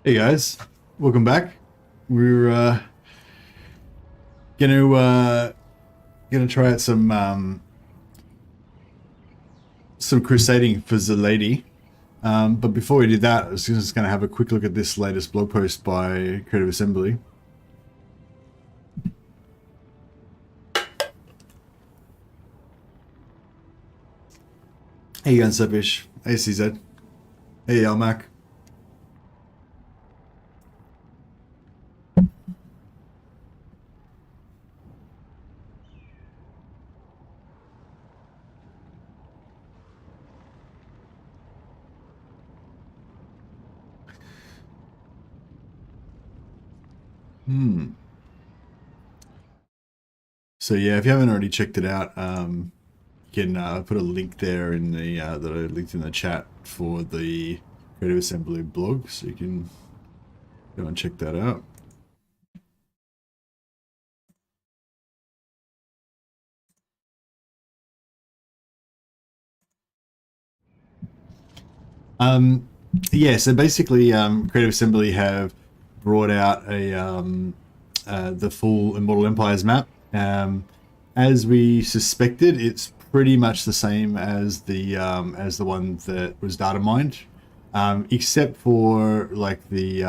Hey guys, welcome back. We're gonna try out some crusading for the lady. But before we do that, I was just gonna have a quick look at this latest blog post by Creative Assembly. Hey guys, Sepish. Hey CZ. Hey Almac. So yeah, if you haven't already checked it out, you can put a link there in the that I linked in the chat for the Creative Assembly blog, so you can go and check that out. Yeah, so basically, Creative Assembly have brought out the full Immortal Empires map. As we suspected, it's pretty much the same as the one that was data mined, except for like the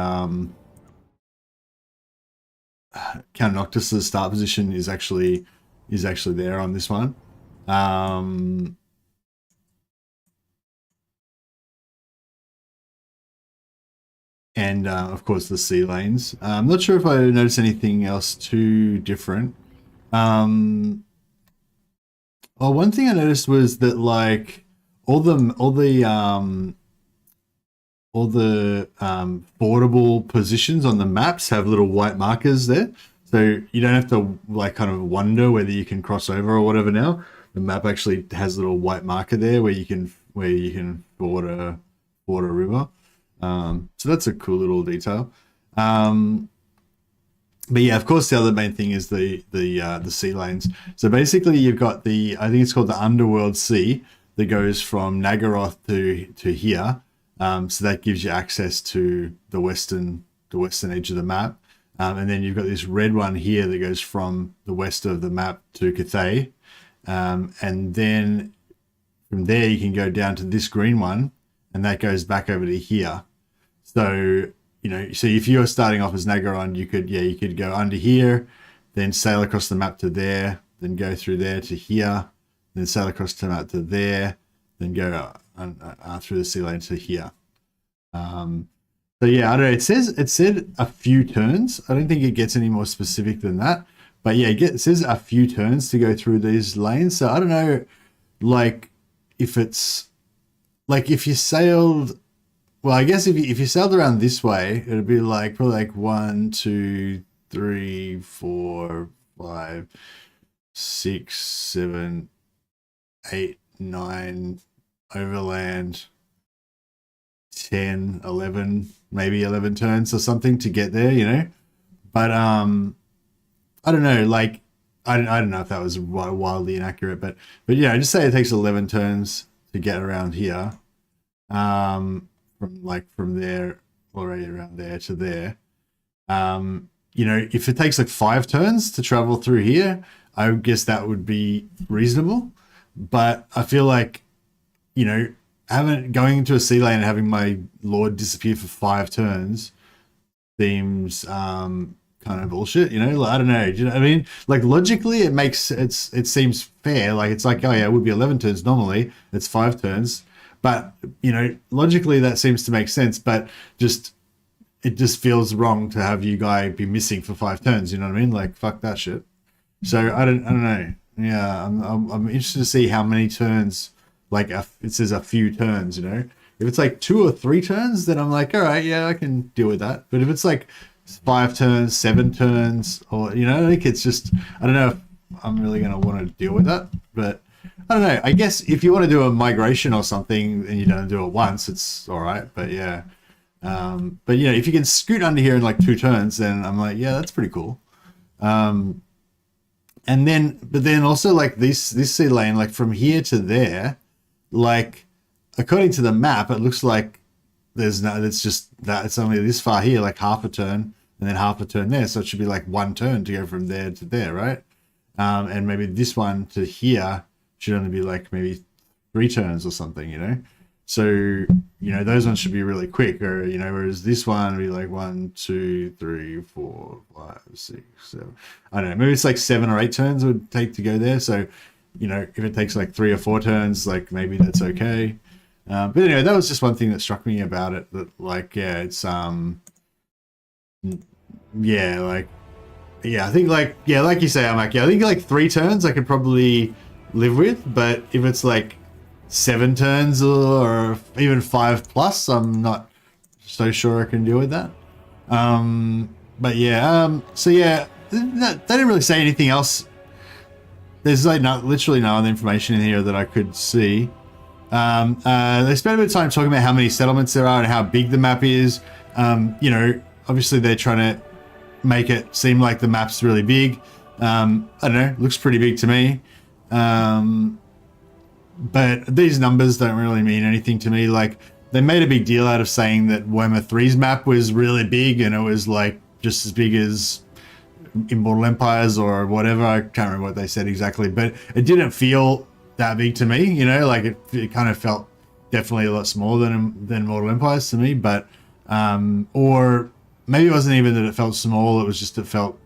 Count Noctis's start position is actually there on this one. And of course the sea lanes. I'm not sure if I noticed anything else too different. Well, one thing I noticed was that like all the fordable positions on the maps have little white markers there, so you don't have to like kind of wonder whether you can cross over or whatever. Now the map actually has a little white marker there where you can ford a river. So that's a cool little detail. But yeah, of course, the other main thing is the sea lanes. So basically, you've got I think it's called the Underworld Sea that goes from Nagaroth to here. So that gives you access to the western edge of the map. And then you've got this red one here that goes from the west of the map to Cathay. And then from there you can go down to this green one, and that goes back over to here. So, so if you're starting off as Nagaron, you could go under here, then sail across the map to there, then go through there to here, then sail across the map to there, then go through the sea lane to here. So yeah, I don't know. It said a few turns. I don't think it gets any more specific than that. But yeah, it says a few turns to go through these lanes. So I don't know, like if it's like if you sailed. Well, I guess if you sailed around this way, it'd be like probably like 1, 2, 3, 4, 5, 6, 7, 8, 9 overland, 10, 11, maybe 11 turns or something to get there, But I don't know, like I don't know if that was wildly inaccurate, but yeah, just say it takes 11 turns to get around here. From there already around there to there. If it takes like 5 turns to travel through here, I guess that would be reasonable. But I feel like, going into a sea lane and having my lord disappear for 5 turns seems kind of bullshit, Like, I don't know. Do you know what I mean? Like logically it seems fair. Like it's like, oh yeah, it would be 11 turns normally. It's 5 turns. But, logically that seems to make sense, but it just feels wrong to have you guy be missing for 5 turns, you know what I mean? Like, fuck that shit. So I don't know. Yeah, I'm interested to see how many turns, like it says a few turns, If it's like 2 or 3 turns, then I'm like, all right, yeah, I can deal with that. But if it's like 5 turns, 7 turns, or, like it's just, I don't know if I'm really going to want to deal with that, but I don't know. I guess if you want to do a migration or something and you don't do it once, it's all right. But yeah, but if you can scoot under here in like 2 turns, then I'm like, yeah, that's pretty cool. But then also like this sea lane, like from here to there, like according to the map, it looks like there's no, it's just that it's only this far here, like half a turn and then half a turn there. So it should be like 1 turn to go from there to there, right? And maybe this one to here should only be like maybe 3 turns or something, you know? So, you know, those ones should be really quick, or, you know, whereas this one would be like 1, 2, 3, 4, 5, 6, 7. I don't know, maybe it's like 7 or 8 turns it would take to go there. So, you know, if it takes like 3 or 4 turns, like maybe that's okay. But anyway, that was just one thing that struck me about it, that like, yeah, it's, yeah, like, yeah, I think like, yeah, like you say, I'm like, yeah, I think like 3 turns I could probably live with, but if it's like 7 turns or even 5 plus, I'm not so sure I can deal with that. But yeah, so yeah, they didn't really say anything else. There's like literally no other information in here that I could see. They spent a bit of time talking about how many settlements there are and how big the map is. You know, obviously they're trying to make it seem like the map's really big. I don't know, looks pretty big to me. But these numbers don't really mean anything to me. Like, they made a big deal out of saying that Warhammer 3's map was really big and it was like just as big as Immortal Empires or whatever. I can't remember what they said exactly, but it didn't feel that big to me, you know, like it kind of felt definitely a lot smaller than Mortal Empires to me, but or maybe it wasn't even that it felt small, it was just it felt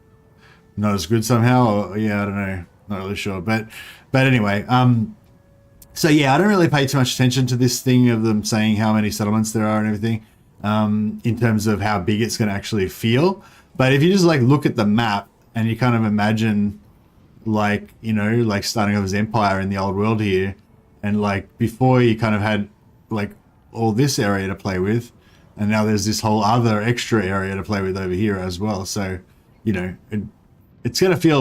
not as good somehow, or yeah, I don't know, not really sure, but anyway, so yeah, I don't really pay too much attention to this thing of them saying how many settlements there are and everything, in terms of how big it's going to actually feel. But if you just like look at the map and you kind of imagine, like, you know, like starting off as Empire in the old world here, and like before you kind of had like all this area to play with, and now there's this whole other extra area to play with over here as well. So, you know, it's gonna feel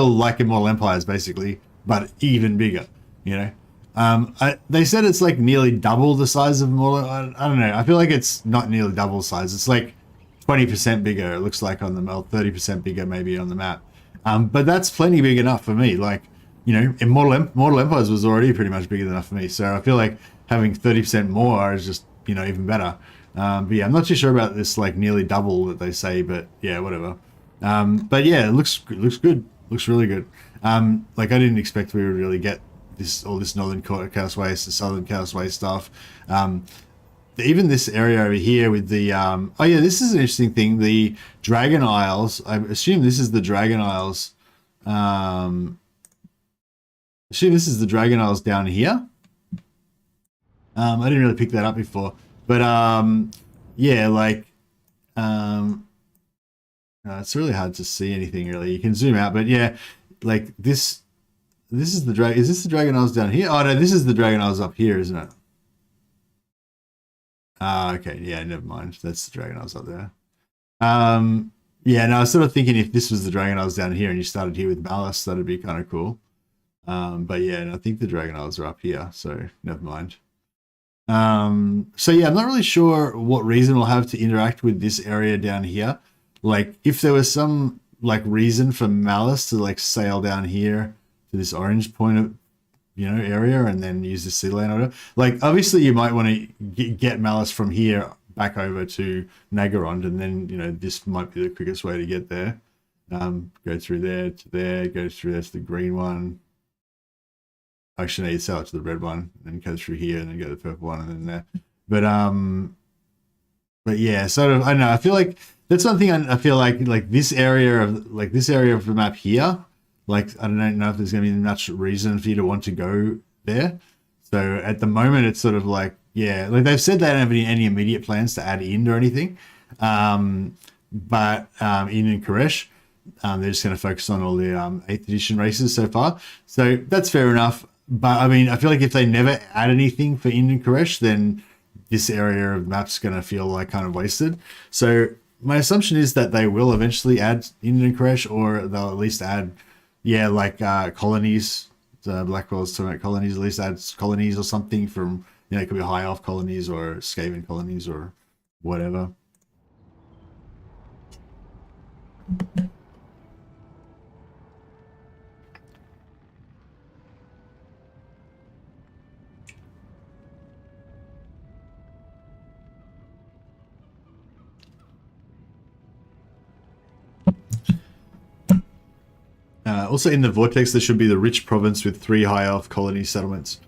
like Immortal Empires basically, but even bigger, you know. They said it's like nearly double the size of Immortal. I don't know. I feel like it's not nearly double size. It's like 20% bigger. It looks like on the map, 30% bigger maybe on the map. But that's plenty big enough for me. Like, you know, Mortal Empires was already pretty much big enough for me. So I feel like having 30% more is just, you know, even better. But yeah, I'm not too sure about this like nearly double that they say, but yeah, whatever. But yeah, it looks good. Looks really good. Like I didn't expect we would really get all this Northern Chaos Waste, the Southern Chaos Waste stuff. Even this area over here with the oh yeah, this is an interesting thing, the Dragon Isles. I assume this is the Dragon Isles. Assume this is the Dragon Isles down here. I didn't really pick that up before, but yeah, like it's really hard to see anything really. You can zoom out, but yeah, like this is the drag. Is this the Dragon Isles down here? Oh no, this is the Dragon Isles up here, isn't it? Okay, yeah, never mind. That's the Dragon Isles up there. Yeah, no, I was sort of thinking if this was the Dragon Isles down here and you started here with Malice, that'd be kind of cool. But yeah, and I think the Dragon Isles are up here, so never mind. So yeah, I'm not really sure what reason we'll have to interact with this area down here. Like, if there was some like reason for Malice to like sail down here to this orange point of, you know, area and then use the sea lane order. Like, obviously you might want to get Malice from here back over to Nagarond, and then, you know, this might be the quickest way to get there. Go through there to there, go through there to the green one. Actually, no, you sell it to the red one, and then go through here, and then go to the purple one, and then there. But yeah, sort of. I don't know. I feel like that's one thing. I feel like this area of the map here. Like, I don't know if there's going to be much reason for you to want to go there. So at the moment, it's sort of like, yeah, like they've said they don't have any immediate plans to add in or anything. But in Koresh, they're just going to focus on all the 8th edition races so far. So that's fair enough. But I mean, I feel like if they never add anything for Indian Koresh, then this area of map's going to feel like kind of wasted. So my assumption is that they will eventually add Indian Koresh, or they'll at least add, yeah, like colonies. Blackwell's talking about colonies, at least add colonies or something from, you know, it could be High Elf colonies or Skaven colonies or whatever. Also in the Vortex, there should be the rich province with 3 high elf colony settlements.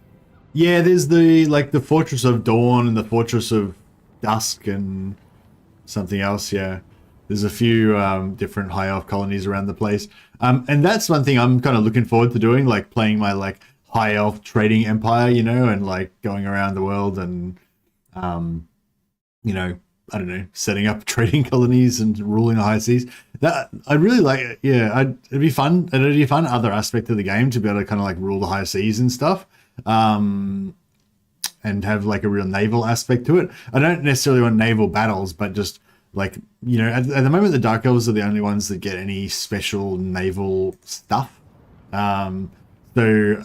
Yeah, there's the Fortress of Dawn and the Fortress of Dusk and something else. Yeah, there's a few different high elf colonies around the place. And that's one thing I'm kind of looking forward to doing, like playing my high elf trading empire, you know, and going around the world and you know, I don't know, setting up trading colonies and ruling the high seas. That I'd really like. Yeah, it'd be fun. It'd be a fun other aspect of the game to be able to kind of rule the high seas and stuff, and have a real naval aspect to it. I don't necessarily want naval battles, but just you know, at the moment the Dark Elves are the only ones that get any special naval stuff. So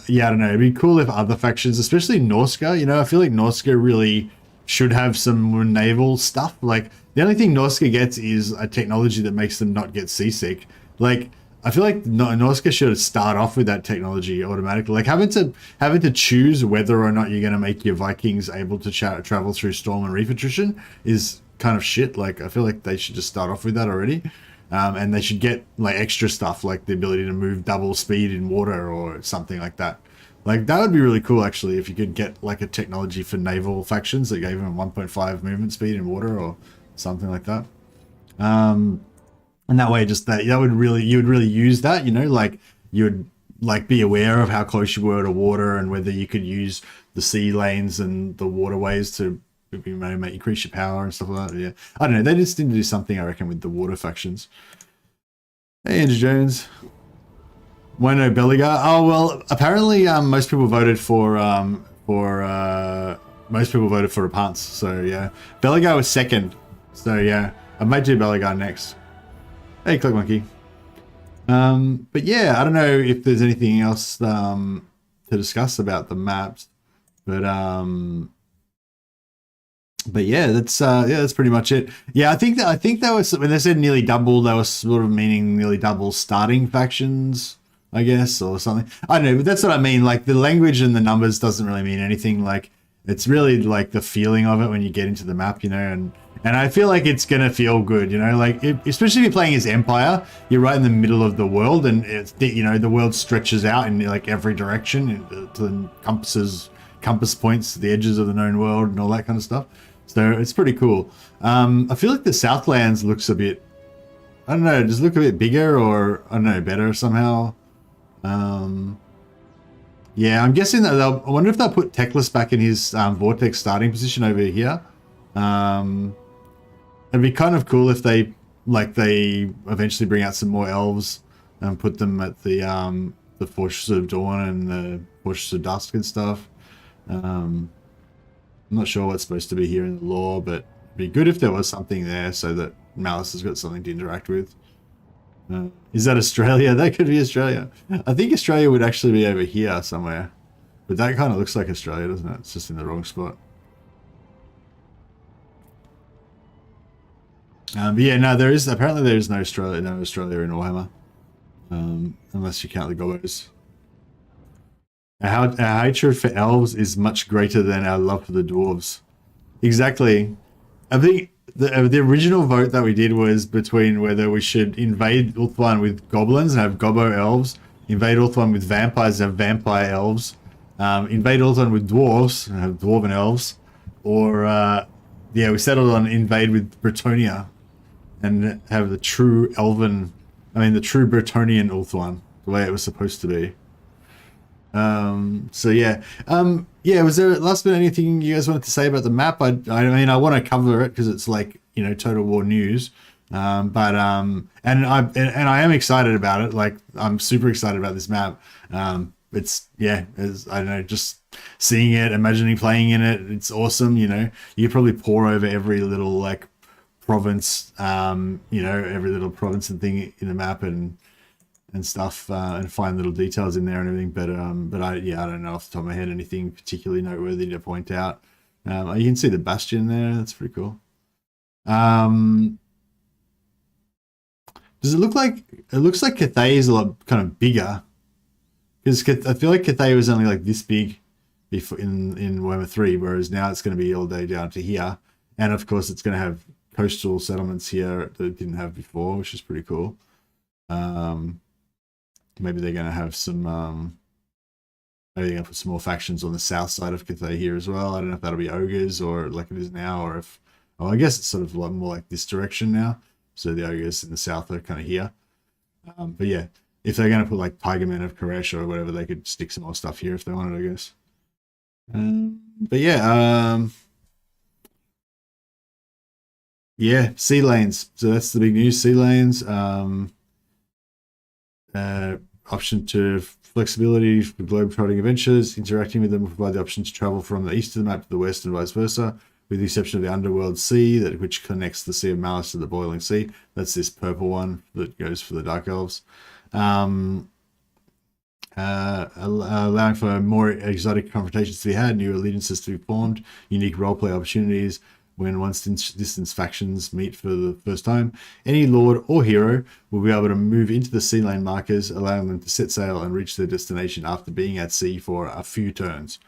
yeah, I don't know. It'd be cool if other factions, especially Norsca, you know, I feel like Norsca really should have some more naval stuff. The only thing Norsca gets is a technology that makes them not get seasick. I feel like Norsca should start off with that technology automatically. Having to choose whether or not you're going to make your Vikings able to travel through storm and reef attrition is kind of shit. I feel like they should just start off with that already. And they should get extra stuff, like the ability to move double speed in water or something like that. That would be really cool, actually, if you could get a technology for naval factions that gave them 1.5 movement speed in water or something like that. And that way, just you would really use that, you know, you would be aware of how close you were to water and whether you could use the sea lanes and the waterways to increase your power and stuff like that. Yeah, I don't know. They just need to do something, I reckon, with the water factions. Hey, Andrew Jones. Why no Beligar? Oh well, apparently most people voted for Repanse. So yeah, Beligar was second. So yeah, I might do Beligar next. Hey, Click Monkey. But yeah, I don't know if there's anything else to discuss about the maps, but yeah, that's pretty much it. Yeah, I think that was when they said nearly double, they were sort of meaning nearly double starting factions, I guess, or something. I don't know, but that's what I mean. The language and the numbers doesn't really mean anything. It's really the feeling of it when you get into the map, you know, and I feel like it's gonna feel good, you know, especially if you're playing as Empire, you're right in the middle of the world, and it's, you know, the world stretches out in every direction to the compass points, the edges of the known world, and all that kind of stuff. So it's pretty cool. I feel like the Southlands looks a bit, I don't know, does it look a bit bigger or, I don't know, better somehow? Yeah, I'm guessing that I wonder if they'll put Teclis back in his Vortex starting position over here. It'd be kind of cool if they eventually bring out some more elves and put them at the Fortress of Dawn and the Fortress of Dusk and stuff. I'm not sure what's supposed to be here in the lore, but it'd be good if there was something there so that Malice has got something to interact with. Is that Australia? That could be Australia. I think Australia would actually be over here somewhere. But that kind of looks like Australia, doesn't it? It's just in the wrong spot. But yeah, no, apparently there is no Australia in Warhammer. Unless you count the Gobos. Our hatred for elves is much greater than our love for the dwarves. Exactly. I think the original vote that we did was between whether we should invade Ulthuan with goblins and have gobbo elves, invade Ulthuan with vampires and have vampire elves, invade Ulthuan with dwarves and have dwarven elves, or yeah, we settled on invade with Brettonia and have the true Bretonnian Ulthuan, the way it was supposed to be. So yeah, yeah. Was there last minute anything you guys wanted to say about the map? I mean, I want to cover it because it's Total War news. And I am excited about it. I'm super excited about this map. It's I don't know, just seeing it, imagining playing in it. It's awesome. You know, you probably pour over every little province, every little province and thing in the map and stuff, and find little details in there and everything. But I don't know off the top of my head anything particularly noteworthy to point out. You can see the bastion there. That's pretty cool. Does it look like it looks like Cathay is a lot kind of bigger? Because I feel like Cathay was only this big before in Warhammer 3, whereas now it's going to be all the way down to here, and of course it's going to have coastal settlements here that it didn't have before, which is pretty cool. maybe they're going to have some, maybe they're going to put some more factions on the south side of Cathay here as well. I don't know if that'll be ogres or like it is now, or if, oh, I guess it's sort of a lot more like this direction now. So the ogres in the south are kind of here. But yeah, if they're going to put like Tigermen of Koresh or whatever, they could stick some more stuff here if they wanted, I guess. But yeah, yeah, sea lanes. So that's the big news, sea lanes. Option to flexibility for globe-trotting adventures. Interacting with them will provide the option to travel from the east of the map to the west and vice versa, with the exception of the Underworld Sea, which connects the Sea of Malice to the Boiling Sea. That's this purple one that goes for the Dark Elves. Allowing for more exotic confrontations to be had, new allegiances to be formed, unique roleplay opportunities when once-distance factions meet for the first time. Any lord or hero will be able to move into the sea lane markers, allowing them to set sail and reach their destination after being at sea for a few turns.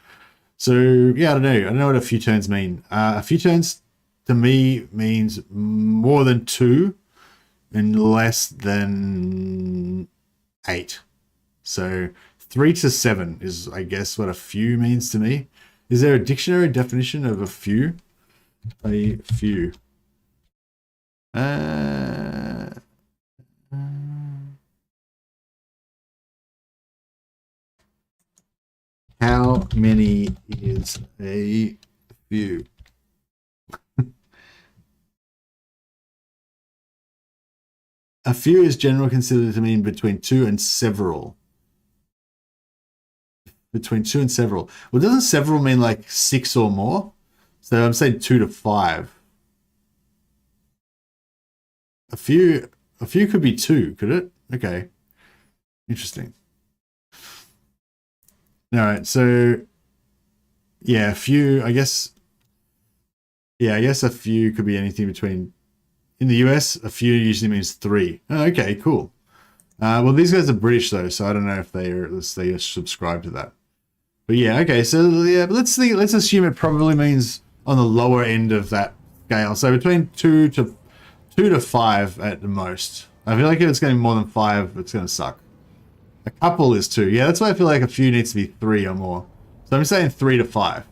So, yeah, I don't know what a few turns mean. A few turns, to me, means more than 2 and less than 8. So 3 to 7 is, I guess, what a few means to me. Is there a dictionary definition of a few? A few. How many is a few? A few is generally considered to mean between 2 and several. Between 2 and several. Well, doesn't several mean like 6 or more? So I'm saying 2 to 5. A few could be 2, could it? Okay. Interesting. All right, so yeah, a few, I guess. Yeah, I guess a few could be anything between. In the US, a few usually means 3. Oh, okay, cool. Well, these guys are British though, so I don't know if they subscribe to that. But yeah, okay, so yeah, but let's assume it probably means on the lower end of that scale. So between 2 to 5 at the most. I feel like if it's getting more than 5, it's gonna suck. A couple is 2. Yeah, that's why I feel like a few needs to be 3 or more. So I'm saying 3 to 5.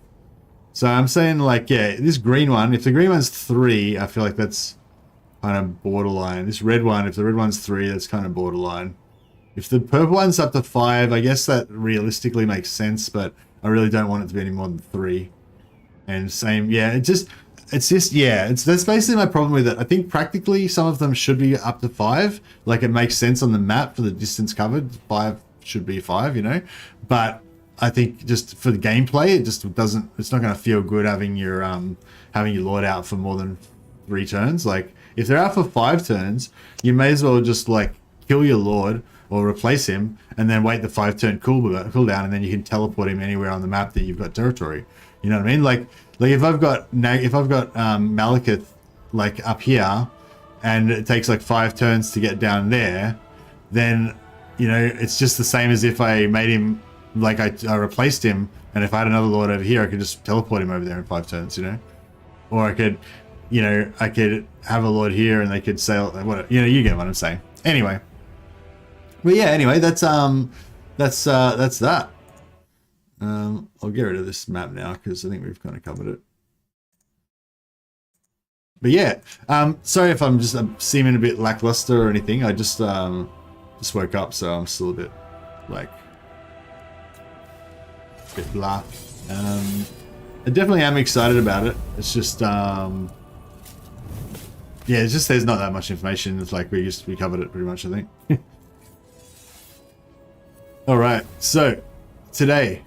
So I'm saying like, yeah, this green one, if the green one's 3, I feel like that's kind of borderline. This red one, if the red one's 3, that's kind of borderline. If the purple one's up to 5, I guess that realistically makes sense, but I really don't want it to be any more than 3. And same, yeah, that's basically my problem with it. I think practically some of them should be up to 5. Like it makes sense on the map for the distance covered. 5 should be 5, you know. But I think just for the gameplay, it just doesn't. It's not going to feel good having your lord out for more than 3 turns. Like if they're out for 5 turns, you may as well just like kill your lord or replace him, and then wait the 5-turn cooldown, and then you can teleport him anywhere on the map that you've got territory. You know what I mean? Like if I've got Malekith like up here, and it takes like 5 turns to get down there, then you know it's just the same as if I made him like I replaced him, and if I had another lord over here, I could just teleport him over there in 5 turns. You know, or I could have a lord here, and they could sail. What you get what I'm saying? Anyway. But yeah, anyway, that's that. I'll get rid of this map now because I think we've kind of covered it. But yeah, sorry if I'm just seeming a bit lackluster or anything. I just woke up, so I'm still a bit like a bit blah. I definitely am excited about it. It's just yeah, it's just there's not that much information. It's like we covered it pretty much, I think. All right, so today,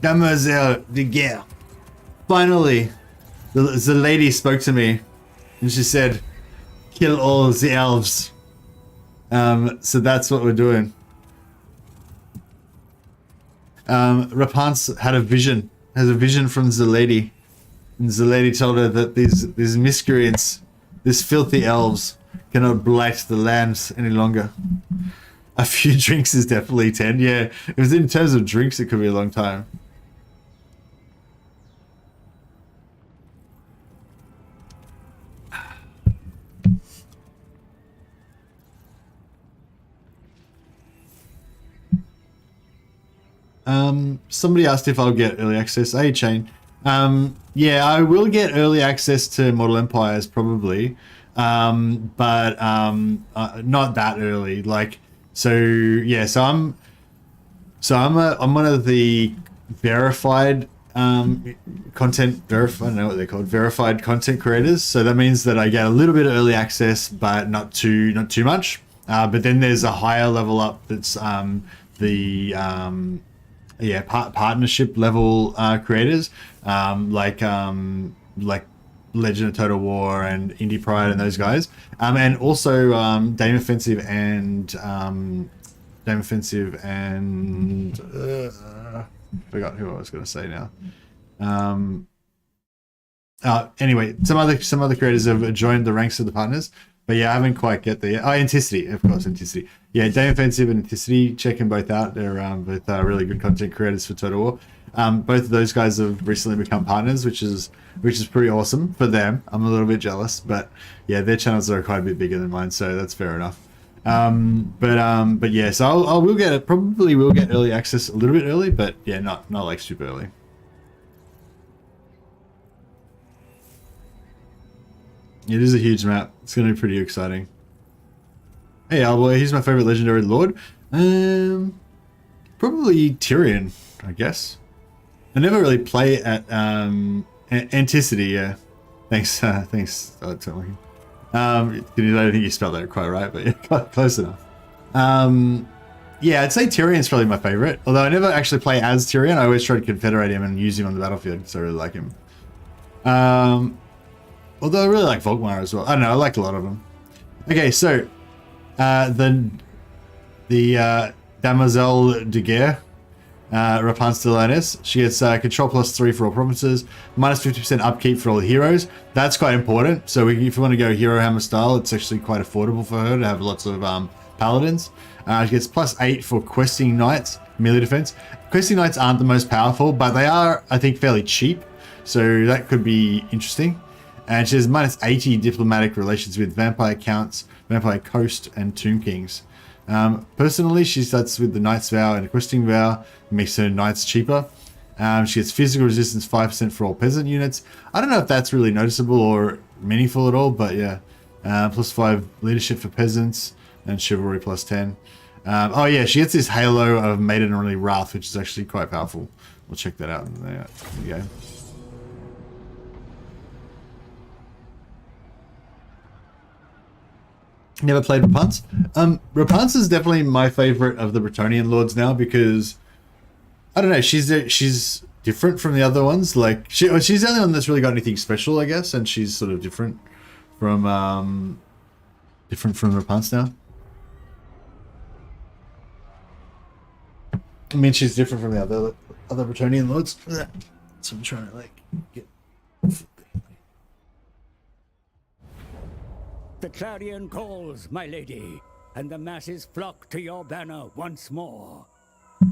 Demoiselle de Guerre. Finally, the lady spoke to me, and she said, "Kill all the elves." So that's what we're doing. Repanse has a vision from the lady, and the lady told her that these miscreants, these filthy elves, cannot blight the lands any longer. A few drinks is definitely 10. Yeah, if it's in terms of drinks, it could be a long time. Somebody asked if I'll get early access. Hey, Chain. Yeah, I will get early access to Mortal Empires probably, but not that early. Like, so yeah, so I'm one of the verified content I don't know what they're called, verified content creators. So that means that I get a little bit of early access, but not too much. But then there's a higher level up that's partnership level creators, like Legend of Total War and Indie Pride and those guys, and also Dame Offensive and forgot who I was going to say now. Anyway, some other creators have joined the ranks of the partners, but yeah, I haven't quite get there yet. Oh, Anticity, of course, Anticity. Yeah, Dame Offensive and Anticity, check them both out. They're both really good content creators for Total War. Both of those guys have recently become partners, which is pretty awesome for them. I'm a little bit jealous, but yeah, their channels are quite a bit bigger than mine, so that's fair enough. But yeah, so I will get it. Probably will get early access a little bit early, but yeah, not like super early. It is a huge map. It's going to be pretty exciting. Hey, Alboy, he's my favorite legendary lord. Probably Tyrion, I guess. I never really play at Anticity. Yeah, thanks. Thanks. I don't think you spelled that quite right, but yeah, close enough. Yeah, I'd say Tyrion's probably my favorite. Although I never actually play as Tyrion. I always try to confederate him and use him on the battlefield, so I really like him. Although I really like Volkmar as well. I don't know, I like a lot of them. Okay, so the Damoiselle de Guerre, Repanse de Lyonesse, she gets control +3 for all provinces, minus 50% upkeep for all the heroes. That's quite important. So if you want to go Hero Hammer style, it's actually quite affordable for her to have lots of paladins. She gets +8 for questing knights, melee defense. Questing knights aren't the most powerful, but they are, I think, fairly cheap. So that could be interesting. And she has -80 diplomatic relations with Vampire Counts, Vampire Coast, and Tomb Kings. Personally, she starts with the Knight's Vow and a Questing Vow, makes her knights cheaper. She gets physical resistance 5% for all peasant units. I don't know if that's really noticeable or meaningful at all, but yeah. +5 leadership for peasants and chivalry +10. Oh yeah, she gets this halo of Maidenly Wrath, which is actually quite powerful. We'll check that out. There we go. Never played Repanse. Repanse is definitely my favorite of the Bretonnian lords now because I don't know. She's different from the other ones. Like she's the only one that's really got anything special, I guess, and she's sort of different from Repanse now. I mean, she's different from the other Bretonnian lords. So I'm trying to like get. The clarion calls, my lady, and the masses flock to your banner once more.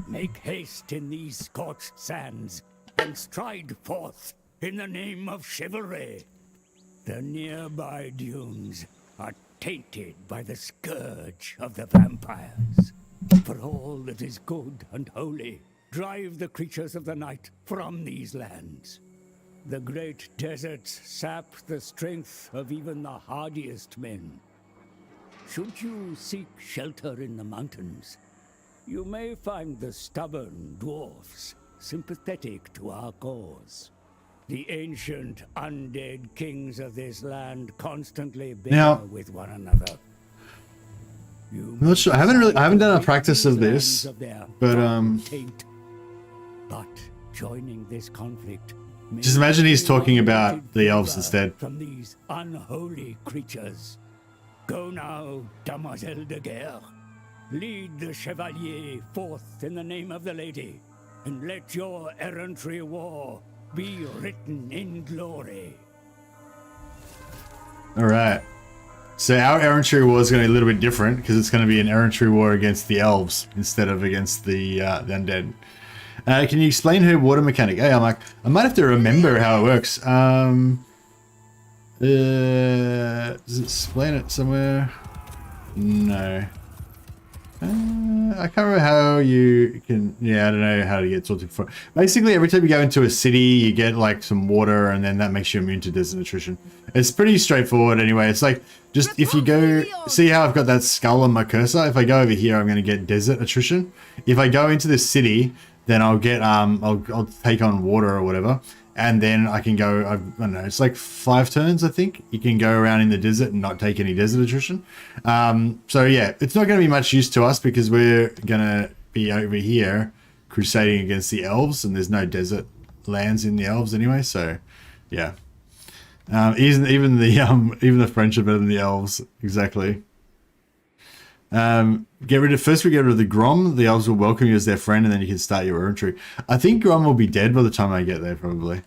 Make haste in these scorched sands, and stride forth in the name of chivalry. The nearby dunes are tainted by the scourge of the vampires. For all that is good and holy, drive the creatures of the night from these lands. The great deserts sap the strength of even the hardiest men. Should you seek shelter in the mountains, you may find the stubborn dwarfs sympathetic to our cause. The ancient undead kings of this land constantly bicker with one another. I'm not sure. I haven't done a practice of this, but joining this conflict. Just imagine he's talking about the elves instead. From these unholy creatures. Go now, Damoiselle de Guerre. Lead the Chevalier forth in the name of the Lady, and let your errantry war be written in glory. Alright. So our errantry war is going to be a little bit different, because it's going to be an errantry war against the elves, instead of against the undead. Can you explain her water mechanic? Hey, I'm like, I might have to remember how it works. Does it explain it somewhere? No. I can't remember how you can. Yeah, I don't know how to get sorted for. Basically, every time you go into a city, you get like some water, and then that makes you immune to desert attrition. It's pretty straightforward anyway. It's like just if you go see how I've got that skull on my cursor. If I go over here, I'm going to get desert attrition. If I go into this city, then I'll get I'll take on water or whatever. And then I can go, I don't know, it's like 5 turns, I think. You can go around in the desert and not take any desert attrition. So yeah, it's not going to be much use to us because we're going to be over here crusading against the elves, and there's no desert lands in the elves anyway. So yeah, even the French are better than the elves. Exactly. First we get rid of the Grom. The elves will welcome you as their friend, and then you can start your infantry. I think Grom will be dead by the time I get there, probably.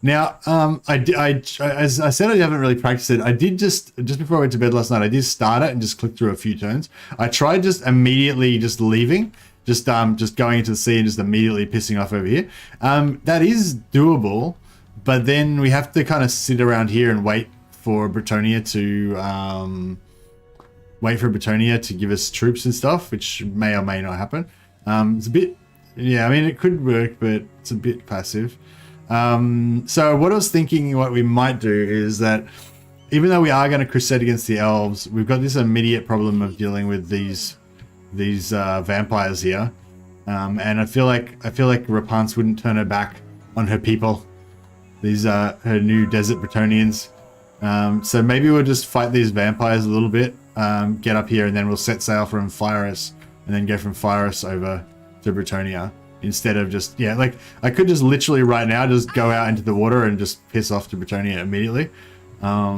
Now, as I said, I haven't really practiced it. I did just before I went to bed last night, I did start it and just click through a few turns. I tried just immediately just leaving, just going into the sea and just immediately pissing off over here. That is doable, but then we have to kind of sit around here and wait for Brettonia to give us troops and stuff, which may or may not happen. It's a bit, yeah, I mean, it could work, but it's a bit passive. So what I was thinking, what we might do is that even though we are going to crusade against the elves, we've got this immediate problem of dealing with these vampires here, and I feel like Repanse wouldn't turn her back on her people. These are her new desert Bretonnians. So maybe we'll just fight these vampires a little bit, get up here, and then we'll set sail from Fyrus, and then go from Fyrus over to Brettonia. Instead of just, yeah, like, I could just literally right now just go out into the water and just piss off to Brettonia immediately. I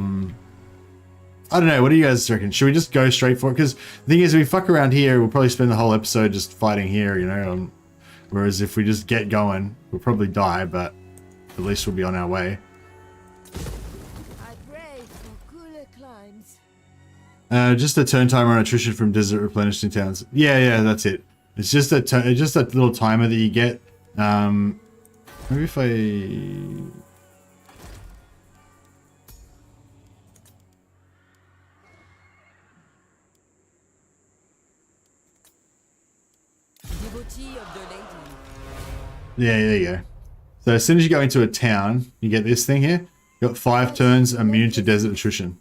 don't know, what do you guys reckon? Should we just go straight for it? Because the thing is, if we fuck around here, we'll probably spend the whole episode just fighting here, you know? Whereas if we just get going, we'll probably die, but at least we'll be on our way. I pray for cooler climes. Just a turn timer on attrition from desert replenishing towns. Yeah, that's it. It's just a little timer that you get. Maybe if I... Devotee of the lady. Yeah, there you go. So as soon as you go into a town, you get this thing here. You got 5 turns immune to desert attrition.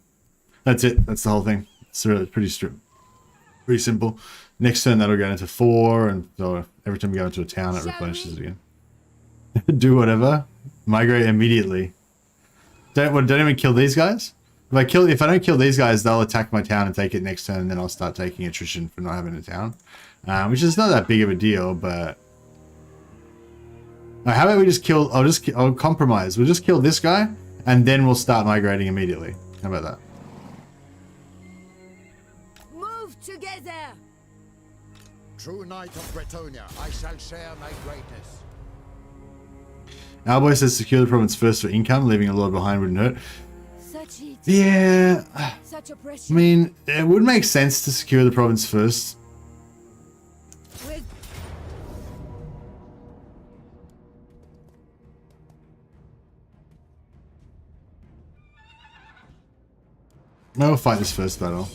That's it. That's the whole thing. It's really pretty simple. Next turn that'll go into 4, and so every time you go into a town, it replenishes it again. Do whatever. Migrate immediately. Don't even kill these guys. If I don't kill these guys, they'll attack my town and take it next turn, and then I'll start taking attrition for not having a town, which is not that big of a deal. But how about we just kill? I'll compromise. We'll just kill this guy, and then we'll start migrating immediately. How about that? Move together. True knight of Brettonia, I shall share my greatness. Alboy says secure the province first for income. Leaving a lord behind wouldn't hurt. Such heat. Yeah, Such I oppression. mean, it would make sense to secure the province first. With We'll fight this first battle.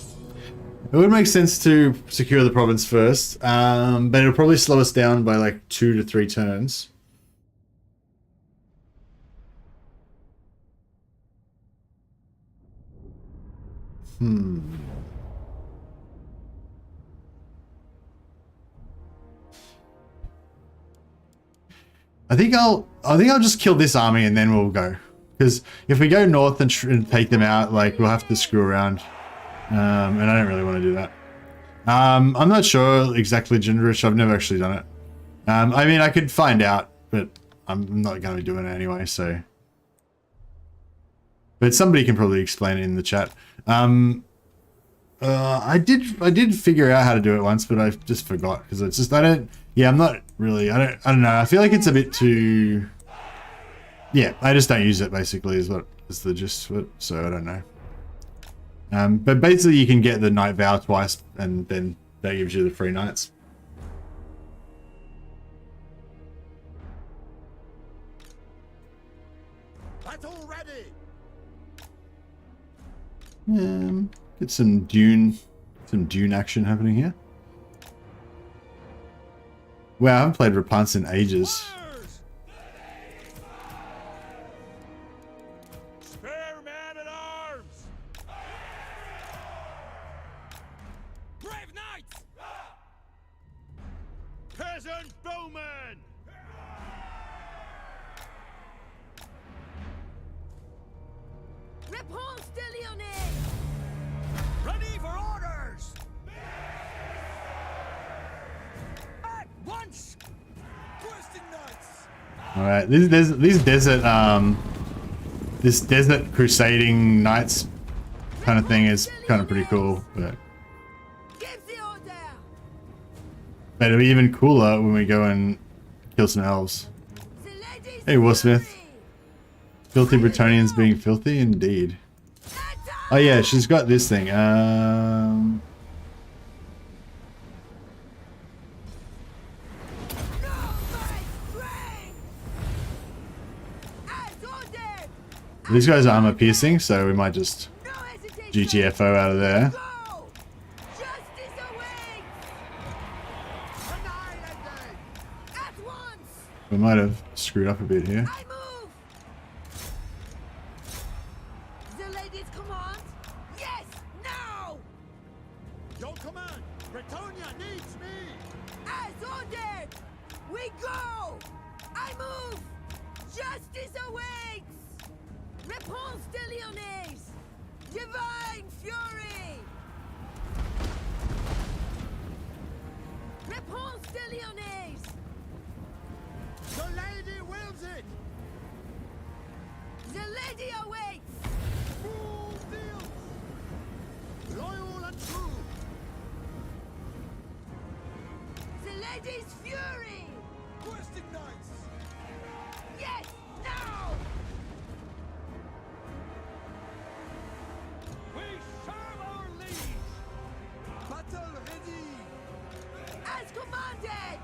It would make sense to secure the province first, but it'll probably slow us down by like 2 to 3 turns. I think I'll just kill this army and then we'll go. Because if we go north and take them out, like, we'll have to screw around. And I don't really want to do that. I'm not sure exactly, Gingerich. I've never actually done it. I mean, I could find out, but I'm not going to be doing it anyway, so. But somebody can probably explain it in the chat. I did figure out how to do it once, but I just forgot because it's just, I'm not really, I don't know. I feel like it's a bit too, yeah, I just don't use it basically is the gist of it. So I don't know. But basically you can get the Night Vow twice and then that gives you the free knights. Battle ready. Get some dune action happening here. Wow, I haven't played Repanse in ages. Spare man at arms! Brave knights! Peasant bowmen! Repanse de Lyonesse! Ready for orders! At once! Questing knights! All right, these desert this desert crusading knights kind of thing is kind of pretty cool, but Give the order! it'll be even cooler when we go and kill some elves. The ladies Hey, Wolfsmith. fury! Filthy Bretonnians being filthy, indeed. Oh yeah, she's got this thing. No my strength! As ordered! These guys are armor piercing, so we might just No hesitation! GTFO out of there. Go! Justice awaits! Annihilated! At once! We might have screwed up a bit here. I move! The ladies command? Yes! Now! Your command! Brettonia needs me! As ordered! We go! I move! Justice awaits! Repanse de Lyonesse! Divine fury! Repanse de Lyonesse! The lady wills it! The lady awaits! Full fields! Loyal and true! The lady's fury! Questing knights! Yes! Now! We serve our liege! Battle ready! As commanded!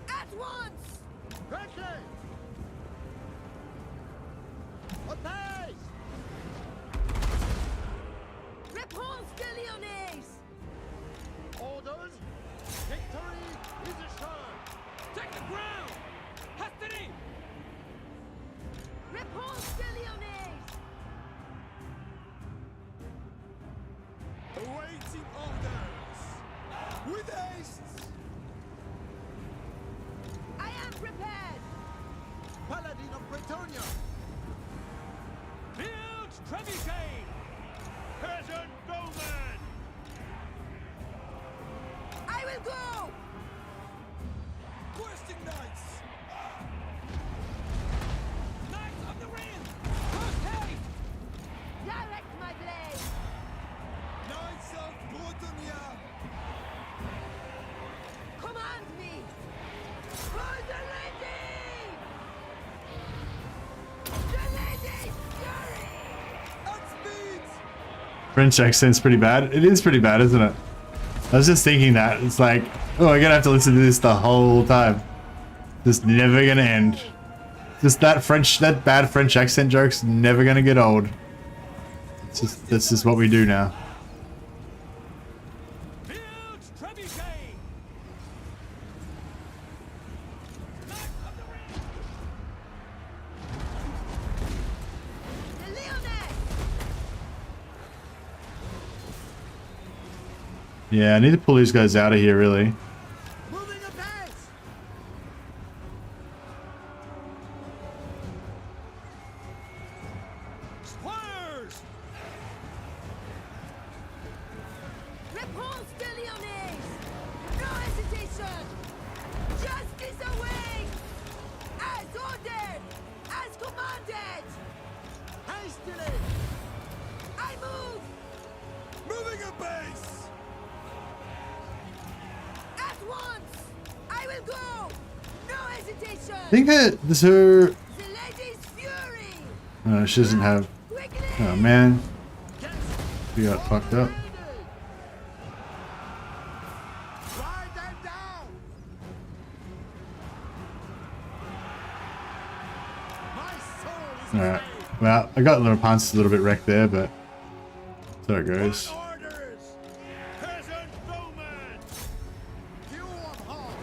At once! Ready! Apace! Repanse de Lyonesse! Orders! Victory is assured! Take the ground! Hastily! Repanse de Lyonesse! Awaiting orders! With haste! I am prepared! Paladin of Brettonia! Build trebuchet! Peasant bowmen! I will go! Questing knights! Knights of the Ring! Post haste! Direct my blade! Knights of Brettonia! Command me! For the lady! The lady's fury! At speed! French accent's pretty bad. It is pretty bad, isn't it? I was just thinking that. It's like, oh, I'm gonna have to listen to this the whole time. Just never gonna end. Just that bad French accent joke's never gonna get old. It's just, this is what we do now. Build trebuchet! Knights of the Ring! The Lyonesse! Yeah, I need to pull these guys out of here, really. Moving apace! Squires! Repanse de Lyonesse! No hesitation! Justice awaits! As ordered! As commanded! Hastily! I move! Moving a base! At once! I will go! No hesitation! I think this her. The lady's fury! She doesn't have. Quickly! Oh man, Yes! we got fucked up. Lady! Ride them down! My soul is Alright. afraid! Well, I got Repanse a little bit wrecked there, but so it goes. Orders! Peasant bowmen! Few of heart!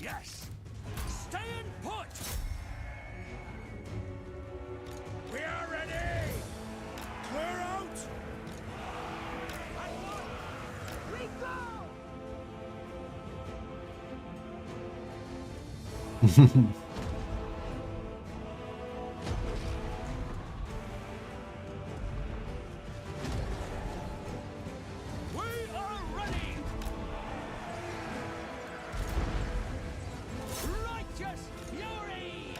Yes. Staying put. We are ready. Clear out. We go! We are ready. Righteous fury.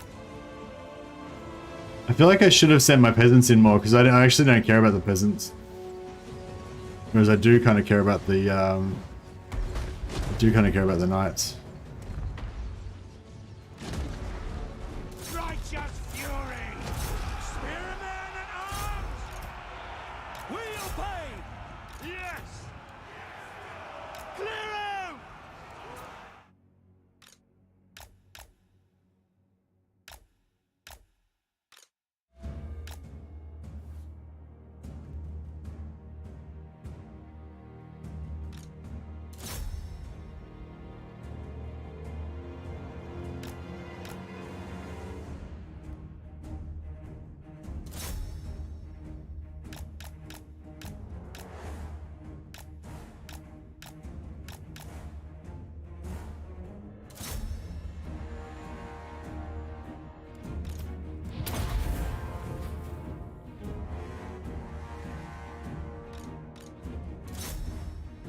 I feel like I should have sent my peasants in more because I actually don't care about the peasants. Whereas I do kind of care about the knights. Righteous fury. Spearmen at arms. We obey. Yes. Clear out.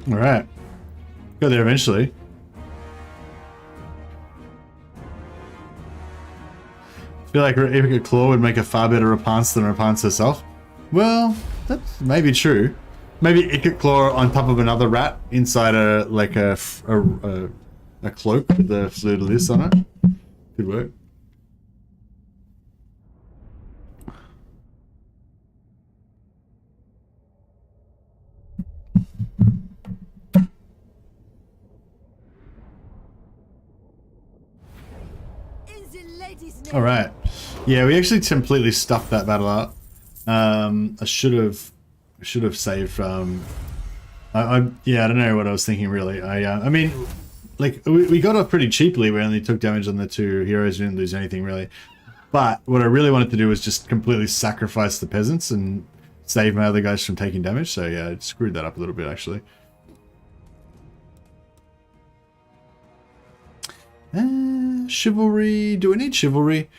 All right, go there eventually. I feel like Epic Claw would make a far better Repanse than Repanse herself. Well, that's maybe true. Maybe Icket Claw on top of another rat inside a cloak with the fleur-de-lis on it. Could work. In the lady's name. All right. Yeah, we actually completely stuffed that battle out. I should have saved. Yeah, I don't know what I was thinking really. I mean, like we got off pretty cheaply. We only took damage on the two heroes. We didn't lose anything really. But what I really wanted to do was just completely sacrifice the peasants and save my other guys from taking damage. So yeah, I screwed that up a little bit actually. Chivalry. Do we need chivalry?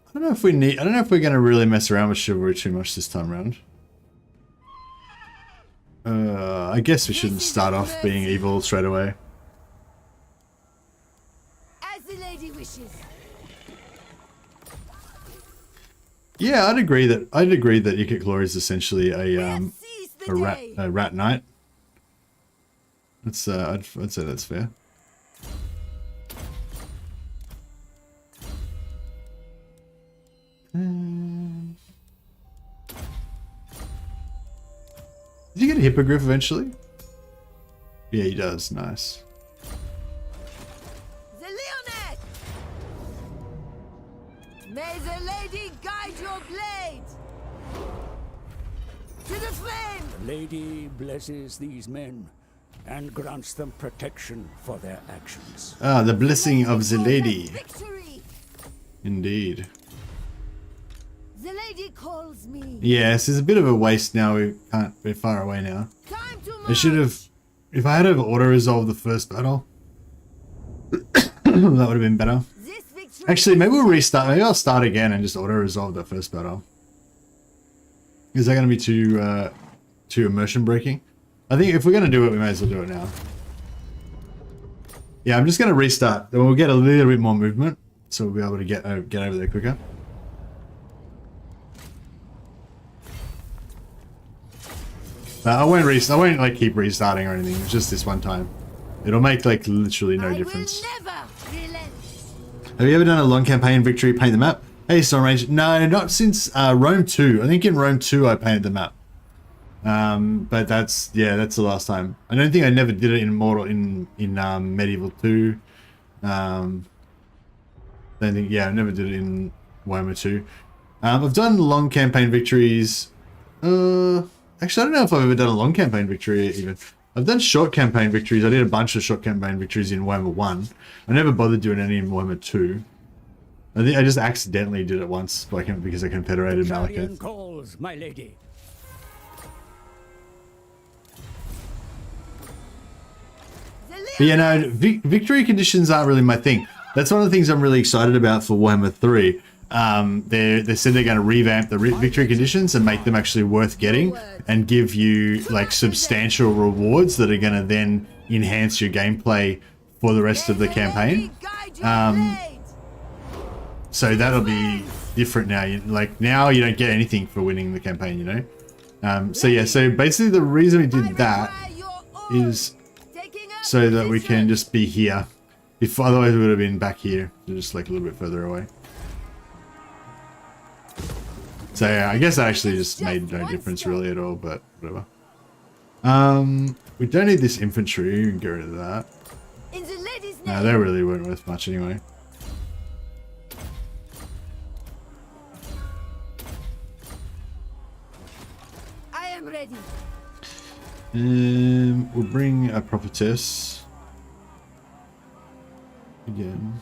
I don't know if we need. I don't know if we're going to really mess around with chivalry too much this time around. I guess we shouldn't start off being evil straight away. As the lady wishes. Yeah, I'd agree that Icket Claw is essentially a rat knight. That's I'd say that's fair. Did you get a hippogriff eventually? Yeah, he does. Nice. The Lyonesse! May the lady guide your blade! To the flame! The lady blesses these men and grants them protection for their actions. Ah, the blessing of the lady. Victory! Indeed. The lady calls me. Yes, it's a bit of a waste now. We're far away now. Time to I should have, if I had have auto-resolved the first battle, that would have been better. This victory. Actually, maybe we'll restart. Maybe I'll start again and just auto-resolve that first battle. Is that going to be too immersion breaking? I think if we're going to do it, we may as well do it now. Yeah, I'm just going to restart. Then we'll get a little bit more movement, so we'll be able to get over there quicker. I won't like keep restarting or anything. It's just this one time. It'll make like literally no difference. I will never relent. Have you ever done a long campaign victory paint the map? Hey, Stormrage. No, not since Rome 2. I think in Rome 2 I painted the map. But that's the last time. I don't think I never did it in Medieval 2. I never did it in Warhammer 2. I've done long campaign victories. Actually, I don't know if I've ever done a long campaign victory even. I've done short campaign victories. I did a bunch of short campaign victories in Warhammer 1. I never bothered doing any in Warhammer 2. I think I just accidentally did it once because I confederated Malekith. Calls, my lady. But yeah, no, victory conditions aren't really my thing. That's one of the things I'm really excited about for Warhammer 3. They said they're going to revamp the victory conditions and make them actually worth getting and give you like substantial rewards that are going to then enhance your gameplay for the rest of the campaign. So that'll be different now. Like now you don't get anything for winning the campaign, you know? So yeah, so basically the reason we did that is so that we can just be here. If otherwise we would have been back here, just like a little bit further away. So yeah, I guess that actually just made no difference really at all, but whatever. We don't need this infantry, we can get rid of that. No, they really weren't worth much anyway. I am ready. We'll bring a prophetess again.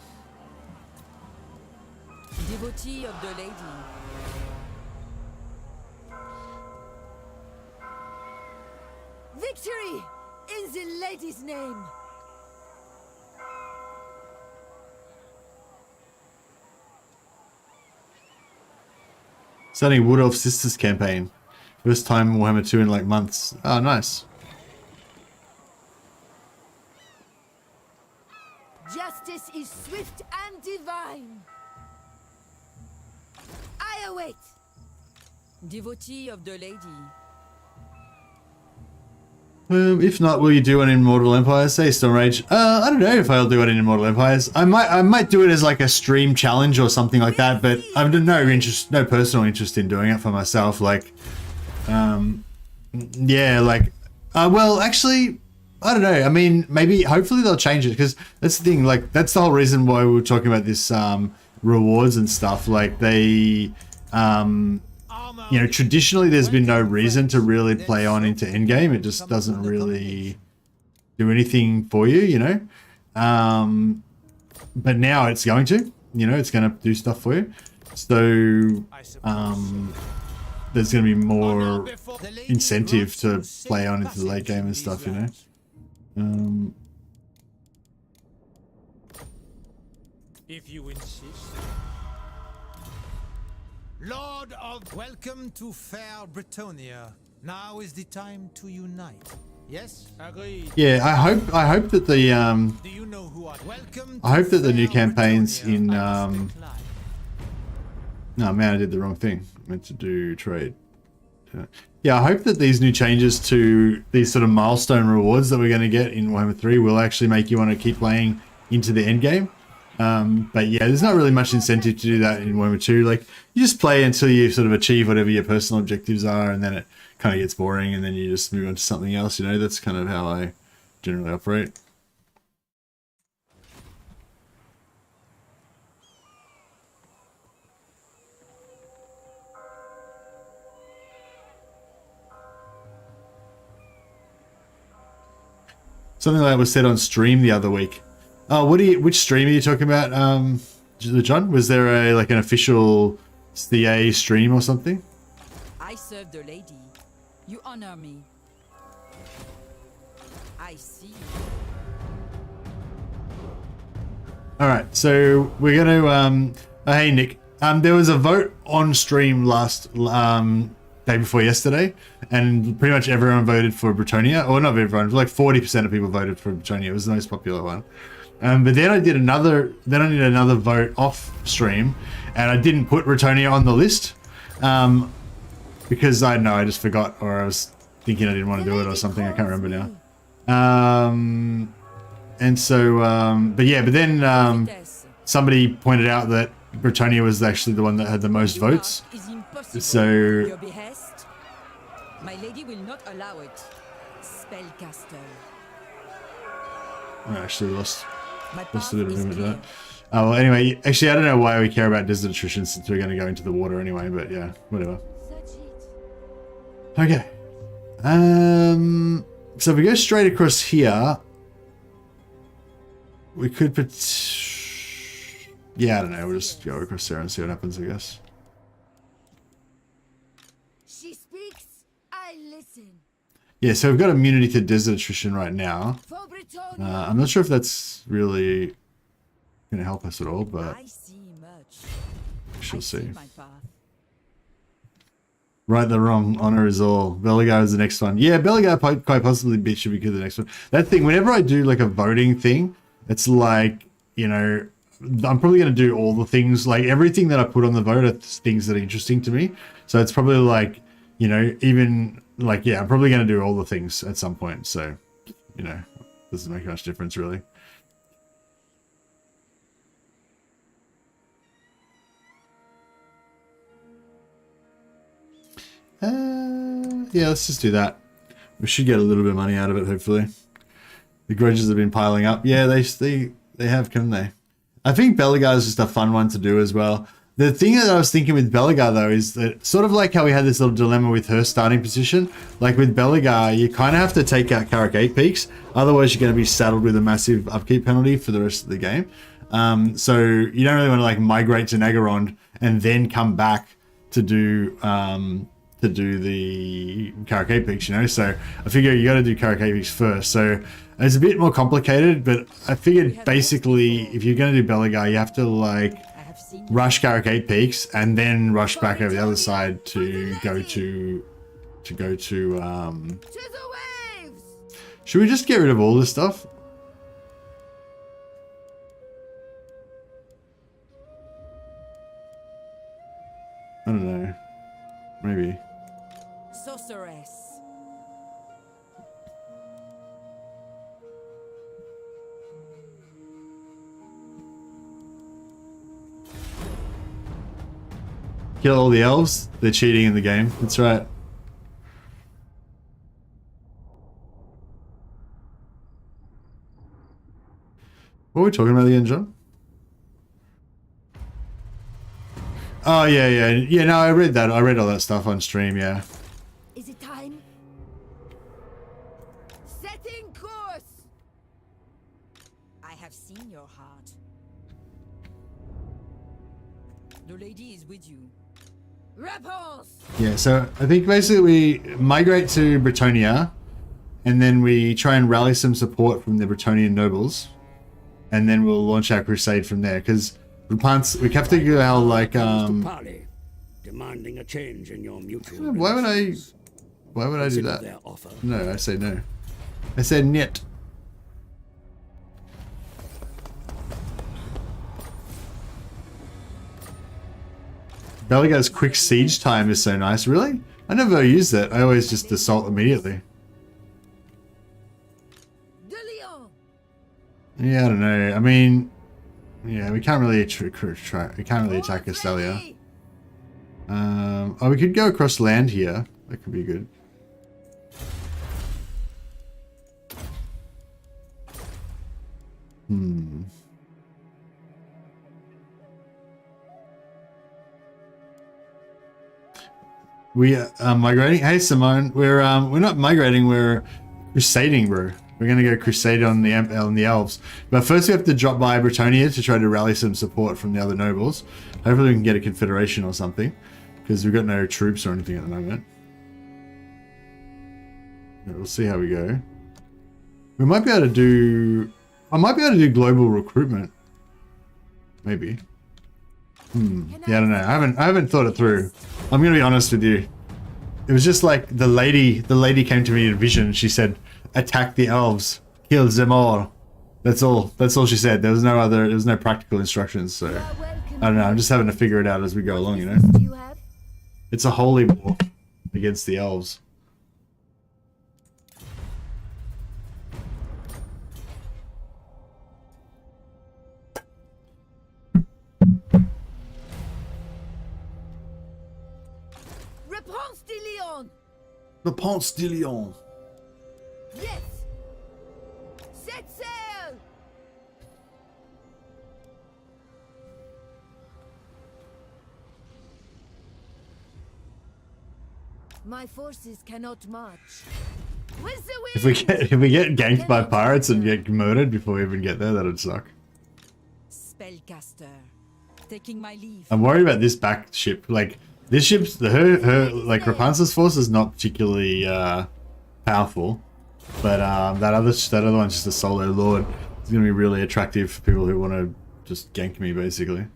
Devotee of the lady. Victory in the lady's name. Starting Wood Elf Sisters campaign. First time in Warhammer 2 in like months. Oh, nice. Justice is swift and divine. I await. Devotee of the lady. If not, will you do it in Immortal Empires? Say Storm Rage. I don't know if I'll do it in Immortal Empires. I might do it as like a stream challenge or something like that, but I've no personal interest in doing it for myself. Like, yeah, like, well, actually, I don't know. I mean, maybe, hopefully they'll change it because that's the thing. Like, that's the whole reason why we were talking about this rewards and stuff. Like, they, you know, traditionally there's been no reason to really play on into endgame. It just doesn't really do anything for you, you know. But now it's going to, you know, it's going to do stuff for you. So, there's going to be more incentive to play on into the late game and stuff, you know. If you insist. Lord of welcome to fair Brettonia. Now is the time to unite. Yes? Agreed. Yeah, I hope that the Do you know who are welcome I hope that the new fair campaigns Brettonia in are no man, I did the wrong thing. I meant to do trade. Yeah, I hope that these new changes to these sort of milestone rewards that we're going to get in Warhammer 3 will actually make you want to keep playing into the end game. But yeah, there's not really much incentive to do that in Warhammer 2. Like, you just play until you sort of achieve whatever your personal objectives are, and then it kind of gets boring, and then you just move on to something else, you know. That's kind of how I generally operate. Something like that was said on stream the other week. Oh, which stream are you talking about, John? Was there an official CA stream or something? I serve the lady. You honor me. I see. Alright, so we're going to, hey Nick, there was a vote on stream last, day before yesterday, and pretty much everyone voted for Brettonia, or not everyone, like 40% of people voted for Brettonia. It was the most popular one. But then I did another vote off stream, and I didn't put Brettonia on the list, because I don't know, I just forgot, or I was thinking I didn't want to do it or something. I can't remember now. And so, but then somebody pointed out that Brettonia was actually the one that had the most votes. So my lady will not allow it. Spellcaster. I actually lost a little bit of that. Oh, well, anyway, actually, I don't know why we care about desert attrition since we're going to go into the water anyway, but yeah, whatever. Okay. So if we go straight across here, we could put... Yeah, I don't know. We'll just go across there and see what happens, I guess. She speaks, I listen. Yeah, so we've got immunity to desert attrition right now. For Bretonia. I'm not sure if that's really going to help us at all, but I see much. we shall see. My path. Right the wrong, honor is all. Beligar is the next one. Yeah, Beligar quite possibly should be the next one. That thing, whenever I do like a voting thing, it's like, you know, I'm probably going to do all the things, like everything that I put on the vote are things that are interesting to me. So it's probably like, you know, even like, yeah, I'm probably going to do all the things at some point. So, you know, doesn't make much difference really. Yeah, let's just do that. We should get a little bit of money out of it, hopefully. The grudges have been piling up. Yeah, they have, couldn't they? I think Beligar is just a fun one to do as well. The thing that I was thinking with Beligar, though, is that sort of like how we had this little dilemma with her starting position. Like with Beligar, you kind of have to take out Carrick 8 peaks. Otherwise, you're going to be saddled with a massive upkeep penalty for the rest of the game. So you don't really want to like migrate to Nagorond and then come back to do the Carrick 8 peaks, you know? So I figure you got to do Carrick 8 peaks first. So it's a bit more complicated, but I figured basically if you're going to do Beligar, you have to like rush Carrick 8 peaks and then rush back over the other side to go to the waves! should we just get rid of all this stuff? I don't know. Maybe. Sorceress. Kill all the elves? They're cheating in the game. That's right. What are we talking about again, John? Oh, yeah. Yeah, no, I read that. I read all that stuff on stream, yeah. Is it time? Setting course! I have seen your heart. The lady is with you. Repanse! Yeah, so I think basically we migrate to Brettonia, and then we try and rally some support from the Bretonnian nobles, and then we'll launch our crusade from there, because Repanse, we have to go how like Parley, demanding a change in your mutual why would I do that? their offer. No, I say no. I said niet. Beligar's quick siege time is so nice. Really? I never use that. I always just assault immediately. De Leon! Yeah, I don't know. I mean, yeah, we can't really attack Castelia. Oh, we could go across land here. That could be good. We are migrating. Hey Simone, we're not migrating. We're crusading, bro. We're gonna go crusade on the elves. But first we have to drop by Brettonia to try to rally some support from the other nobles. Hopefully we can get a confederation or something, because we've got no troops or anything at the moment. Yeah, we'll see how we go. We might be able to do. I might be able to do global recruitment. Maybe. Yeah, I don't know. I haven't thought it through. I'm gonna be honest with you. It was just like the lady came to me in a vision. She said, "Attack the elves, kill them all." That's all she said. There was no practical instructions. So I don't know. I'm just having to figure it out as we go along. You know. Do you have? It's a holy war against the elves. Repanse de Leon! Repanse de Lyon. Yes! Set sail! My forces cannot march. With the If we get ganked by pirates and get murdered before we even get there, that'd suck. Spellcaster. Taking my leave. I'm worried about this back ship. Like this ship's her like Repanse's force is not particularly powerful, but that other one's just a solo lord. It's gonna be really attractive for people who want to just gank me, basically.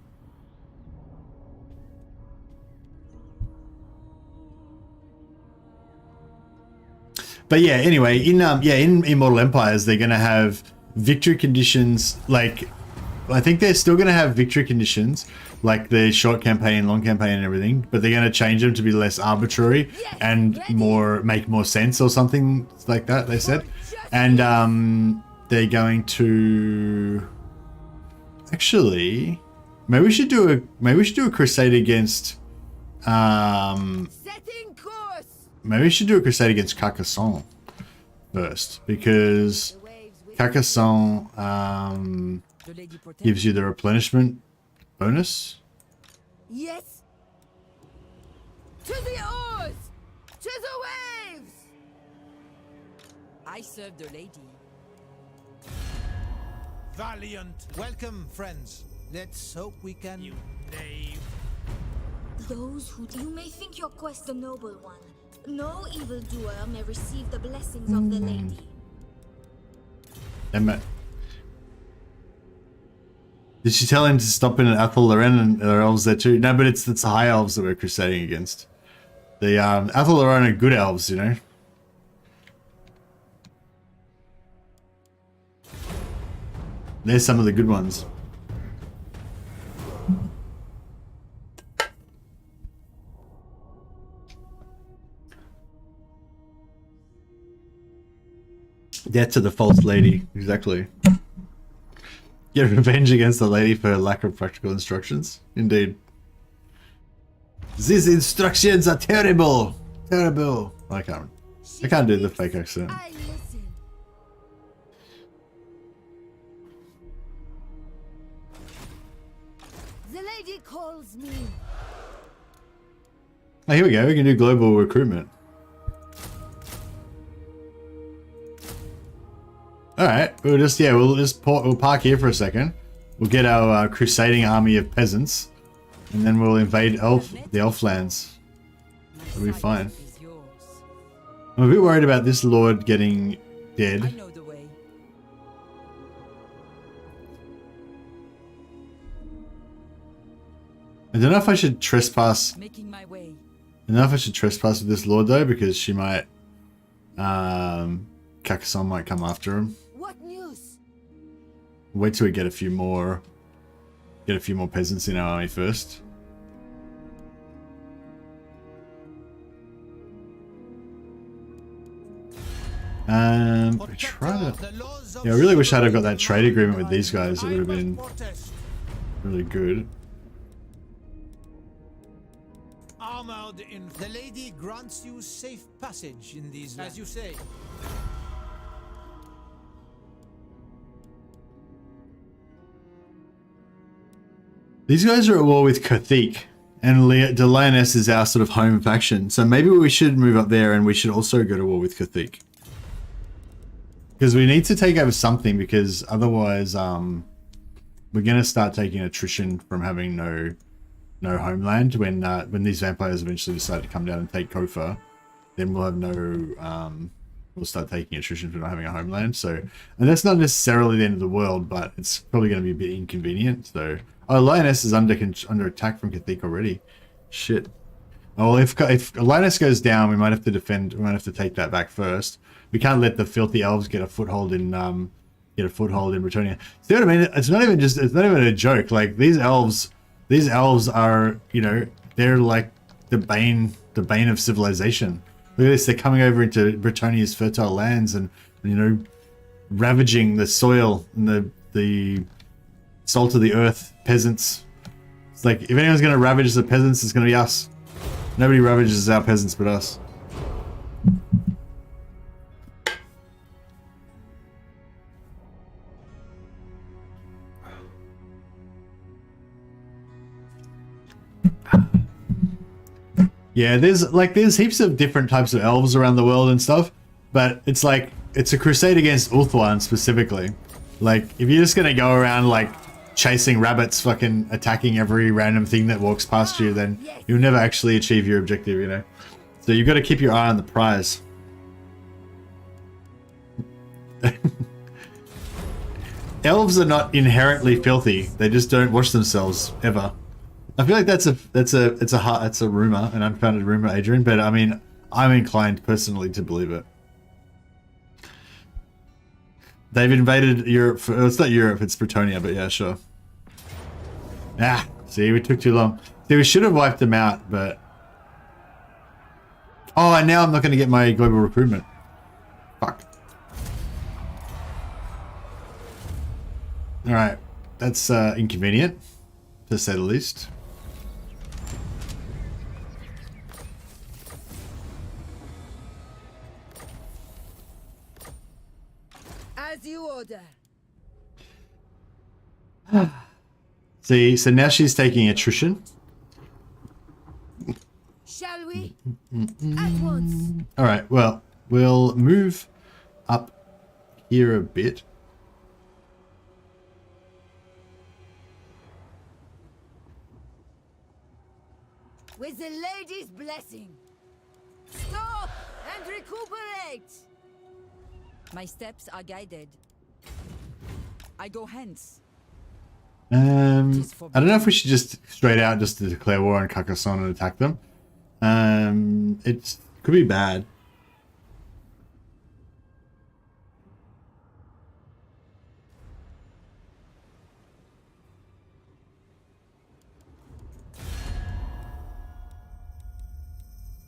But yeah, anyway, in Immortal Empires, they're gonna have victory conditions. Like, I think they're still gonna have victory conditions, like the short campaign, long campaign, and everything. But they're gonna change them to be less arbitrary and make more sense, or something like that. They said, and they're going to actually maybe we should do a crusade against setting course. maybe we should do a crusade against Carcassonne first, because Carcassonne gives you the replenishment bonus. Yes. To the oars. To the waves. I serve the lady. Valiant. Welcome, friends. Let's hope we can... You knave. Those who you may think your quest a noble one. No evildoer may receive the blessings of the lady. Damn it. Did she tell him to stop in at Athel Loren and there are elves there too? No, but it's the high elves that we're crusading against. The Athel Loren are good elves, you know. There's some of the good ones. Death to the false lady, exactly. Get revenge against the lady for lack of practical instructions. Indeed. These instructions are terrible. Terrible. I can't do the fake accent. I listen. The lady calls me. Oh, here we go. We can do global recruitment. All right. We'll park here for a second. We'll get our crusading army of peasants, and then we'll invade the elf lands. It'll be fine. I'm a bit worried about this lord getting dead. I know the way. I don't know if I should trespass. Making my way. I don't know if I should trespass with this lord though, because she might, Carcassonne might come after him. What news? Wait till we get a few more peasants in our army first. Try to. Yeah, I really wish I'd have got that trade agreement with these guys. It would have been really good. Armored in... The lady grants you safe passage in these lands. As you say. These guys are at war with Cathique, and Lyonesse is our sort of home faction. So maybe we should move up there, and we should also go to war with Cathique. Because we need to take over something, because otherwise we're going to start taking attrition from having no homeland. When these vampires eventually decide to come down and take Kofa, then we'll have we'll start taking attrition for not having a homeland. So, and that's not necessarily the end of the world, but it's probably going to be a bit inconvenient. So, oh, Lyonesse is under attack from Cathique already. Shit. Oh, well, if Lyonesse goes down, we might have to defend. We might have to take that back first. We can't let the filthy elves get a foothold in Brettonia. See what I mean? It's not even a joke. Like these elves are, you know, they're like the bane of civilization. Look at this, they're coming over into Bretonnia's fertile lands and, you know, ravaging the soil and the salt of the earth peasants. It's like, if anyone's gonna ravage the peasants, it's gonna be us. Nobody ravages our peasants but us. Yeah, there's heaps of different types of elves around the world and stuff. but it's like it's a crusade against Ulthuan specifically. Like if you're just gonna go around like chasing rabbits, fucking attacking every random thing that walks past you, then you'll never actually achieve your objective, you know. So you've got to keep your eye on the prize. Elves are not inherently filthy; they just don't wash themselves ever. I feel like that's a rumor, an unfounded rumor, Adrian. But I mean, I'm inclined personally to believe it. They've invaded Europe. It's not Europe; it's Brettonia. But yeah, sure. Ah, see, we took too long. See, we should have wiped them out, but oh, and now I'm not going to get my global recruitment. Fuck. All right, that's inconvenient, to say the least. As you order. See, so now she's taking attrition. Shall we? At once. All right, well, we'll move up here a bit. With the lady's blessing. Stop and recuperate. My steps are guided. I go hence. I don't know if we should just straight out just to declare war on Carcassonne and attack them. It could be bad.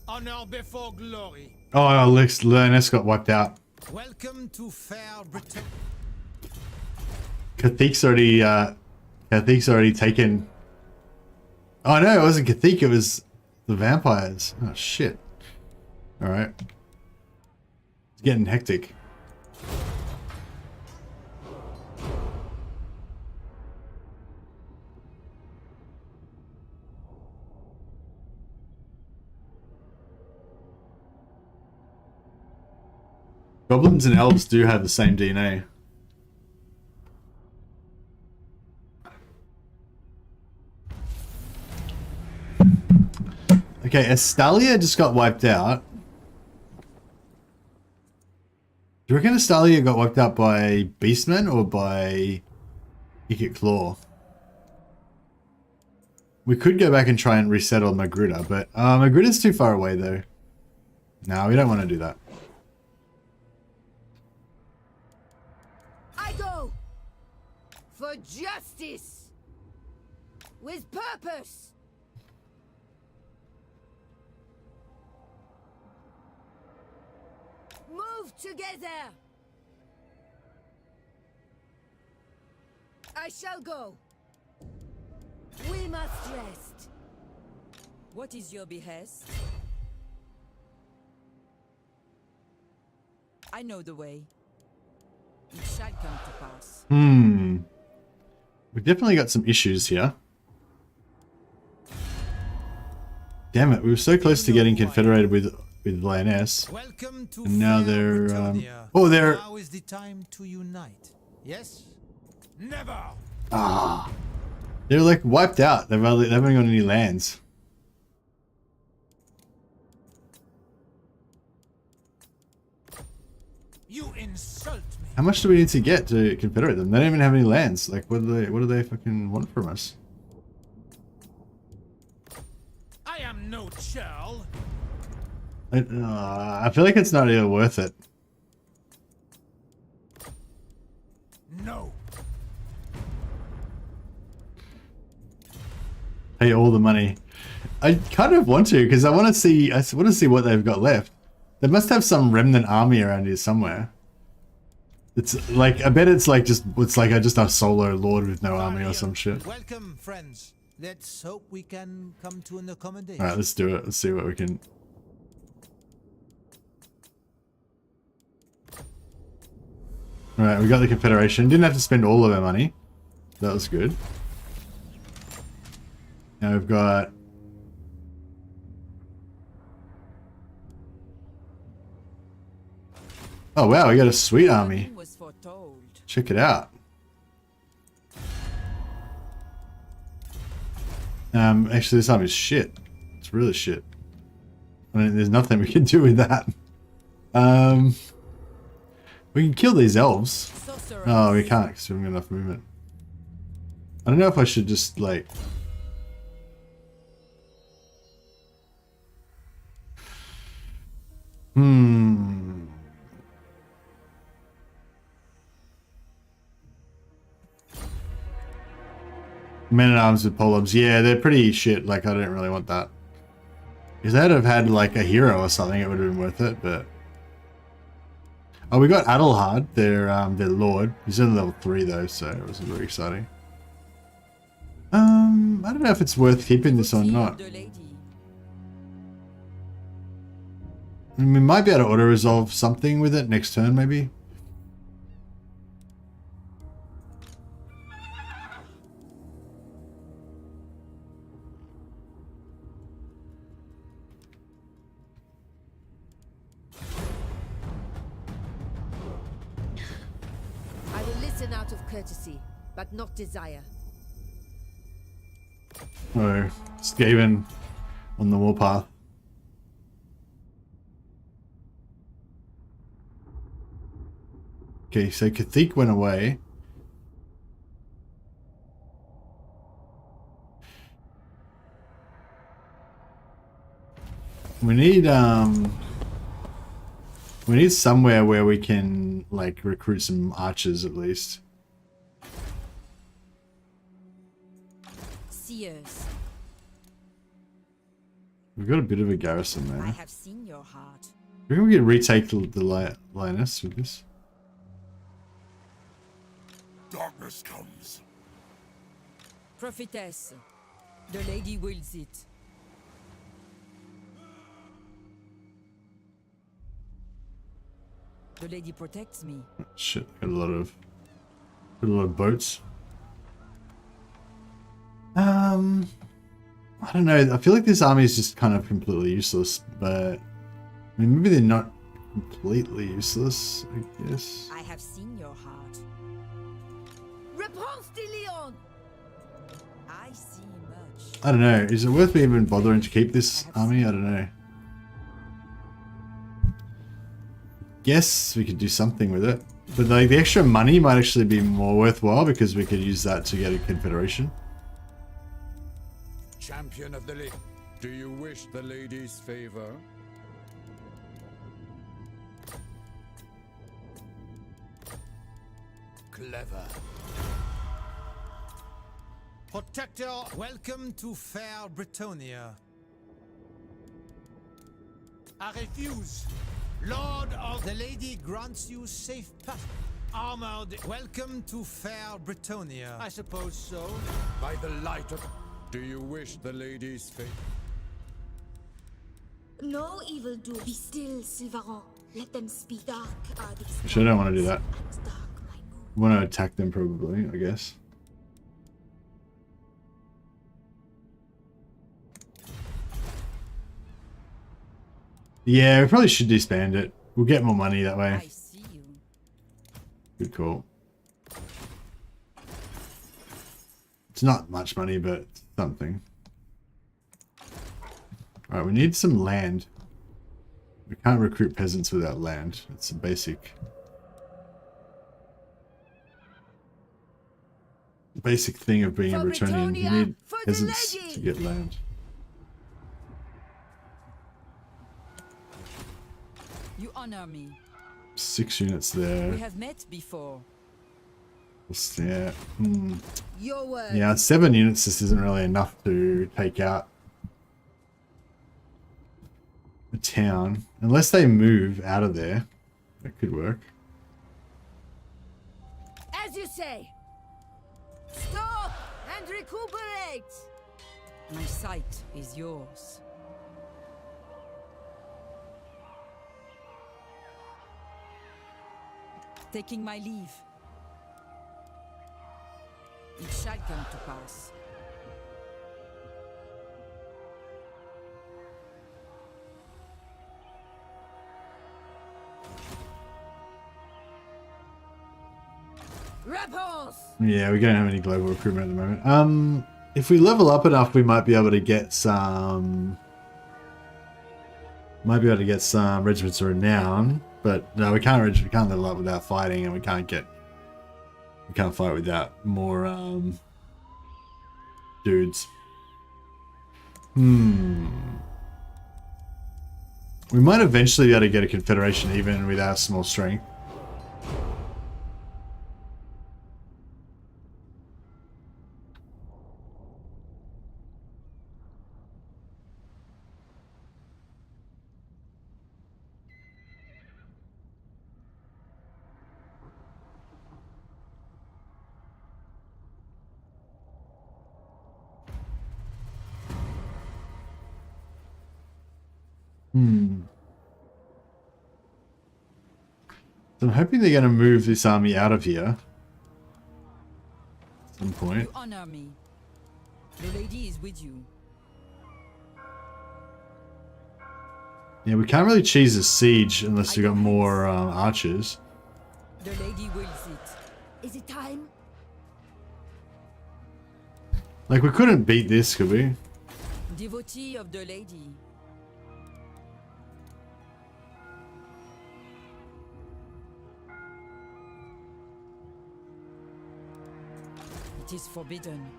Honor before glory. Oh, Lyonesse got wiped out. Welcome to fair Britain. Cathic's already taken. Oh no, it wasn't Cathic, it was the vampires. Oh shit. Alright. It's getting hectic. Goblins and elves do have the same DNA. Okay, Estalia just got wiped out. Do you reckon Estalia got wiped out by Beastmen or by Icket Claw? We could go back and try and resettle Magruder, but Magruder's too far away though. No, we don't want to do that. I go for justice with purpose. Move together. I shall go. We must rest. What is your behest? I know the way. It shall come to pass. We've definitely got some issues here. Damn it, we were so close to getting confederated with Lyonesse. Welcome to And now fair they're Brettonia. oh, they're Now is the time to unite. Yes? Never. they're like wiped out. They haven't got any lands. You insult me. How much do we need to get to confederate them? They don't even have any lands. Like, what do they fucking want from us? I am no churl. I feel like it's not even worth it. No. Pay all the money. I kind of want to because I want to see. I want to see what they've got left. They must have some remnant army around here somewhere. It's like I bet it's like just a solo lord with no army or some shit. Welcome, friends. Let's hope we can come to an accommodation. All right, let's do it. Let's see what we can. All right, we got the confederation. Didn't have to spend all of our money. That was good. Now we've got. Oh wow, we got a sweet army. Was foretold. Check it out. Actually, this army is shit. It's really shit. I mean, there's nothing we can do with that. We can kill these elves. Sorcerers. Oh, we can't because we haven't got enough movement. I don't know if I should just like. Men at arms with polearms. Yeah, they're pretty shit. Like, I don't really want that. If they'd have had like a hero or something, it would have been worth it. But oh, we got Adelhard, their lord. He's only level 3 though, so it wasn't very exciting. I don't know if it's worth keeping this or not. The lady. I mean, we might be able to auto resolve something with it next turn, maybe. I will listen out of courtesy, but not desire. Oh, Skaven on the warpath. Okay, so Cathik went away. We need somewhere where we can like recruit some archers at least. Seers. We've got a bit of a garrison there. I have seen your heart. We can retake the Lyonesse with this. Darkness comes. Prophetess. The lady wills it. The lady protects me. Shit, got a lot of boats. I don't know. I feel like this army is just kind of completely useless, but I mean, maybe they're not completely useless, I guess. I have seen your heart. Repanse de Lyon! I see much. I don't know. Is it worth me even bothering to keep this army? I don't know. Guess we could do something with it, but like the extra money might actually be more worthwhile because we could use that to get a confederation. Champion of the league. Do you wish the lady's favor? Clever. Protector, welcome to fair Brettonia. I refuse. Lord of the lady grants you safe passage. Armored, welcome to fair Brettonia. I suppose so. By the light of... Do you wish the lady's favor? No evil do. Be still, Sylvain. Let them speak. Dark are these. Actually, I don't want to do that. Dark, my moon. I want to attack them probably, I guess. Yeah, we probably should disband it. We'll get more money that way. I see you. Good call. It's not much money, but something. Alright, we need some land. We can't recruit peasants without land. It's a basic thing of being a For Bretonnian. You Brettonia, need for the peasants lady! to get land. You honor me. 6 units We there. have met before. Yeah. Your word. Yeah, 7 units just isn't really enough to take out a town. Unless they move out of there. That could work. As you say. Stop and recuperate. My sight is yours. Taking my leave. It shall come to pass. Repanse! Yeah, we don't have any global recruitment at the moment. If we level up enough, we might be able to get some. Might be able to get some regiments of renown, but no, we can't level up without fighting, and we can't fight without more dudes. We might eventually be able to get a confederation even with our small strength. So I'm hoping they're going to move this army out of here at some point. You honor me. The lady is with you. Yeah, we can't really cheese a siege unless we got more archers. The lady wills it. Is it time? Like, we couldn't beat this, could we? Devotee of the lady. It is forbidden.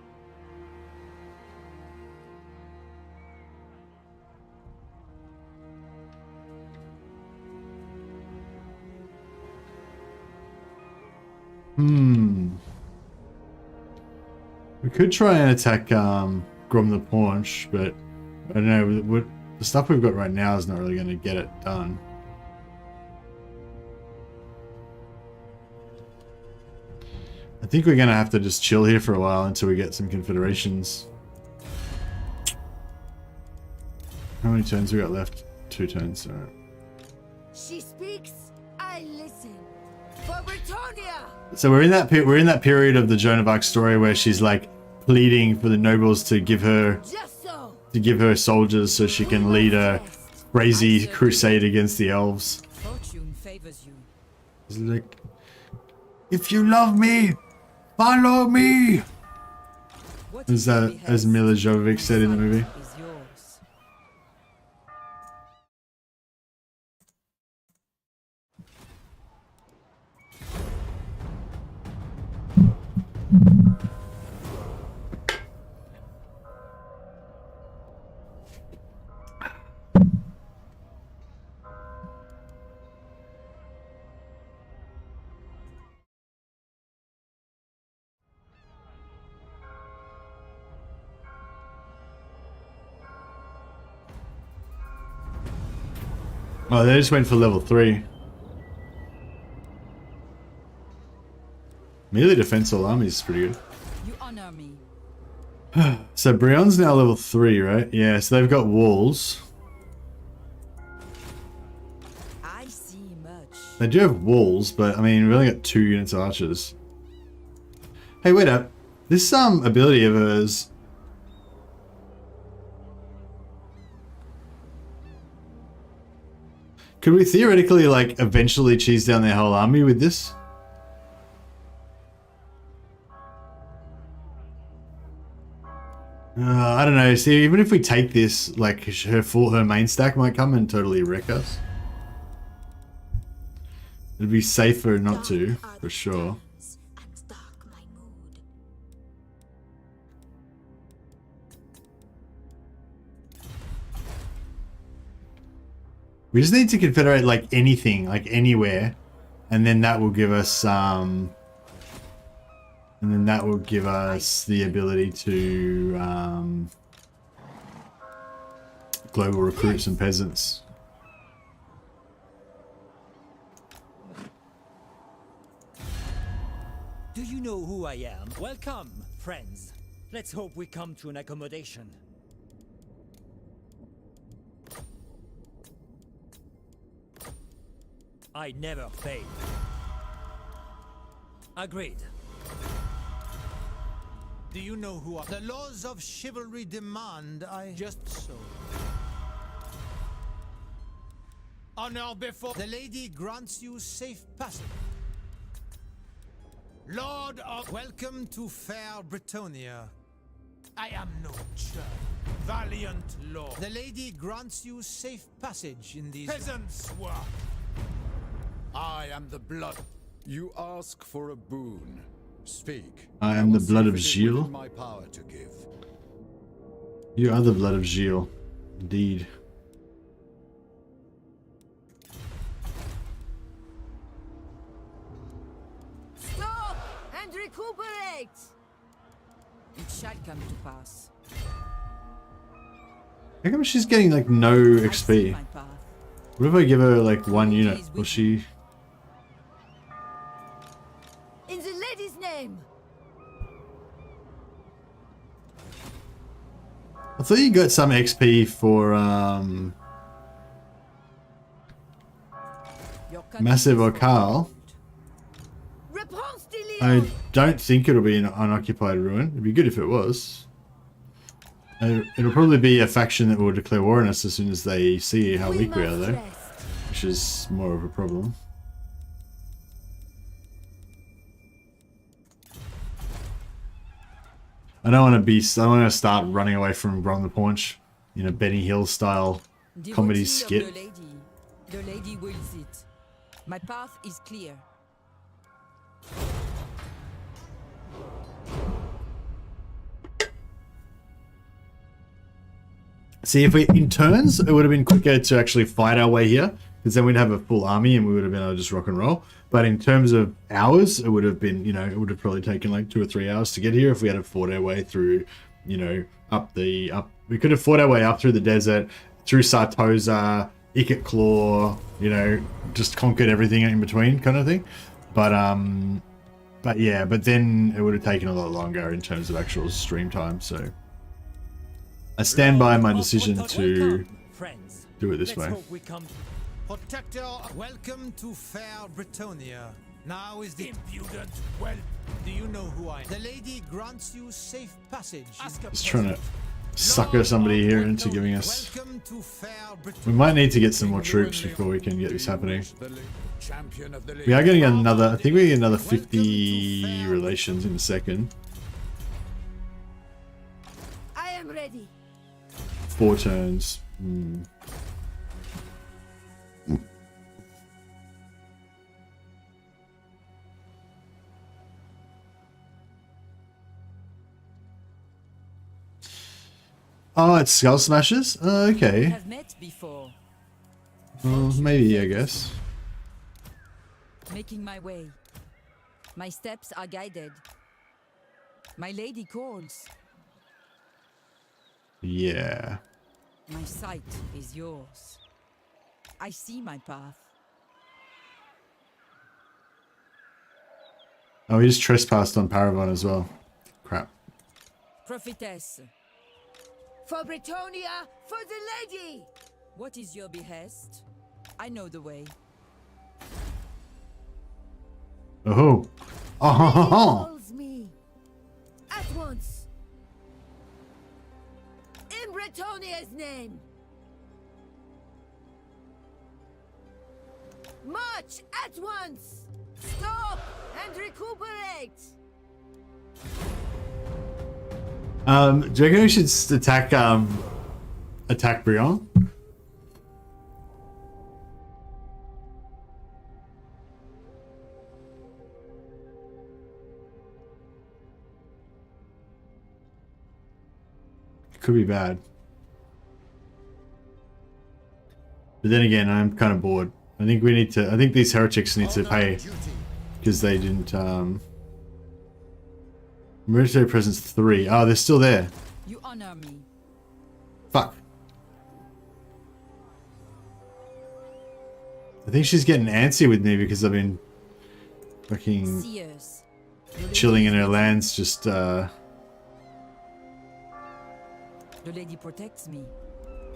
We could try and attack Grom the Paunch, but I don't know. The stuff we've got right now is not really going to get it done. I think we're going to have to just chill here for a while until we get some confederations. How many turns we got left? 2 turns. All right. She speaks, I listen. For Brettonia! So we're in that period of the Joan of Arc story where she's like pleading for the nobles to give her soldiers so she can lead a crazy crusade against the elves. Fortune favors you. It's like, if you love me, follow me. What As Mila Jovovich said in the movie. is yours. Oh, they just went for level 3. Melee defense all armies is pretty good. You honor me. So Brion's now level 3, right? Yeah, so they've got walls. I see much. They do have walls, but I mean, we've only got 2 units of archers. Hey, wait up. This ability of hers. Could we theoretically, like, eventually cheese down their whole army with this? I don't know. See, even if we take this, like, her main stack might come and totally wreck us. It'd be safer not to, for sure. We just need to confederate like anything, like anywhere, and then that will give us the ability to global recruit some peasants. Do you know who I am? Welcome, friends. Let's hope we come to an accommodation. I never fail. Agreed. Do you know who are the laws of chivalry demand? I just so. Honor before the lady grants you safe passage. Lord of welcome to fair Brettonia. I am no churl, valiant lord. The lady grants you safe passage in these peasants' work. I am the blood. You ask for a boon. Speak. I am the will blood see of if it is Gilles. within my power to give. You are the blood of Gilles. Indeed. Stop and recuperate! It shall come to pass. How come she's getting like no I see XP? my path. What if I give her like one unit? Will she? In the lady's name! I thought you got some XP for Your country Massive is Okal. Repanse de I Lyon! don't think it'll be an unoccupied ruin. It'd be good if it was. It'll probably be a faction that will declare war on us as soon as they see how weak we are, though, which is more of a problem. I don't want to start running away from Bron the Paunch in a Benny Hill style comedy Devotee skit. of the lady wills it. My path is clear. See, if we in turns, it would have been quicker to actually fight our way here, because then we'd have a full army and we would have been able to just rock and roll. But in terms of hours, it would have been, it would have probably taken like 2 or 3 hours to get here if we had fought our way through, we could have fought our way up through the desert, through Sartosa, Ikit Claw, just conquered everything in between kind of thing. But then it would have taken a lot longer in terms of actual stream time, so I stand by my decision to do it this way. Protector, welcome to fair Brettonia. Now is the impudent. Well, do you know who I am? The lady grants you safe passage. Just trying to sucker somebody here into giving us. Welcome to fair We might need to get some more troops before we can get this happening. Champion of the We are getting another, I think we get another 50 relations in a second. I am ready. 4 turns. Oh, it's Skull Smashers? We Okay. have met before. Well, maybe, I guess. Making my way. My steps are guided. My lady calls. Yeah. My sight is yours. I see my path. Oh, he just trespassed on Paravon as well. Crap. Prophetess, For Brettonia, for the lady! what is your behest? I know the way. Oh. Oh, ho, ho, ho. Calls me. At once. In Brettonia's name. March at once. Stop and recuperate. Do you reckon we should attack Brion? Could be bad. But then again, I'm kind of bored. I think these heretics need to pay because they didn't, military presence 3. Oh, they're still there. You honor me. Fuck. I think she's getting antsy with me because I've been fucking Seers. chilling in her lands, just The lady protects me.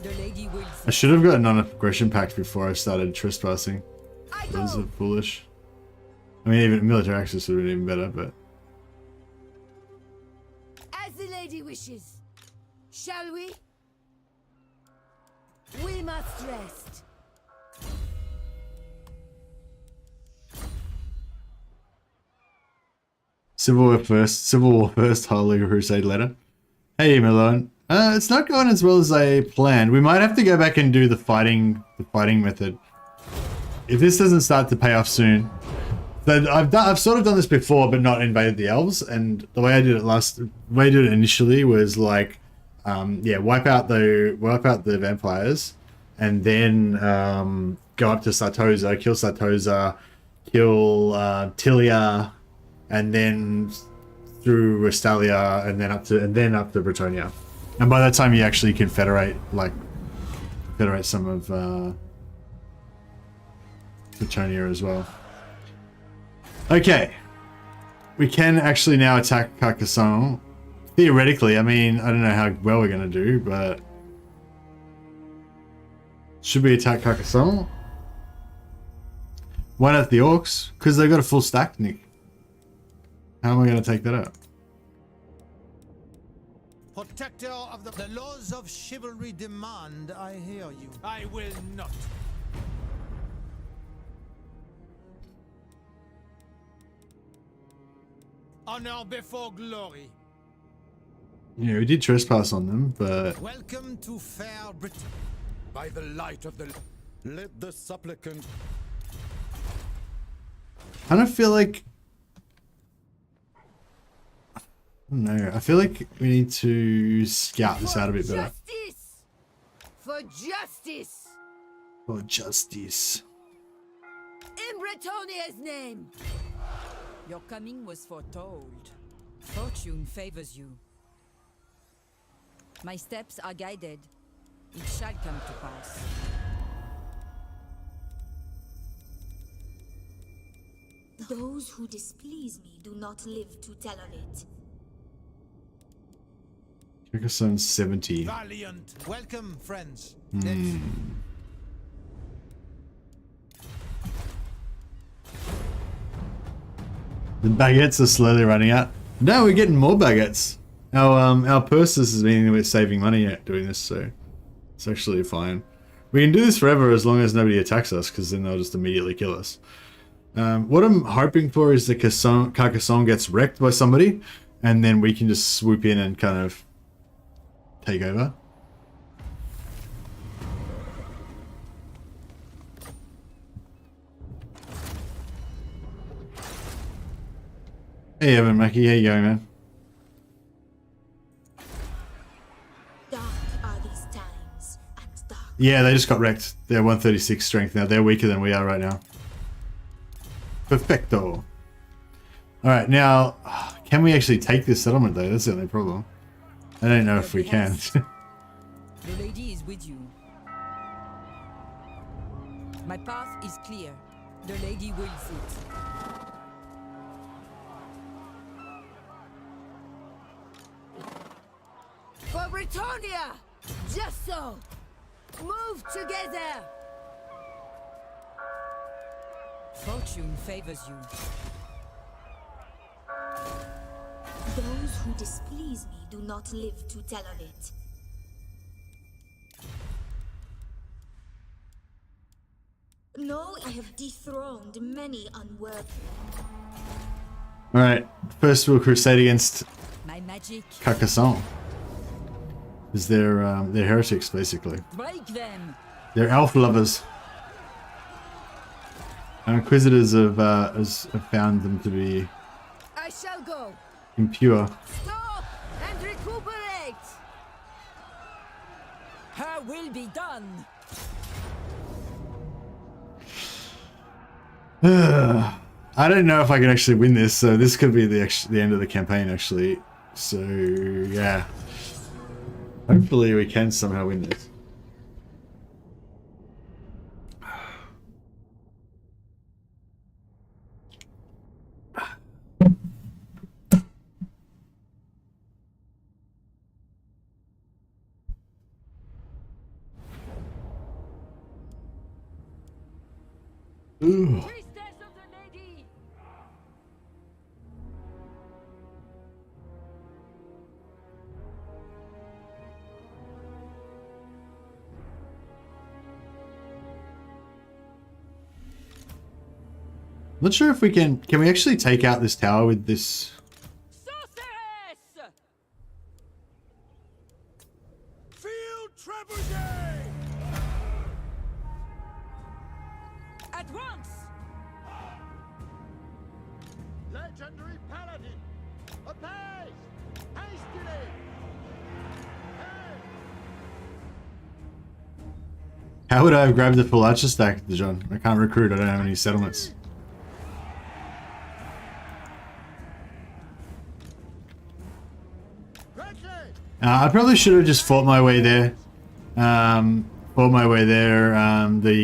The lady wills I should have got a non-aggression pact before I started trespassing. I Those go. are foolish. I mean, even military access would have been even better, but As the lady wishes. Shall we? We must rest. Civil War first, Holy Crusade letter. Hey, Malone. It's not going as well as I planned. We might have to go back and do the fighting method. If this doesn't start to pay off soon. But I've sort of done this before, but not invaded the elves. And the way I did it initially was like, yeah, wipe out the vampires, and then go up to Sartosa, kill Sartosa, kill Tilia, and then through Westalia, and then up to Brettonia. And by that time, you actually can federate some of Brettonia as well. Okay, we can actually now attack Carcassonne. Theoretically, I mean, I don't know how well we're going to do, but should we attack Carcassonne? Why not the orcs? Because they've got a full stack, Nick. How am I going to take that out? Protector of the laws of chivalry demand, I hear you. I will not. Honor before glory. Yeah, we did trespass on them, but... Welcome to fair Britain. By the light of the... Let the supplicant... I don't feel like... No, I feel like we need to scout this out a bit better. Justice! For justice! For justice. In Bretonnia's name! Your coming was foretold. Fortune favors you. My steps are guided. It shall come to pass. Those who displease me do not live to tell of it. Carcassonne 70. Valiant. Welcome, friends. The baguettes are slowly running out. No, we're getting more baguettes. Our purses is meaning that we're saving money doing this, so it's actually fine. We can do this forever as long as nobody attacks us, because then they'll just immediately kill us. What I'm hoping for is that Carcassonne gets wrecked by somebody, and then we can just swoop in and kind of take over. Hey Evan Mackie, how you going, man? Dark are these times, and dark. Yeah, they just got wrecked. They're 136 strength now. They're weaker than we are right now. Perfecto. Alright, now, can we actually take this settlement though? That's the only problem. I don't know if we can. The lady is with you. My path is clear. The lady wills it. For Brettonia! Just so! Move together! Fortune favors you. Those who displease me do not live to tell of it. No, I have dethroned many unworthy. Alright, first we'll crusade against My magic. Carcassonne. Because they're heretics, basically. Break them. They're elf lovers. Our inquisitors have found them to be I shall go! impure. Stop and recuperate! Her will be done. I don't know if I can actually win this, so this could be the end of the campaign, actually. So, yeah. Hopefully we can somehow win this. Ooh. Priestess of the Lady! Not sure if we can we actually take out this tower with this How would I have grabbed the full archer stack, John? I can't recruit. I don't have any settlements. I probably should have just fought my way there. The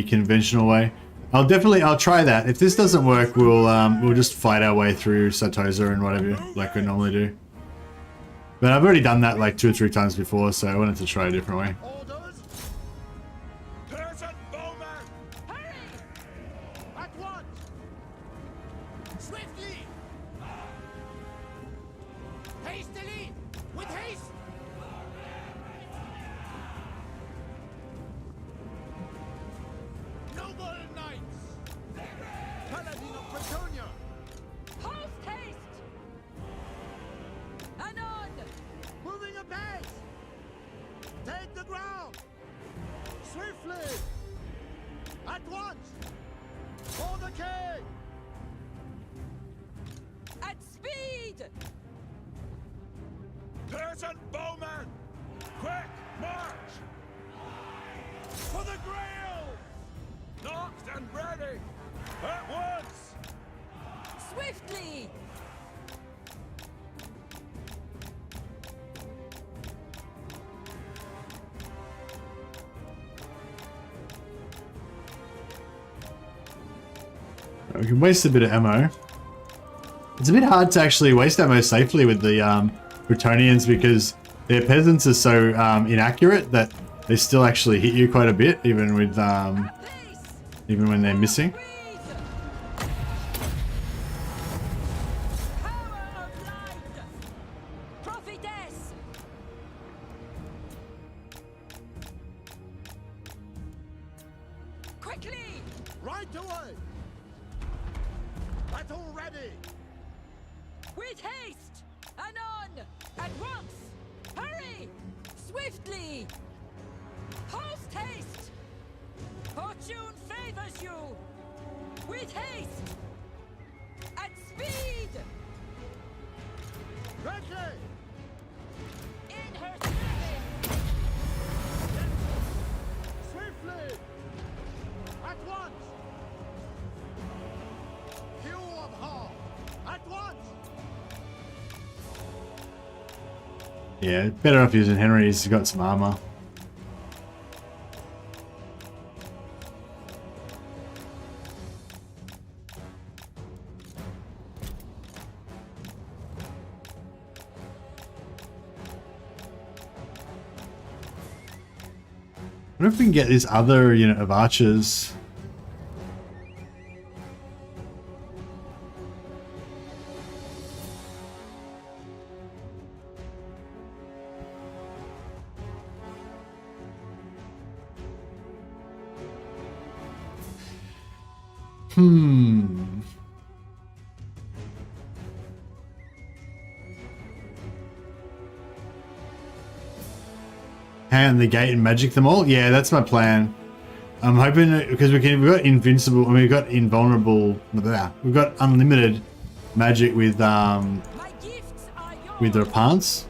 conventional way. I'll try that. If this doesn't work, we'll just fight our way through Satoza and whatever, like we normally do. But I've already done that like 2 or 3 times before, so I wanted to try a different way. We can waste a bit of ammo. It's a bit hard to actually waste ammo safely with the Bretonnians because their peasants are so inaccurate that they still actually hit you quite a bit, even with even when they're missing. Yeah, better off using Henry. He's got some armor. I wonder if we can get this other unit of archers. Hand the gate and magic them all? Yeah, that's my plan. I'm hoping because we've got invincible, I mean, we've got invulnerable, we've got unlimited magic with Repanse.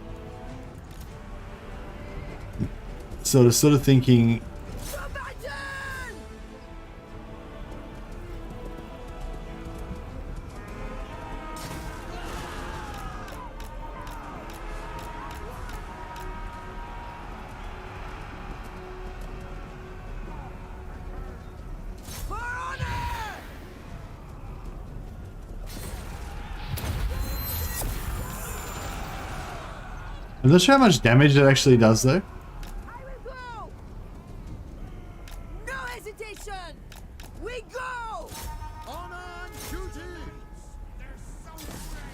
Sort of thinking. I'm not sure how much damage it actually does though. I will go. No hesitation. We go. Honor and duty. They're so strong.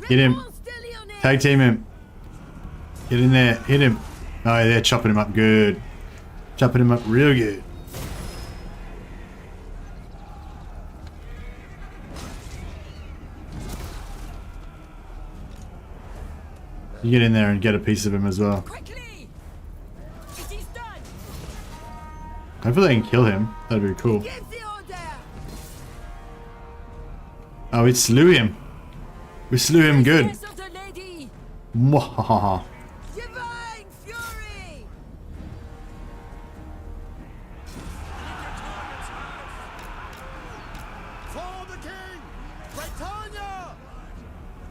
Hit him. Tag team him. Get in there. Hit him. Oh, they're chopping him up good. Chopping him up real good. You get in there and get a piece of him as well. Quickly! It is done. Hopefully they can kill him. That'd be cool. Give the order. Oh, we slew him. We slew him good. Priestess of the lady! Mwahaha. Divine fury! For the king! Brettonia!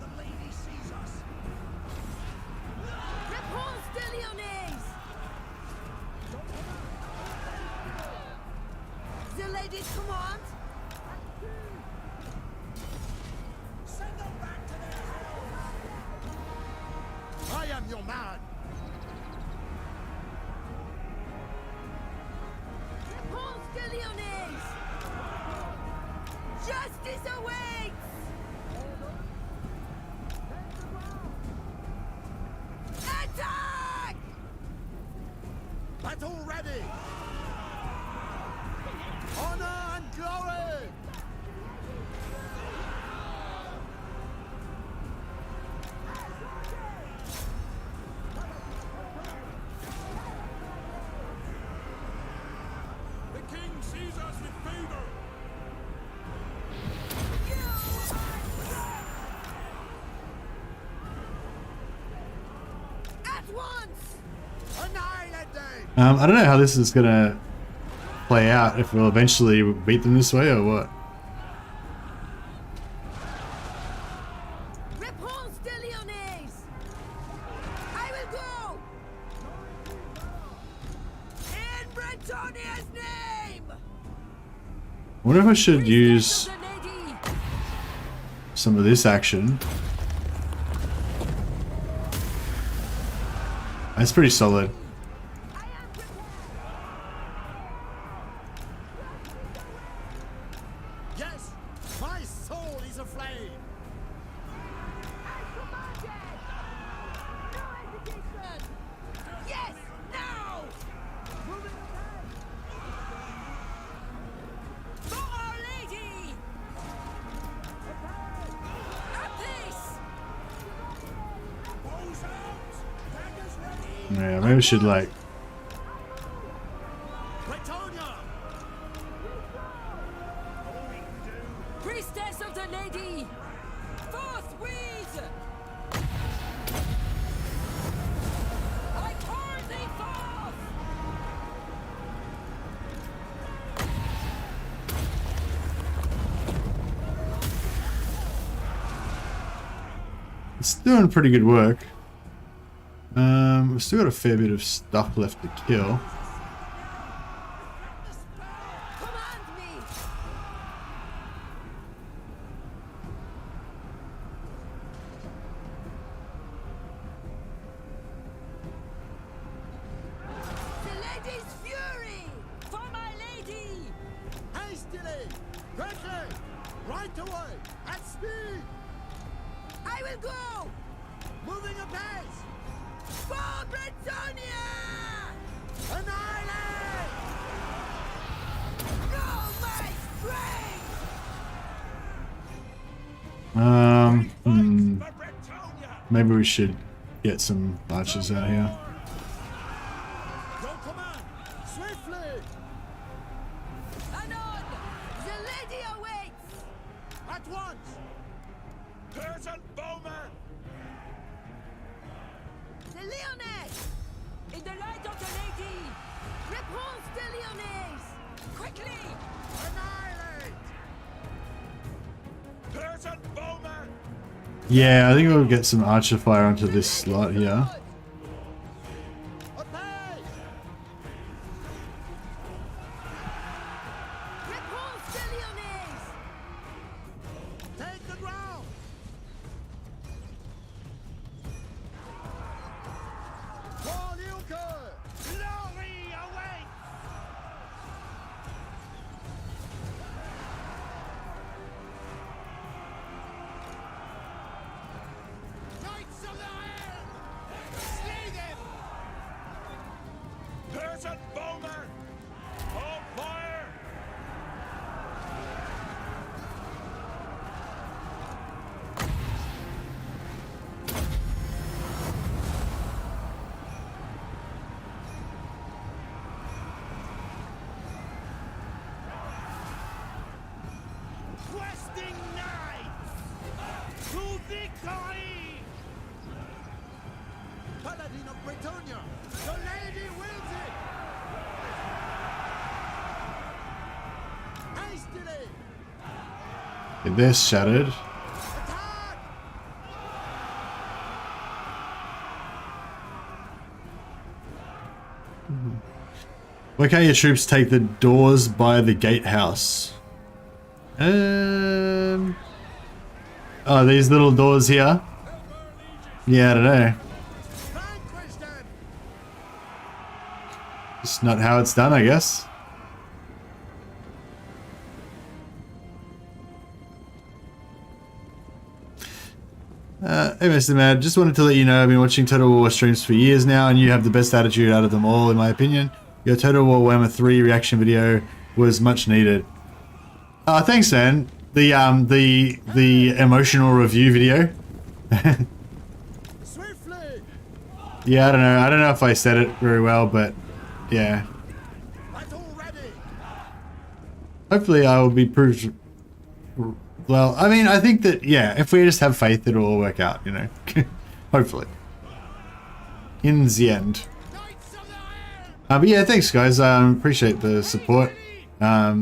The lady sees us. Repanse de Lyonesse! The lady's command? Send them back to their home. I am your man. Repanse de Lyonesse! Justice awaits! Attack! Battle ready. Honor and glory. The king sees us with favor. At once! Annihilate them. I don't know how this is gonna play out. If we'll eventually beat them this way or what. Repanse de Lyonesse! I will go! In Bretonnia's name! I wonder if I should use Priestess of the lady! some of this action. That's pretty solid. Yes, my soul is aflame. Yes, now! For Our Lady! A peace! Bows out. Daggers ready. Yeah, maybe we should like. Brettonia. Priestess of the lady! Forthwith! I call thee forth! It's doing pretty good work. We've still got a fair bit of stuff left to kill. Command me! The lady's fury! For my lady! Hastily. Quickly. Right away. At speed. I will go! Moving apace. For Brettonia! Annihilate. Know my strength! Hmm, For Brettonia. maybe we should get some archers out here. Your command. Swiftly. Anon! The lady awaits! At once. Peasant bowman. The Lyonesse! In the light of the lady! Repanse de Lyonesse! Quickly! Annihilate. Peasant bowman. Yeah, I think we'll get some archer fire onto this slot here. Apace. Repanse de Lyonesse! Take the ground. For Luke. Glory awaits. Knights of the Iron. paladin of Bretonia. The lady wills it. Hastily. Okay, they're shattered. Attack. Why can't your troops take the doors by the gatehouse? Oh, these little doors here? Yeah, I don't know. Vanquish them. Just not how it's done, I guess. Hey, Mr. Mad, just wanted to let you know I've been watching Total War streams for years now, and you have the best attitude out of them all, in my opinion. Your Total War Warhammer 3 reaction video was much needed. Thanks, man. The emotional review video. Swiftly. Yeah, I don't know. I don't know if I said it very well, but yeah. Battle ready. Hopefully I will be proved... Well, I mean, I think that, yeah, if we just have faith, it'll all work out, you know. Hopefully. In the end. Knights of the Iron. But yeah, thanks, guys. Appreciate the support. I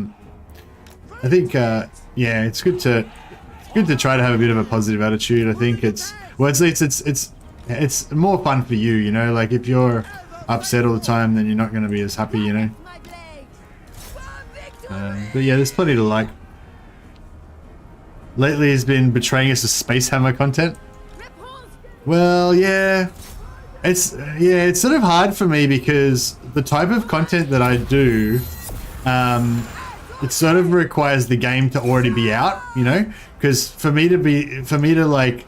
think, yeah, it's good to try to have a bit of a positive attitude. I think it's, well, it's more fun for you, you know. Like if you're upset all the time, then you're not going to be as happy, you know. My blade. For victory. But yeah, there's plenty to like. Lately, he's been betraying us as Space Hammer content. Repanse. Well, yeah, it's sort of hard for me because the type of content that I do, it sort of requires the game to already be out, you know. Because for me to like,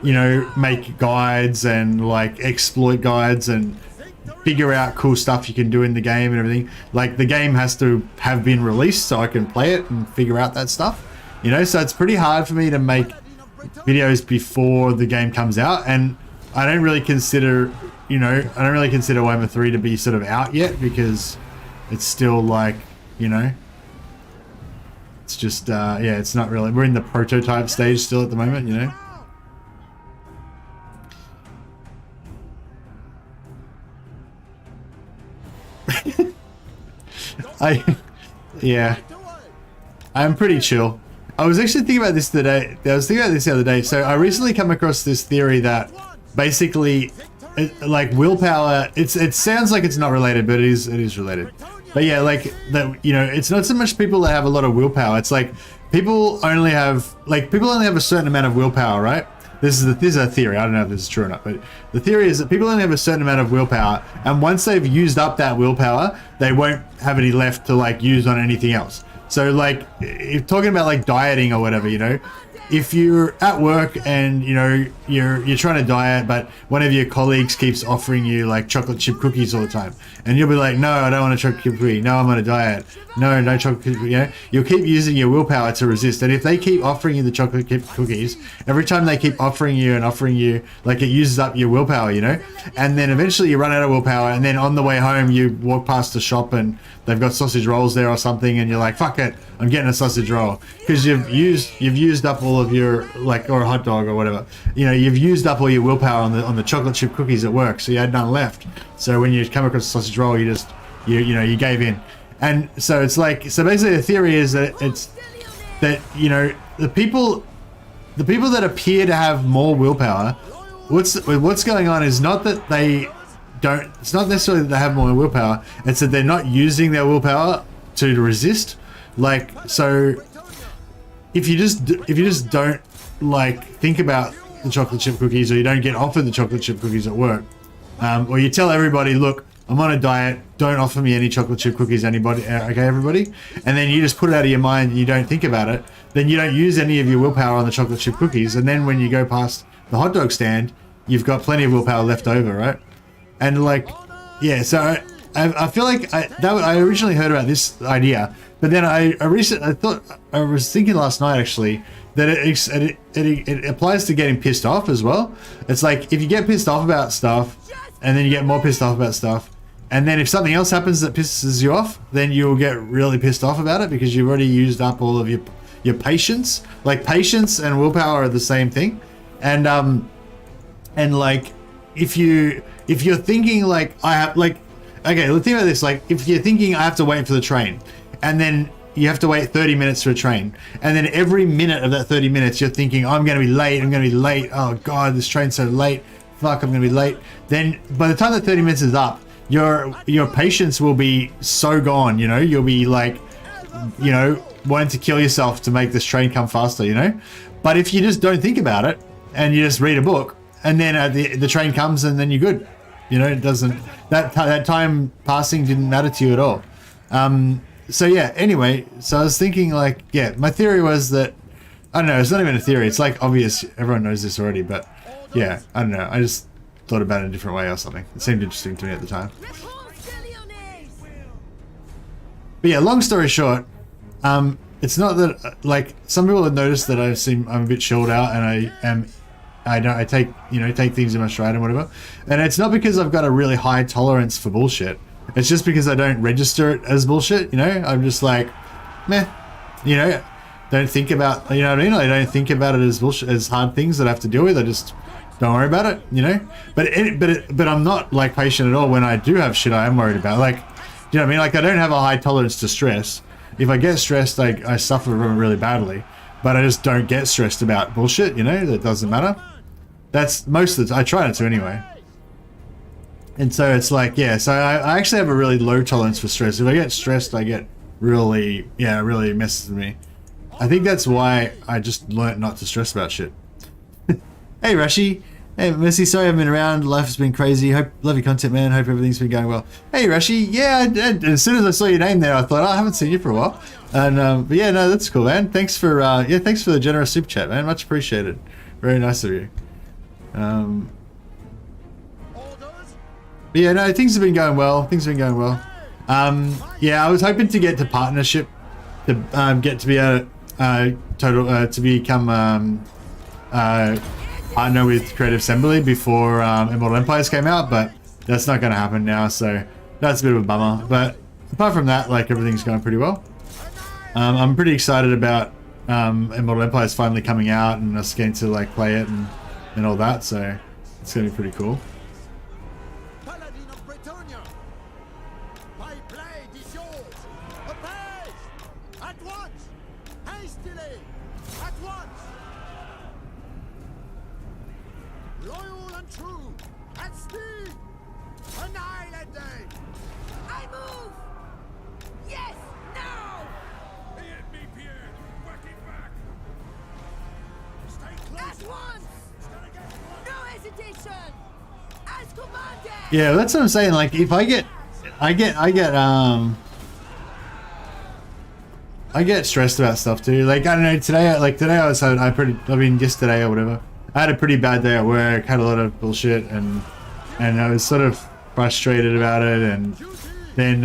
you know, make guides and like exploit guides and figure out cool stuff you can do in the game and everything, like the game has to have been released so I can play it and figure out that stuff. You know, so it's pretty hard for me to make videos before the game comes out, and I don't really consider, you know, Warhammer 3 to be sort of out yet because it's still like, you know, it's just, yeah, it's not really, we're in the prototype stage still at the moment, you know. Yeah, I'm pretty chill. I was actually thinking about this today. I was thinking about this the other day. So I recently come across this theory that basically, like willpower. It sounds like it's not related, but it is related. But yeah, like that. You know, it's not so much people that have a lot of willpower. It's like people only have a certain amount of willpower, right? This is a theory. I don't know if this is true or not, but the theory is that people only have a certain amount of willpower, and once they've used up that willpower, they won't have any left to like use on anything else. So like, if talking about like dieting or whatever, you know, if you're at work and you know you're trying to diet, but one of your colleagues keeps offering you like chocolate chip cookies all the time, and you'll be like, no, I don't want a chocolate chip cookie. No, I'm on a diet. No, no chocolate chip cookie. You know, you'll keep using your willpower to resist. And if they keep offering you the chocolate chip cookies, every time they keep offering you, like it uses up your willpower, you know. And then eventually you run out of willpower, and then on the way home you walk past a shop and they've got sausage rolls there or something, and you're like, fuck it, I'm getting a sausage roll, because you've used up all of your, like, or a hot dog or whatever, you know, you've used up all your willpower on the chocolate chip cookies at work, so you had none left. So when you come across a sausage roll, you just you gave in. And so it's like, so basically the theory is that it's that, you know, the people that appear to have more willpower, what's going on is not that they don't, it's not necessarily that they have more willpower, it's that they're not using their willpower to resist. Like, so if you just don't like think about the chocolate chip cookies, or you don't get offered the chocolate chip cookies at work, or you tell everybody, look, I'm on a diet, don't offer me any chocolate chip cookies, anybody, okay, everybody, and then you just put it out of your mind and you don't think about it, then you don't use any of your willpower on the chocolate chip cookies, and then when you go past the hot dog stand, you've got plenty of willpower left over, right? And like, yeah, so I feel like I originally heard about this idea, but then I was thinking last night actually that it applies to getting pissed off as well. It's like if you get pissed off about stuff, and then you get more pissed off about stuff, and then if something else happens that pisses you off, then you'll get really pissed off about it because you've already used up all of your patience. Like patience and willpower are the same thing, and like if you're thinking like I have like, okay, let's think about this. Like if you're thinking I have to wait for the train, and then you have to wait 30 minutes for a train, and then every minute of that 30 minutes you're thinking, oh, I'm going to be late, oh god, this train's so late, fuck, I'm going to be late. Then by the time that 30 minutes is up, your patience will be so gone, you know, you'll be like, you know, wanting to kill yourself to make this train come faster, you know. But if you just don't think about it and you just read a book, and then the train comes and then you're good, you know, it doesn't, that time passing didn't matter to you at all. So yeah, anyway, so I was thinking like, yeah, my theory was that, I don't know, it's not even a theory, it's like obvious, everyone knows this already, but yeah, I don't know, I just thought about it in a different way or something. It seemed interesting to me at the time. But yeah, long story short, it's not that, like, some people have noticed that I'm a bit chilled out, and I take things in my stride and whatever, and it's not because I've got a really high tolerance for bullshit. It's just because I don't register it as bullshit, you know? I'm just like, meh, you know? Don't think about, you know what I mean? I don't think about it as bullshit, as hard things that I have to deal with. I just don't worry about it, you know? But I'm not, like, patient at all when I do have shit I am worried about. Like, you know what I mean? Like, I don't have a high tolerance to stress. If I get stressed, I suffer from it really badly. But I just don't get stressed about bullshit, you know? That doesn't matter. That's most of the time. I try not to anyway. And so it's like, yeah, so I actually have a really low tolerance for stress. If I get stressed, I get really, yeah, it really messes with me. I think that's why I just learnt not to stress about shit. Hey, Rashi. Hey, Messi, sorry I haven't been around. Life has been crazy. Love your content, man. Hope everything's been going well. Hey, Rashi. Yeah, as soon as I saw your name there, I thought, oh, I haven't seen you for a while. And, but yeah, no, that's cool, man. Thanks for, thanks for the generous super chat, man. Much appreciated. Very nice of you. But yeah, no, things have been going well. Yeah, I was hoping to get to partnership, to get to be a to become partner with Creative Assembly before Immortal Empires came out, but that's not going to happen now, so that's a bit of a bummer. But apart from that, like, everything's going pretty well. I'm pretty excited about Immortal Empires finally coming out and us getting to like play it and all that, so it's going to be pretty cool. Paladin of Brettonia! My blade is yours! Obey! At once! Hastily! At once! Loyal and true! At speed! Annihilate them! I move! Yes! Now! Hit me, Pierre! Working back! Stay close! At once! No hesitation! As commanded! Yeah, that's what I'm saying. Like, if I get stressed about stuff too. Like, I don't know, today yesterday or whatever, I had a pretty bad day at work, had a lot of bullshit, and I was sort of frustrated about it, and then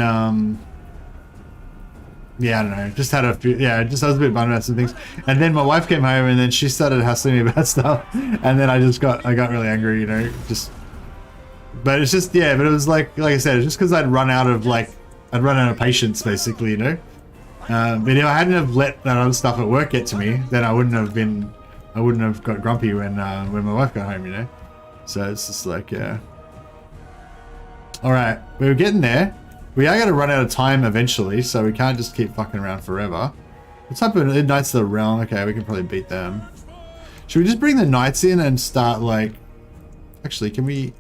yeah, I don't know, just had a few, I was a bit bummed about some things, and then my wife came home and then she started hassling me about stuff, and then I got really angry, you know, but it's just, yeah, but it was like I said, it's just because I'd run out of patience, basically, you know. But if I hadn't have let that other stuff at work get to me, then I wouldn't have got grumpy when my wife got home, you know. So it's just like, yeah. All right, we're getting there. We are going to run out of time eventually, so we can't just keep fucking around forever. What's up with Knights of the Realm? Okay, we can probably beat them. Should we just bring the Knights in and start, like... Actually, can we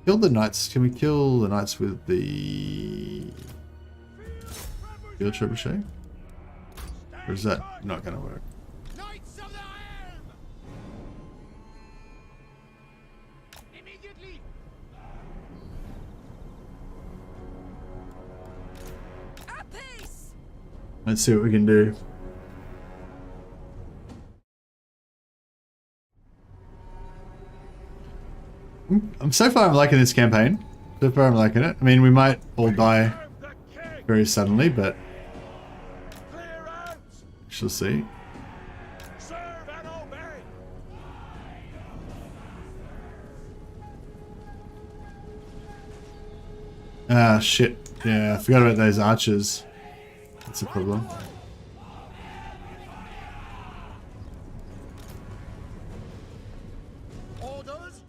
kill the Knights? Can we kill the Knights with the... Field Trebuchet? Or is that not going to work? Knights of the Helm! Immediately! At peace! Let's see what we can do. So far I'm liking this campaign. So far I'm liking it. I mean, we might all die very suddenly, but shall see. Serve and obey! Ah, shit. Yeah, I forgot about those archers. That's a problem. Orders!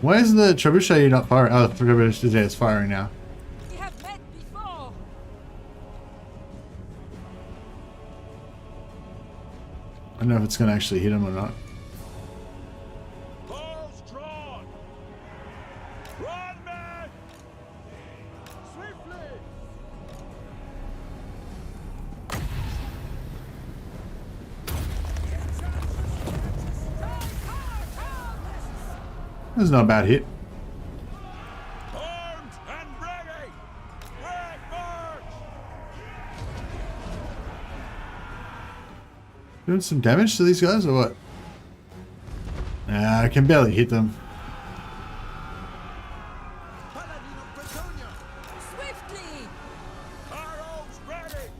Why is the trebuchet not firing? Oh, the trebuchet is firing now. We have met before. I don't know if it's going to actually hit him or not. Balls drawn. Run, men! Swiftly! That's not a bad hit. Armed and ready! Red march! Doing some damage to these guys or what? I can barely hit them. Paladin of Bretonia! Swiftly. Arrows ready!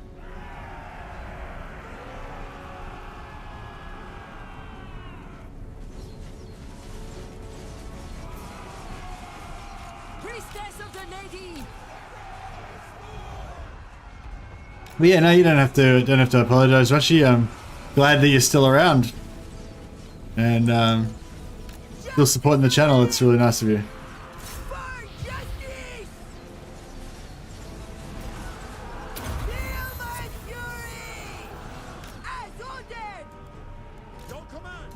Priestess of the lady. But yeah, no, you don't have to apologize. Actually, glad that you're still around and still supporting the channel. It's really nice of you. For justice! Feel my fury! As ordered! Your command!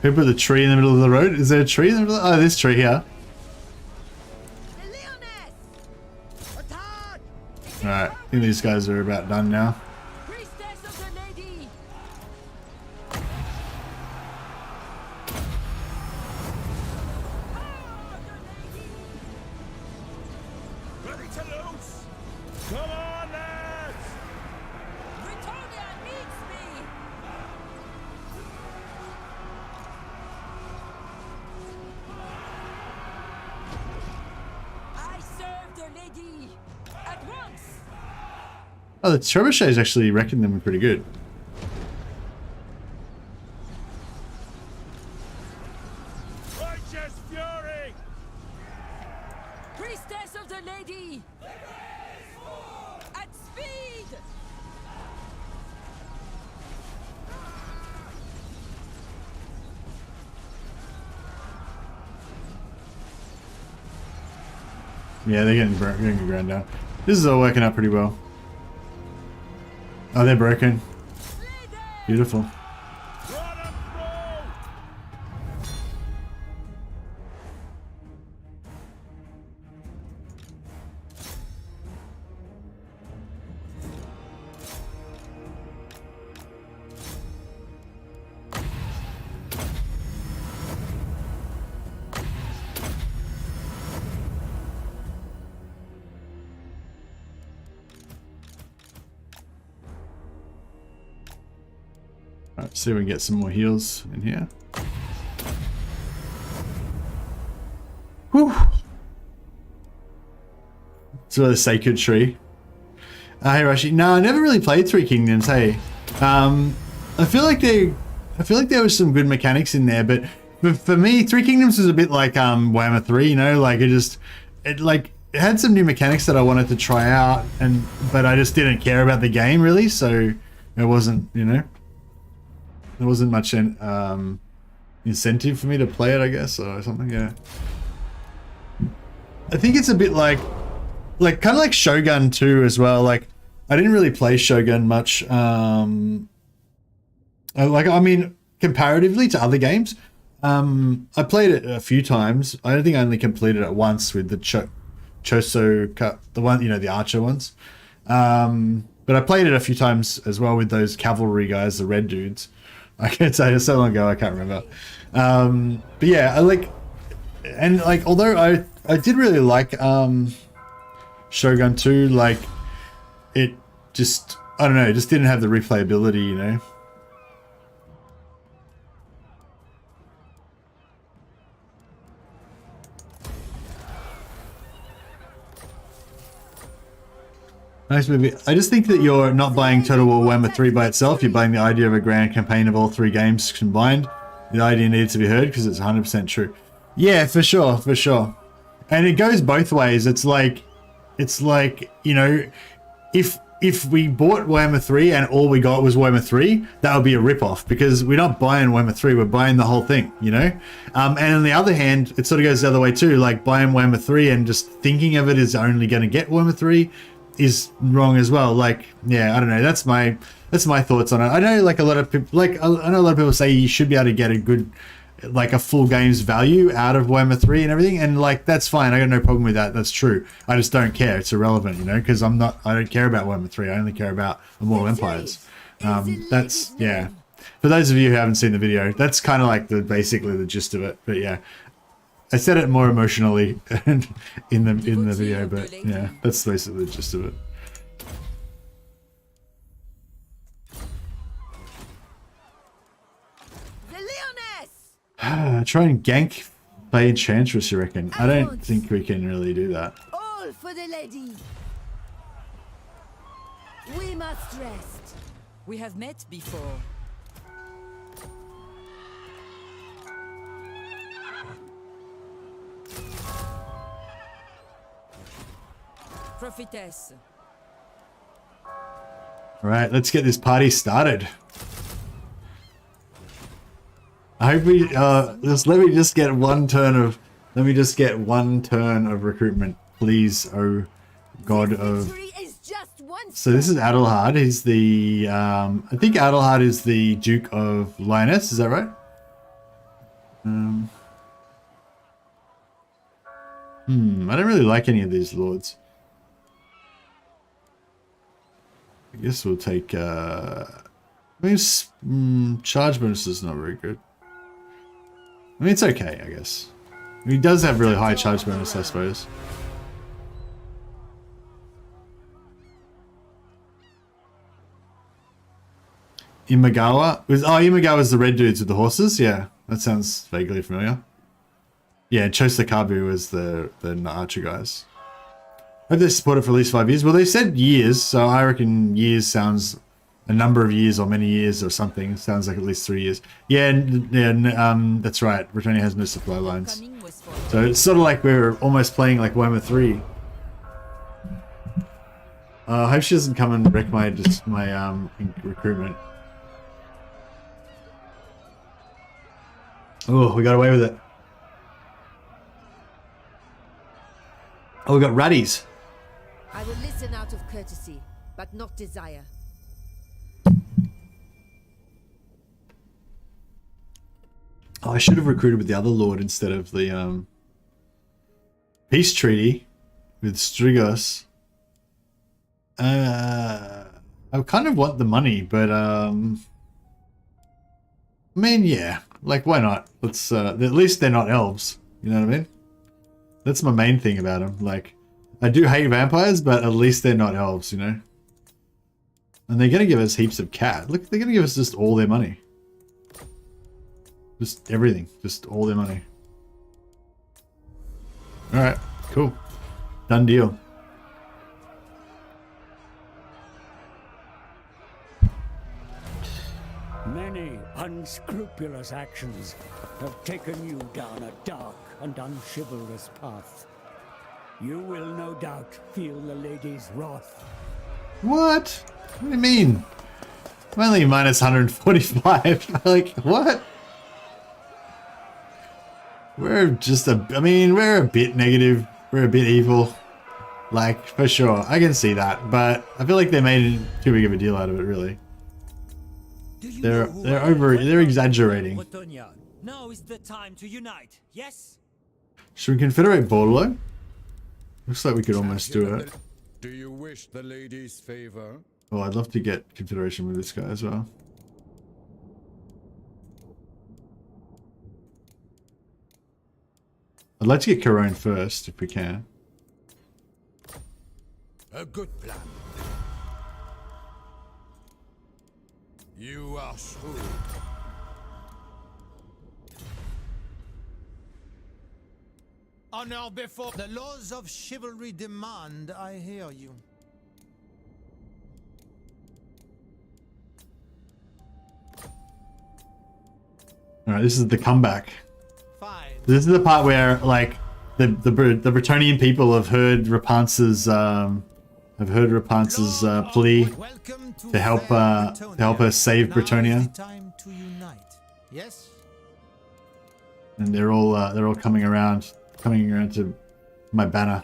Who put the tree in the middle of the road? Is there a tree in the middle? Oh, this tree here. The Lyonesse! Attack! Alright, I think these guys are about done now. Priestess of the lady. Ready to loose! Come on, lads! Brettonia needs me. I serve the lady at once. Oh, the trebuchets actually reckon them pretty good. Righteous fury! Priestess of the lady. At speed. Yeah, they're getting ground down. This is all working out pretty well. Oh, they're broken. Beautiful. Run and throw! Alright, see if we can get some more heals in here. Whew. It's a sacred tree. Hey Rashi, no, I never really played Three Kingdoms. Hey, I feel like there was some good mechanics in there, but for me, Three Kingdoms was a bit like Warhammer 3. You know, like it had some new mechanics that I wanted to try out, but I just didn't care about the game really, so it wasn't, you know. There wasn't much incentive for me to play it, I guess, or something. Yeah. I think it's a bit like kind of like Shogun 2 as well. Like, I didn't really play Shogun much. I mean, comparatively to other games, I played it a few times. I don't think I only completed it once with the Choso Cup, the one, you know, the archer ones. But I played it a few times as well with those cavalry guys, the red dudes. I can't say it's so long ago, I can't remember. But yeah, although I did really like Shogun 2, like it just, I don't know, it just didn't have the replayability, you know. Nice movie. I just think that you're not buying Total War Warhammer 3 by itself. You're buying the idea of a grand campaign of all three games combined. The idea needs to be heard because it's 100% true. Yeah, for sure, for sure. And it goes both ways. It's like, you know, if if we bought Warhammer 3 and all we got was Warhammer 3, that would be a rip-off, because we're not buying Warhammer 3, we're buying the whole thing, you know? And on the other hand, it sort of goes the other way too, like buying Warhammer 3 and just thinking of it as only going to get Warhammer 3 is wrong as well. Like, yeah, I don't know, that's my thoughts on it. I know like a lot of people, like I know a lot of people say you should be able to get a good, like a full game's value out of Warhammer 3 and everything, and like that's fine, I got no problem with that, that's true. I just don't care, it's irrelevant, you know, because I don't care about Warhammer 3, I only care about Immortal Empires. That's, yeah, for those of you who haven't seen the video, that's kind of like basically the gist of it. But yeah, I said it more emotionally in the video, but yeah, that's basically the gist of it. Try and gank Fey Enchantress, you reckon? I don't think we can really do that. All for the lady. We must rest. We have met before. Prophetess. Alright, let's get this party started. I hope we let me just get one turn of recruitment, please, oh god of. So this is Adelhard, he's the I think Adelhard is the Duke of Lyonesse, is that right? I don't really like any of these lords. I guess we'll take I mean, charge bonus is not very good. I mean, it's okay, I guess. He does have really high charge bonus, I suppose. Imagawa? Imagawa's the red dudes with the horses? Yeah, that sounds vaguely familiar. Yeah, Chosakabu was the archer guys. I hope they support it for at least 5 years. Well, they said years, so I reckon years sounds... a number of years or many years or something. Sounds like at least 3 years. Yeah, that's right. Brettonia has no supply lines. So it's sort of like we're almost playing like Warhammer 3. I hope she doesn't come and wreck my recruitment. Oh, we got away with it. Oh, we got ratties. I will listen out of courtesy, but not desire. Oh, I should have recruited with the other lord instead of the peace treaty with Strigos. I kind of want the money, but I mean, yeah, like why not? Let's at least they're not elves. You know what I mean? That's my main thing about them. Like, I do hate vampires, but at least they're not elves, you know. And they're gonna give us heaps of cat. Look, they're gonna give us just all their money. Just everything. Just all their money. Alright, cool. Done deal. Many unscrupulous actions have taken you down a dark and unchivalrous path. You will no doubt feel the lady's wrath. What? What do you mean? I'm only minus 145. Like, what? We're just we're a bit negative. We're a bit evil. Like, for sure. I can see that. But I feel like they made too big of a deal out of it, really. They're exaggerating. Brettonia, now is the time to unite, yes? Should we confederate Bordello? Looks like we could almost do it. Do you wish the lady's favor? Oh, I'd love to get confederation with this guy as well. I'd like to get Corone first, if we can. A good plan. You are shrewd. Honor before the laws of chivalry demand, I hear you. Alright, this is the comeback. Fine. This is the part where, like, the Bretonnian people have heard Repanse's I've heard Repanse's plea to help her save Brettonia. Yes. And they're all coming around to my banner.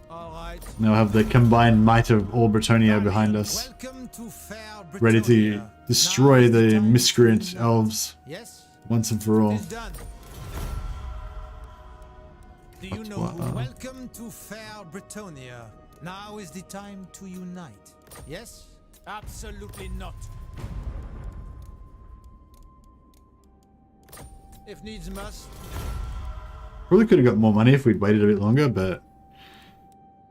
All right. Now have the combined might of all Brettonia behind us, ready to destroy the miscreant elves once and for all. Do you know? Welcome to fair Brettonia. Now is the time to unite. Yes? Absolutely not. If needs must. Probably could have got more money if we'd waited a bit longer, but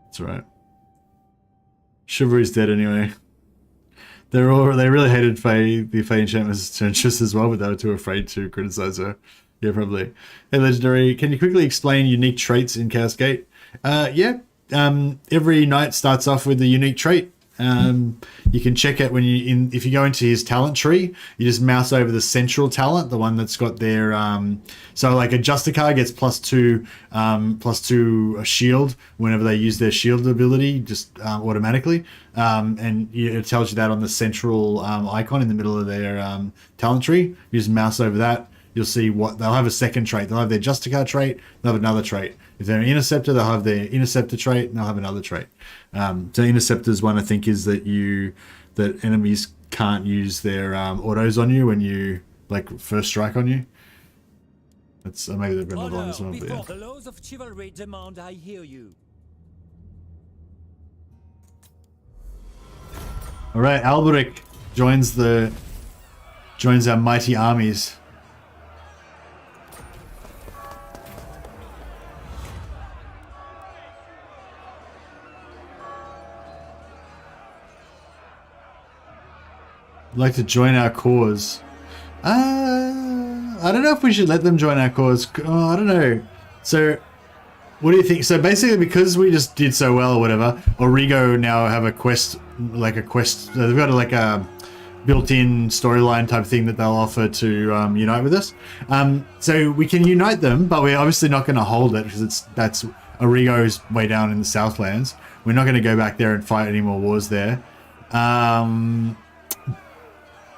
it's alright. Chivalry's dead anyway. They really hated the Fae Enchantress as well, but they were too afraid to criticize her. Yeah, probably. Hey, Legendary, can you quickly explain unique traits in Chaos Gate? Yeah. Every knight starts off with a unique trait. You can check it when if you go into his talent tree, you just mouse over the central talent, the one that's got their so like a Justicar gets +2 a shield whenever they use their shield ability, just automatically, and it tells you that on the central icon in the middle of their talent tree. You just mouse over that. You'll see what they'll have a second trait. They'll have their Justicar trait. They'll have another trait. If they're an Interceptor, they'll have their Interceptor trait, and they'll have another trait. So Interceptor's one, I think, is that enemies can't use their autos on you when you first strike on you. That's maybe they've got another one as well. But yeah. The laws of chivalry demand I hear you. All right, Alberic joins our mighty armies. Like to join our cause. I don't know if we should let them join our cause. I don't know. So, what do you think? So basically, because we just did so well or whatever, Origo now have a quest, they've got a built-in storyline type thing that they'll offer to unite with us. So we can unite them, but we're obviously not going to hold it because that's Origo's way down in the Southlands. We're not going to go back there and fight any more wars there.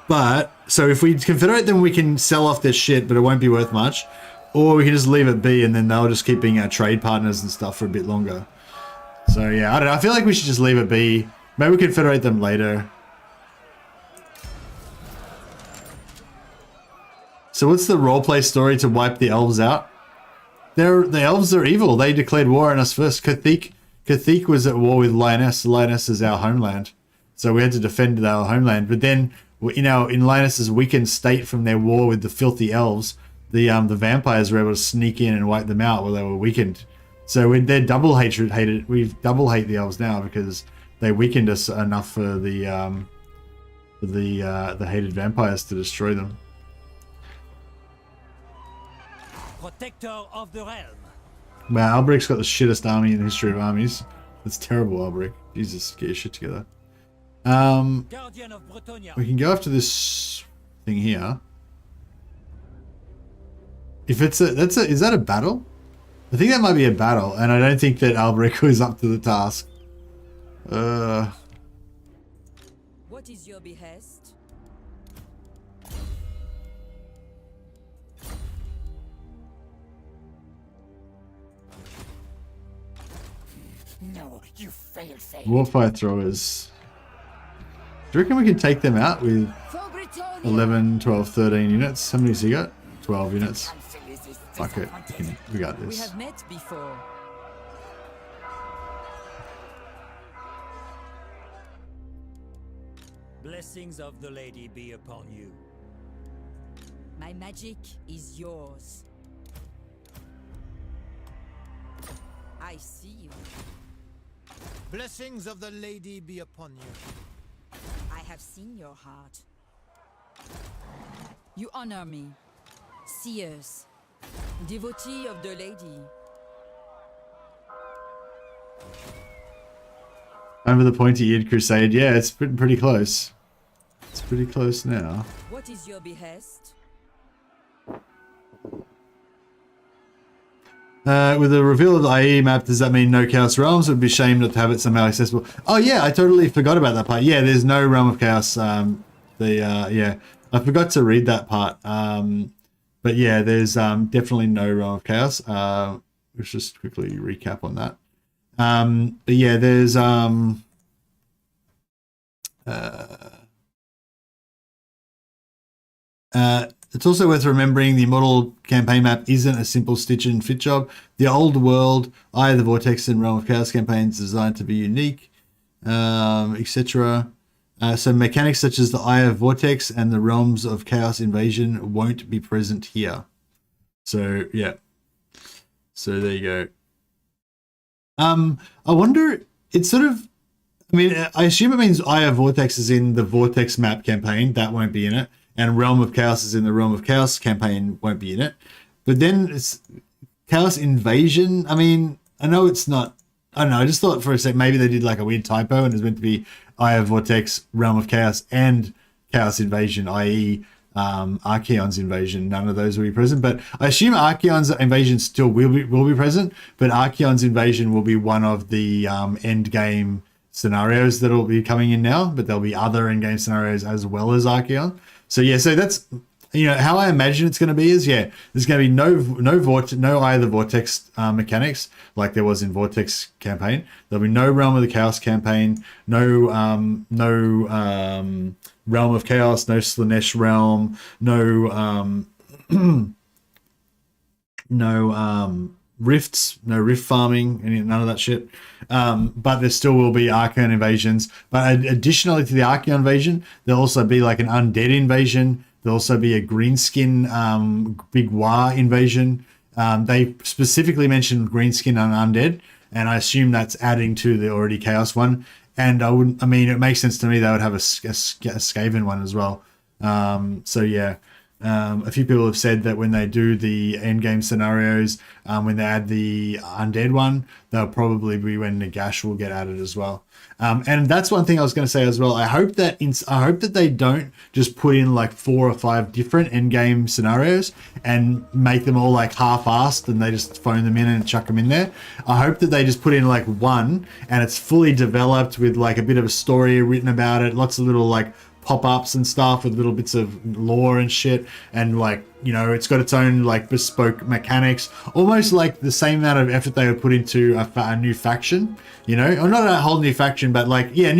But, so if we confederate them, we can sell off their shit, but it won't be worth much. Or we can just leave it be, and then they'll just keep being our trade partners and stuff for a bit longer. So yeah, I don't know. I feel like we should just leave it be. Maybe we confederate them later. So what's the roleplay story to wipe the elves out? The elves are evil. They declared war on us first. Cathik was at war with Lyonesse. Lyonesse is our homeland. So we had to defend our homeland. But then, in Lyonnesse's weakened state from their war with the filthy elves, the vampires were able to sneak in and wipe them out while they were weakened. So they're double hated. We double hate the elves now because they weakened us enough for the hated vampires to destroy them. Protector of the realm. Wow, Alberic's got the shittest army in the history of armies. That's terrible, Alberic. Jesus, get your shit together. Guardian of Brettonia. We can go after this thing here. If it's is that a battle? I think that might be a battle, and I don't think that Alberic is up to the task. What is your behest? No, you failed. Warfire throwers. Do you reckon we can take them out with 11, 12, 13 units? How many has he got? 12 units. Fuck it. We got this. We have met before. Blessings of the lady be upon you. My magic is yours. I see you. Blessings of the lady be upon you. I have seen your heart. You honor me. Seers. Devotee of the lady. Over the pointy-eared Crusade. Yeah, it's pretty close. It's pretty close now. What is your behest? With the reveal of the IE map, does that mean no Chaos Realms? It would be a shame not to have it somehow accessible. Oh yeah, I totally forgot about that part. Yeah, there's no Realm of Chaos. Yeah, I forgot to read that part. But yeah, there's definitely no Realm of Chaos. Let's just quickly recap on that. But yeah, there's it's also worth remembering the Immortal campaign map isn't a simple stitch and fit job. The Old World, Eye of the Vortex, and Realm of Chaos campaigns designed to be unique, etc. So mechanics such as the Eye of Vortex and the Realms of Chaos Invasion won't be present here. So yeah. So there you go. I wonder, it's sort of, I mean, I assume it means Eye of Vortex is in the Vortex map campaign. That won't be in it. And Realm of Chaos is in the Realm of Chaos campaign, won't be in it. But then it's Chaos Invasion. I mean, I know it's not, I don't know, I just thought for a sec maybe they did like a weird typo and it's meant to be Eye of Vortex, Realm of Chaos, and Chaos Invasion, i.e. Archaon's invasion. None of those will be present. But I assume Archaon's invasion still will be present, but Archaon's invasion will be one of the end game scenarios that will be coming in now, but there'll be other end game scenarios as well as Archaon. So yeah, so that's, you know, how I imagine it's going to be is, yeah, there's going to be no Eye of the Vortex mechanics like there was in Vortex campaign. There'll be no Realm of the Chaos campaign, no Realm of Chaos, no Lyonesse realm, no rifts, no rift farming, none of that shit. But there still will be Archaon invasions. But additionally to the Archaon invasion, there'll also be like an undead invasion. There'll also be a greenskin big war invasion. They specifically mentioned greenskin and undead, and I assume that's adding to the already chaos one. And I mean, it makes sense to me they would have a Skaven one as well. So yeah. A few people have said that when they do the endgame scenarios, when they add the undead one, they'll probably be when Nagash will get added as well. And that's one thing I was going to say as well. I hope that they don't just put in like 4 or 5 different endgame scenarios and make them all like half-assed and they just phone them in and chuck them in there. I hope that they just put in like one and it's fully developed with like a bit of a story written about it, lots of little like pop-ups and stuff with little bits of lore and shit, and like, you know, it's got its own like bespoke mechanics, almost like the same amount of effort they would put into a new faction, you know, or not a whole new faction, but like, yeah,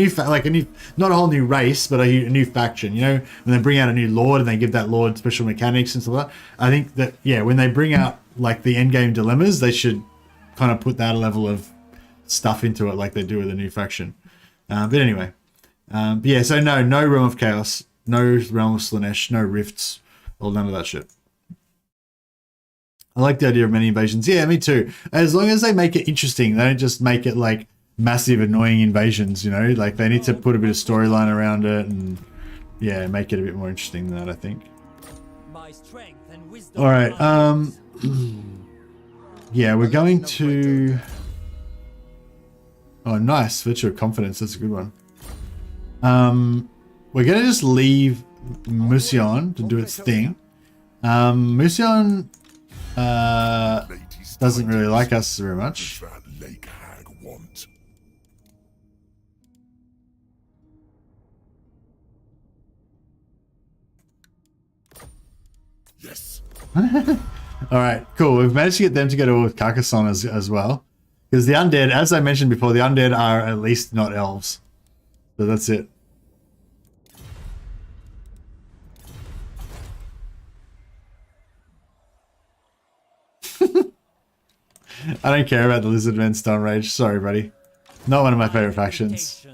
not a whole new race, but a new faction, you know, when they bring out a new lord and they give that lord special mechanics and stuff like that. I think that, yeah, when they bring out like the endgame dilemmas, they should kind of put that level of stuff into it like they do with a new faction. But anyway. But yeah, so no Realm of Chaos, no Realm of Lyonesse, no Rifts, or none of that shit. I like the idea of many invasions. Yeah, me too. As long as they make it interesting, they don't just make it like massive annoying invasions, you know? Like they need to put a bit of storyline around it and yeah, make it a bit more interesting than that, I think. All right. Yeah, we're going to... Oh, nice. Virtue of Confidence. That's a good one. We're going to just leave Musion to do its thing. Musion doesn't really like us very much. Yes. Alright, cool. We've managed to get them to go to with Carcassonne as well. Because the undead, as I mentioned before, the undead are at least not elves. So that's it. I don't care about the Lizardmen Stone Rage. Sorry, buddy. Not one of my favorite factions.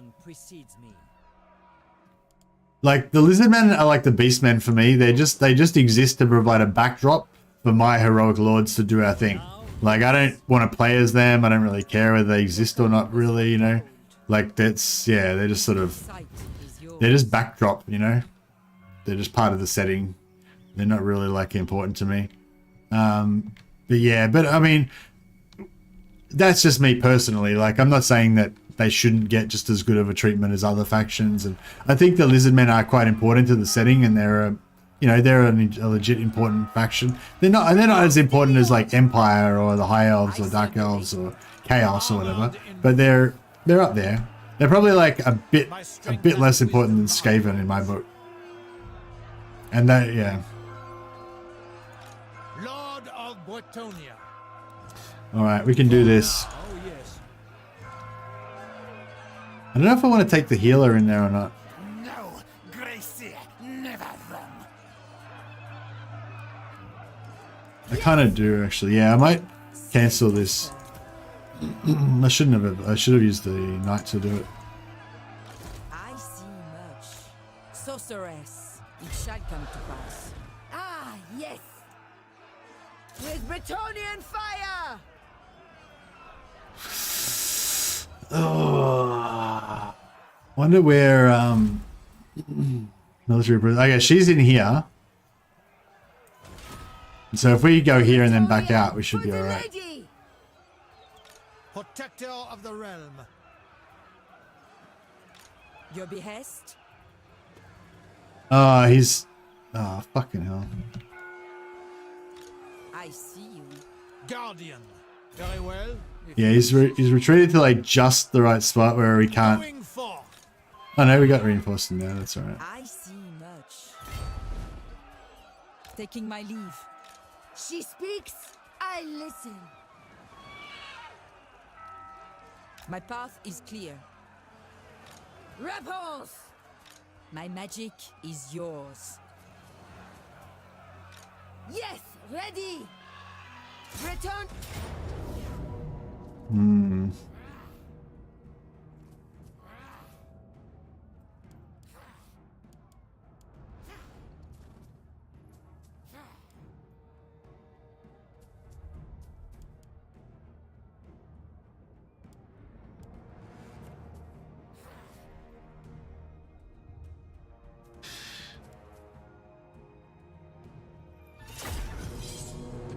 Like, the Lizardmen are like the Beastmen for me. They just exist to provide a backdrop for my heroic lords to do our thing. Like, I don't want to play as them. I don't really care whether they exist or not, really, you know? Like, that's, yeah, they're just sort of, they're just backdrop, you know? They're just part of the setting. They're not really, like, important to me. But yeah, but I mean, that's just me personally. Like, I'm not saying that they shouldn't get just as good of a treatment as other factions. And I think the Lizardmen are quite important to the setting, and they're you know, they're a legit important faction. They're not as important as like Empire or the High Elves or Dark Elves or Chaos or whatever, but they're up there. They're probably like a bit less important than Skaven in my book. And that, yeah. Lord of Brettonia. All right, we can do this. Oh yes. I don't know if I want to take the healer in there or not. No, Gracie, never them. I kind of do actually. Yeah, I might cancel this. I shouldn't have. I should have used the knight to do it. I see much. Sorceress, it shall come to pass. Ah, yes. With Bretonnian fire. Oh, wonder where military. Okay, she's in here. So if we go here and then back out, we should be all right. Protector of the realm. Your behest? Oh, he's. Oh, fucking hell. I see you. Guardian. Very well. Yeah, he's retreated to like just the right spot where we can't. Going for. Oh no, we got reinforced in there. That's all right. I see much. Taking my leave. She speaks, I listen. My path is clear. Repanse. My magic is yours. Yes, ready. Breton. Hmm.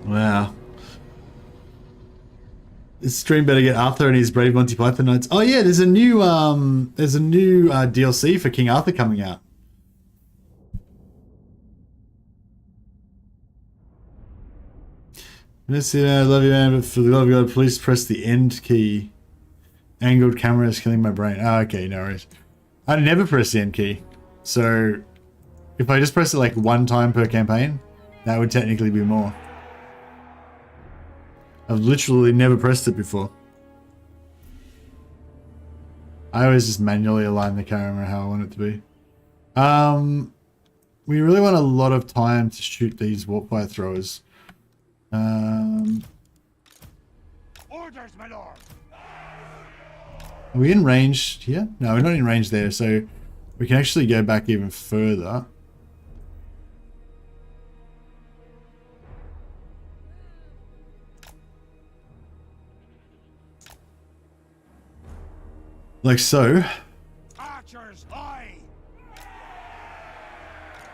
Wow. This stream better get Arthur and his Brave Monty Python Knights. Oh yeah, there's a new DLC for King Arthur coming out. Let's see, I love you, man, but for the love of God, please press the end key. Angled camera is killing my brain. Oh, okay, no worries. I never press the end key. So if I just press it like one time per campaign, that would technically be more. I've literally never pressed it before. I always just manually align the camera how I want it to be. We really want a lot of time to shoot these warpfire throwers. Orders, my lord. Are we in range here? No, we're not in range there, so we can actually go back even further. Like so. Archers, aye.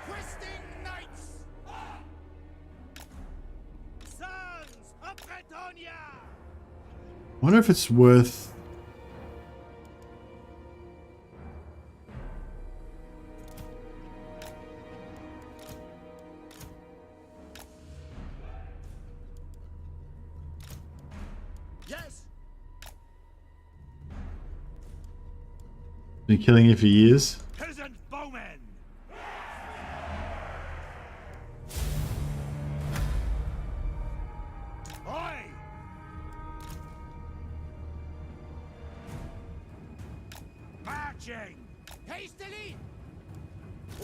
Questing knights. Sons of Brettonia. I wonder if it's worth... Yes. Been killing you for years. Peasant bowmen. Aye. Marching. Hastily.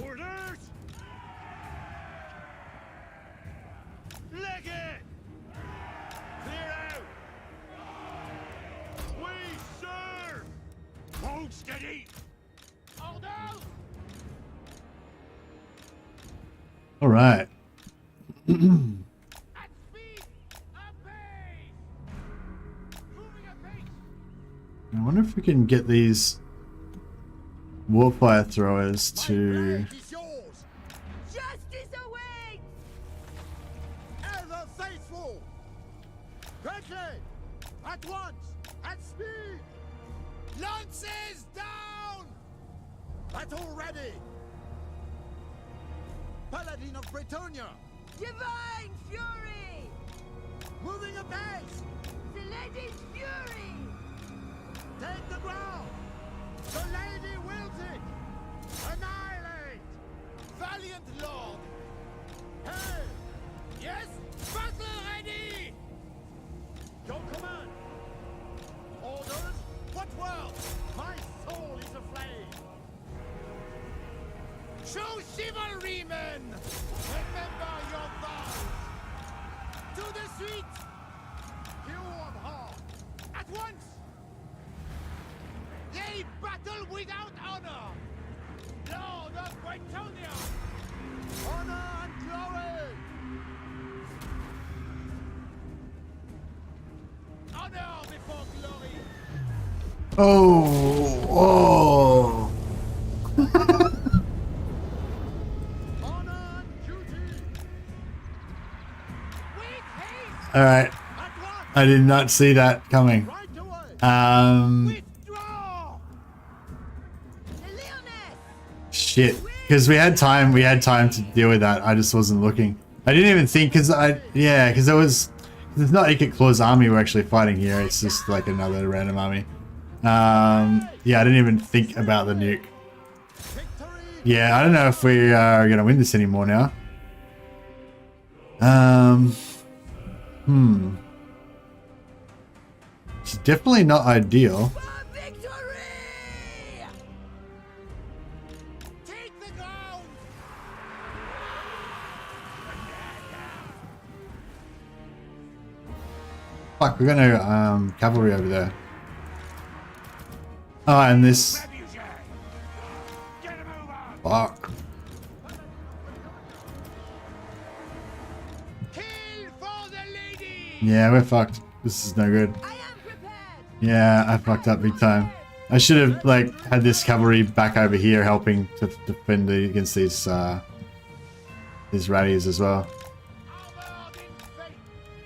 Orders. Leg it. Clear out. We serve. Hold steady. Hold out. All right. At speed. Apace. Moving apace. I wonder if we can get these warfire throwers to... Blade is yours. Justice awaits. Ever faithful. Quickly. At once. At speed. Lances down. Battle ready. Paladin. discipline of Bretonia. Divine fury! Moving apace. The lady's fury! Take the ground. The lady wills it. Annihilate. Valiant lord. Hey. Yes. Battle ready. Your command. Orders. What world? My soul is aflame. Show chivalry, men. Remember your vows. To the suite. Pure of heart. At once. They battle without honor. Lord of Brettonia. Honor and glory. Honor before glory. Oh. Honor and duty. With haste. All right. At once. I did not see that coming. Right away. The Withdraw. Lyonesse! Shit. Because we had time to deal with that. I just wasn't looking. I didn't even think because it was. It's not Ikit Claw's army we're actually fighting here. It's just like another random army. Yeah, I didn't even think about the nuke. Victory. Yeah, I don't know if we are gonna win this anymore now. It's definitely not ideal. For victory! Take the ground. Fuck, we're gonna cavalry over there. Oh, and this. Fuck. Kill for the lady. Yeah, we're fucked. This is no good. I am prepared! Yeah, I fucked up big time. I should have like had this cavalry back over here helping to defend against these ratties as well. Armored in faith.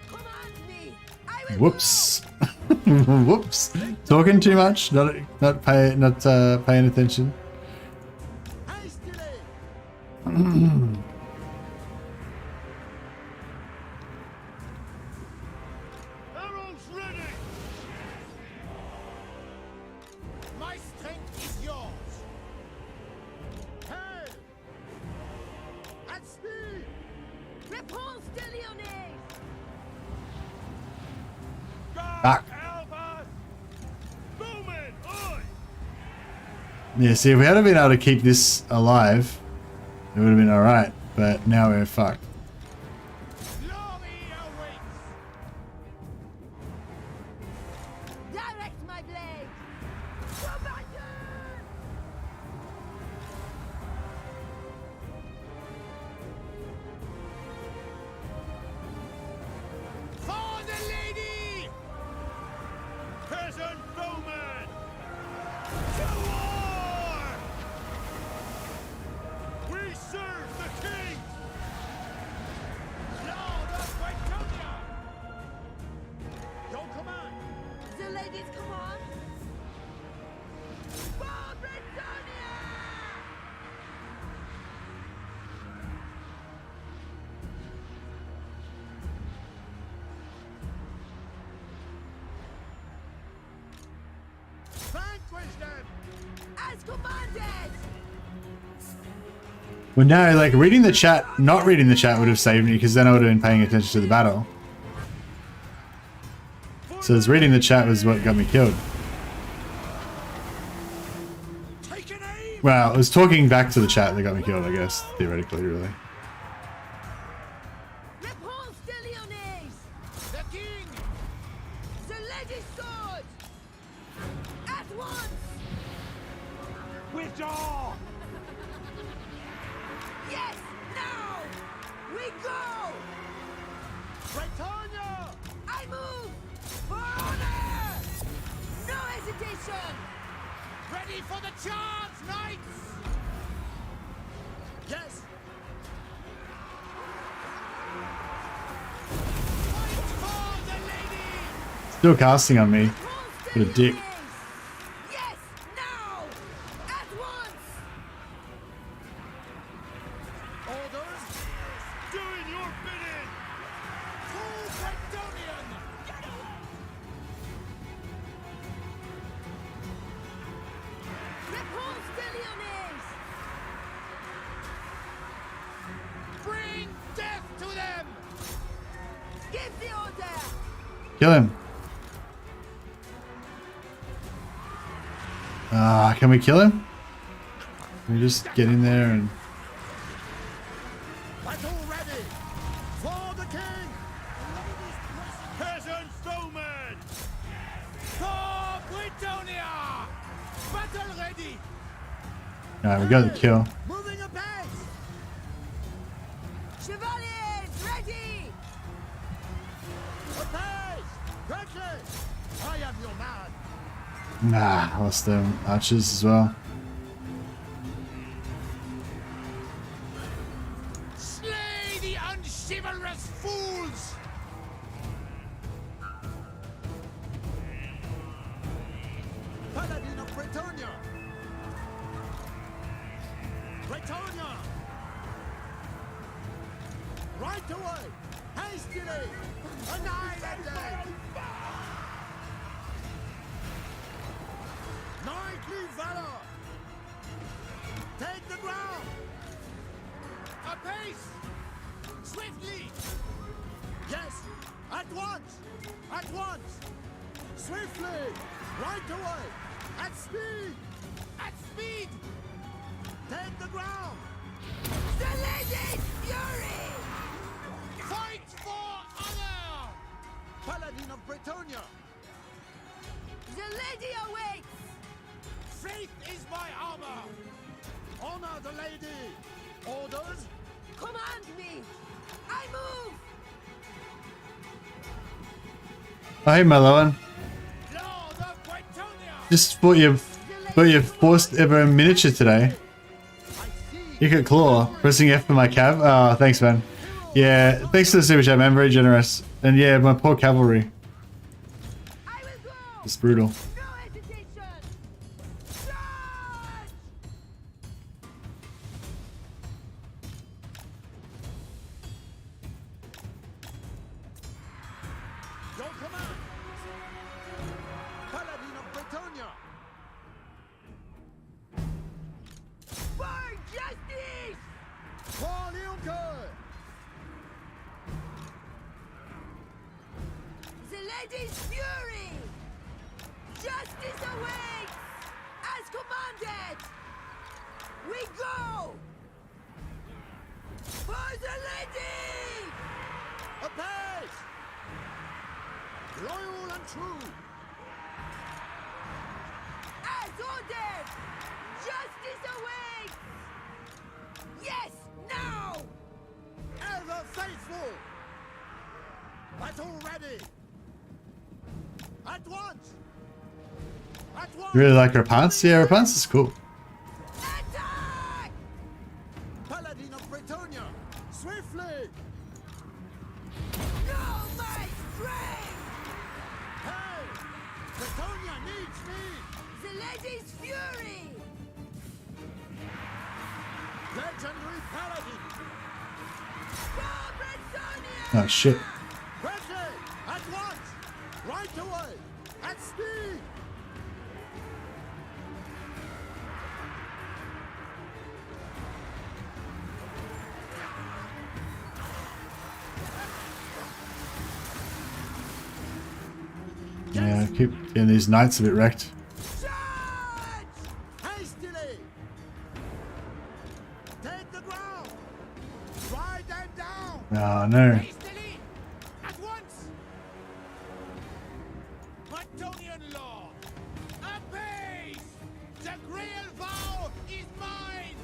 Command me! I will Whoops. Whoops. Talking too much, not paying attention. Hastily. Arrows ready. My strength is yours. Hey. At speed. Repanse de Lyonesse! Back. Yeah, see, if we hadn't been able to keep this alive, it would have been alright, but now we're fucked. Glory awaits. Direct my blade! Commander! For the lady. Peasant bowman. To war. We serve the king. Lord of Brettonia. Your command. The lady's command! For Brettonia! Vanquish them. As commanded! Well, no, like reading the chat, not reading the chat would have saved me because then I would have been paying attention to the battle. So it's reading the chat was what got me killed. Take an aim. Well, it was talking back to the chat that got me killed, I guess, theoretically, really. Repanse de Lyonesse! The king. The lady's sword! At once! Withdraw. Yes! Now! We go! Bretonia. I move! For honor! No hesitation! Ready for the charge, knights. Yes. Fight for the lady. Still casting on me. Repanse de What a dick. Lyonesse! Yes! Now! At once! Orders. Bretonnian! Repanse de Lyonesse! Bring death to them! Give the order! Kill him. Can we kill him? Can we just get in there and... Battle ready! For the king! Peasant foemen! For Brettonia! Battle ready! Alright, we got the kill. Moving apace! Chevaliers, ready! Apace! Quickly! I am your man! Nah, lost them archers as well. Slay the unchivalrous fools! Paladin of Bretonia! Brettonia! Right away! Hastily! Annihilate them! Knightly valor! Take the ground! Apace! Swiftly! Yes! At once! At once! Swiftly! Right away! At speed! At speed! Take the ground! The lady's fury! Fight for honor! Paladin of Bretonia! The lady awaits! Faith is my armor! Honor the lady! Orders? Command me! I move! Oh, hey, Meloan. Lord of Brettonia! Just bought your first ever miniature today. You got claw. Pressing F for my cav. Oh, thanks, man. Yeah, thanks for the super chat, man. Very generous. And yeah, my poor cavalry. I will go! It's brutal. No hesitation! Charge! Your command! Paladin of Brettonia! For justice! For Lyonesse! The lady's fury! Justice awaits! As commanded! We go! For the lady! Apace! Loyal and true! As ordered! Justice awaits! Yes, now! Ever faithful! Battle ready! At once! At once! You really like Repanse? Yeah, Repanse is cool. Attack! Paladin of Bretonia! Swiftly! No, my strength! Hey! Bretonia needs me! The lady's fury! Legendary Paladin! For Brettonia! Oh, shit. Ready! At once! Right away! At speed! Yeah, I keep getting these knights a bit wrecked. Charge! Hastily! Take the ground! Ride them down! Oh, no. Hastily! At once! Bretonnian law! Apace! The Grail vow is mine!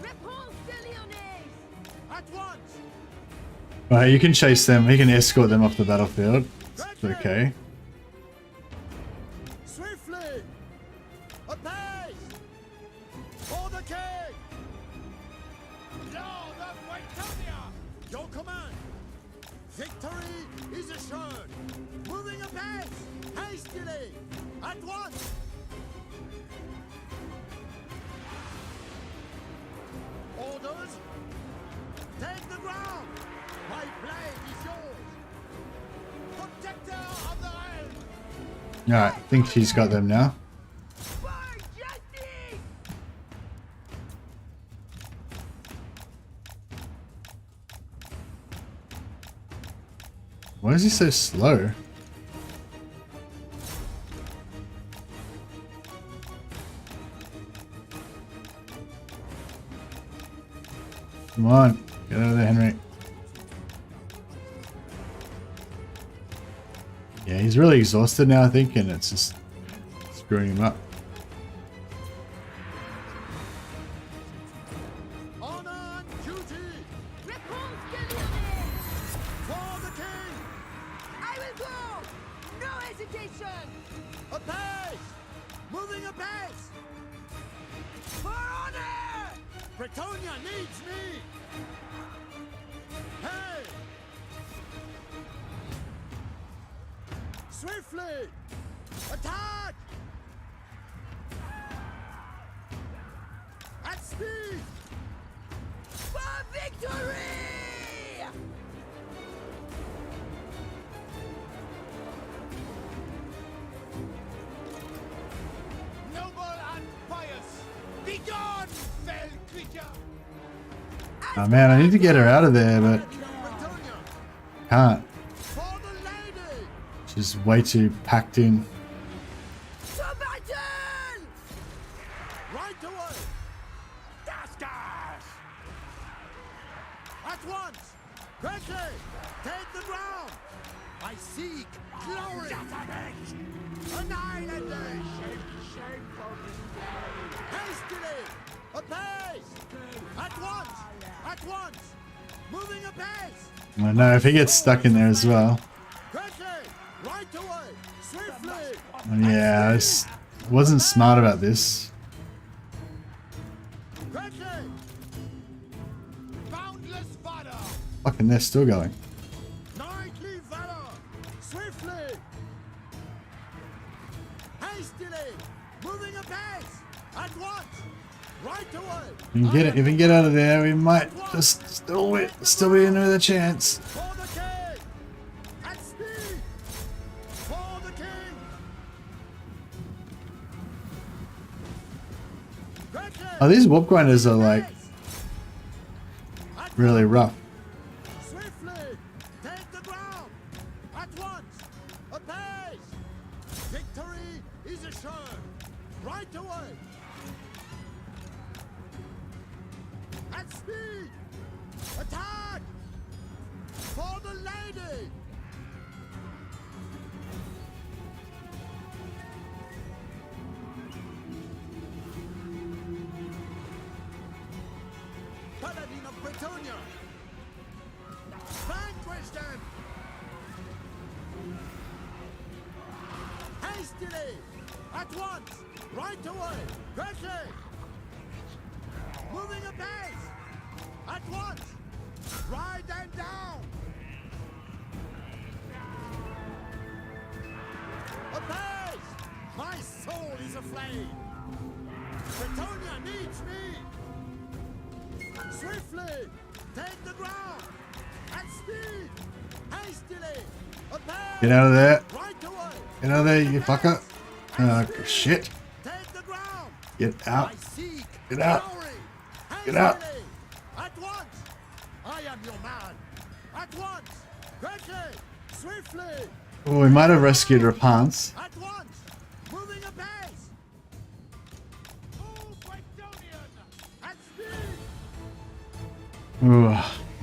Repanse de Lyonesse! At once! Right, you can chase them. You can escort them off the battlefield. It's okay. Swiftly! Apace! For the king! Lord of Brettonia! Your command! Victory is assured! Moving apace! Hastily! At once! Orders! Take the ground! My blade is yours! Protector of the realm. Alright, I think she's got them now. For justice! Why is he so slow? Come on, get out of there, Henry. Yeah, he's really exhausted now, I think, and it's just screwing him up. Honor and duty Repanse, Lyonesse! for the king. I will go! No hesitation! A pace! Moving a pace! For honor! Bretonia needs me! Hey! Swiftly! Attack! At speed! For victory! Noble and pious. Be gone, fell creature. Oh man, I need to get her out of there, but Bretonia! can't. For the lady! She's way too packed in. To battle! Right away! Daskas! At once! Quickly! Take the ground! I seek glory! Annihilation! Hastily! Apace! At once! At once! Moving apace! I know, if he gets stuck in there as well. Quickly! Right away! Swiftly! Yeah, I wasn't smart about this. Quickly! Boundless valor. Fucking, they're still going. Knightly valor! Swiftly! Hastily! Moving apace! At once! Right away! If we can get it, if we can get out of there, we might just still be in with a chance. For the king! At speed! For the king! Quickly! Oh, these warp grinders are like At really rough. Swiftly! Take the ground! At once! Apace! Victory is assured! Right away! At speed! Attack! For the lady! Paladin of Bretonia! Vanquish them! Hastily! At once! Right away! Quickly! Moving apace! At once! Ride them down! Apace! My soul is aflame! Bretonia needs me! Swiftly! Take the ground! At speed! Hastily! Apace! Get out of there. Right away! Get out of there, you fucker. Shit. Take the ground! Get out. I seek Get out. glory! Get out. Hastily! At once! I am your man! At once! Quickly! Swiftly! Oh, we might have rescued Repanse. At once! Moving apace! Move, Bretonnian. At speed! Ooh,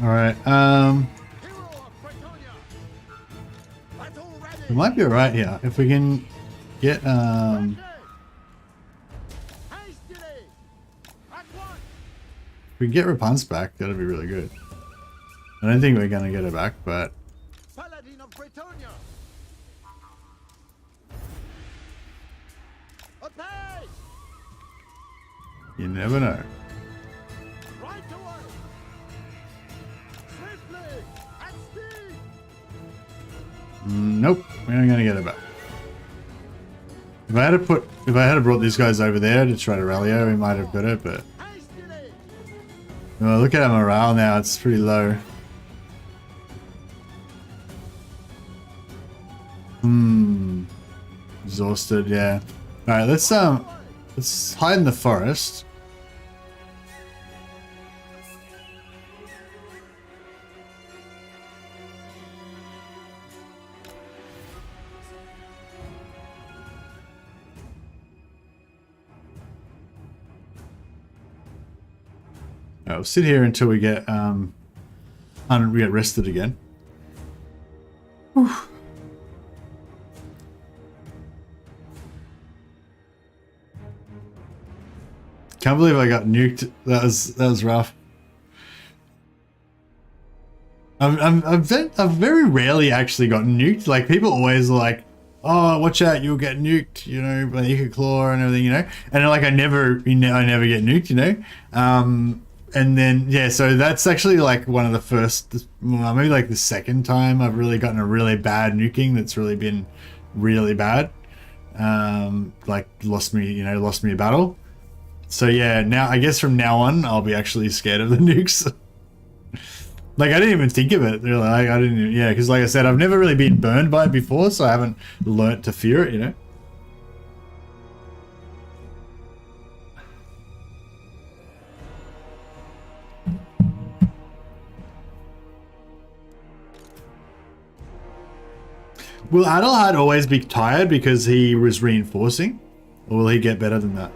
alright. Hero of Bretonia! Battle ready! We might be alright here. If we can get, Quickly! Hastily! At once! if we can get Repanse back, that'd be really good. I don't think we're gonna get her back, but Paladin of Bretonia! Apace! you never know. Right away! Swiftly! At speed! Nope, we ain't gonna get her back. If I had brought these guys over there to try to rally her, we might have got her, but Hastily! well, look at our morale now, it's pretty low. exhausted. Yeah. All right, let's hide in the forest. We'll sit here until we get rested again. Whew. Can't believe I got nuked. That was rough. I've very rarely actually gotten nuked. Like, people always are like, oh, watch out, you'll get nuked, you know, by Ica Claw and everything, you know. And like, I never get nuked, you know. And then, yeah, so that's actually like one of the first, well, maybe like the second time I've really gotten a really bad nuking that's really been really bad. Like lost me a battle. So yeah, now I guess from now on I'll be actually scared of the nukes. Like, I didn't even think of it. Really, like, I didn't, yeah, because like I said, I've never really been burned by it before, so I haven't learnt to fear it, you know. Will Adelhard always be tired because he was reinforcing? Or will he get better than that?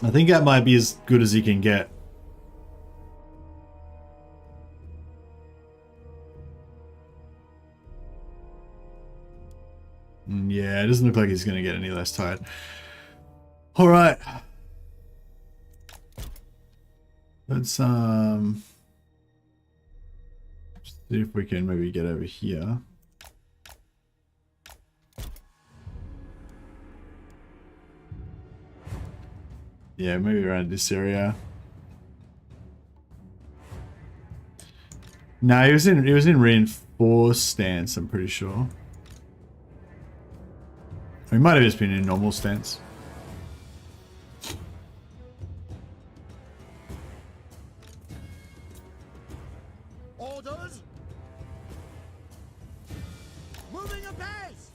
I think that might be as good as he can get. Yeah, it doesn't look like he's going to get any less tired. All right. Let's see if we can maybe get over here. Yeah, maybe around this area. No, he was in reinforced stance, I'm pretty sure. He might have just been in normal stance. Orders. Moving a base.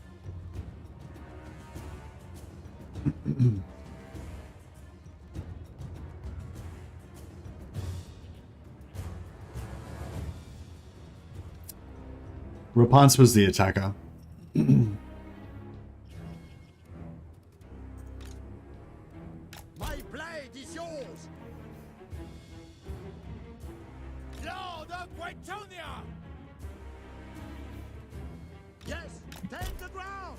Repanse was the attacker. My blade is yours. Lord of Brettonia. Yes, take the ground.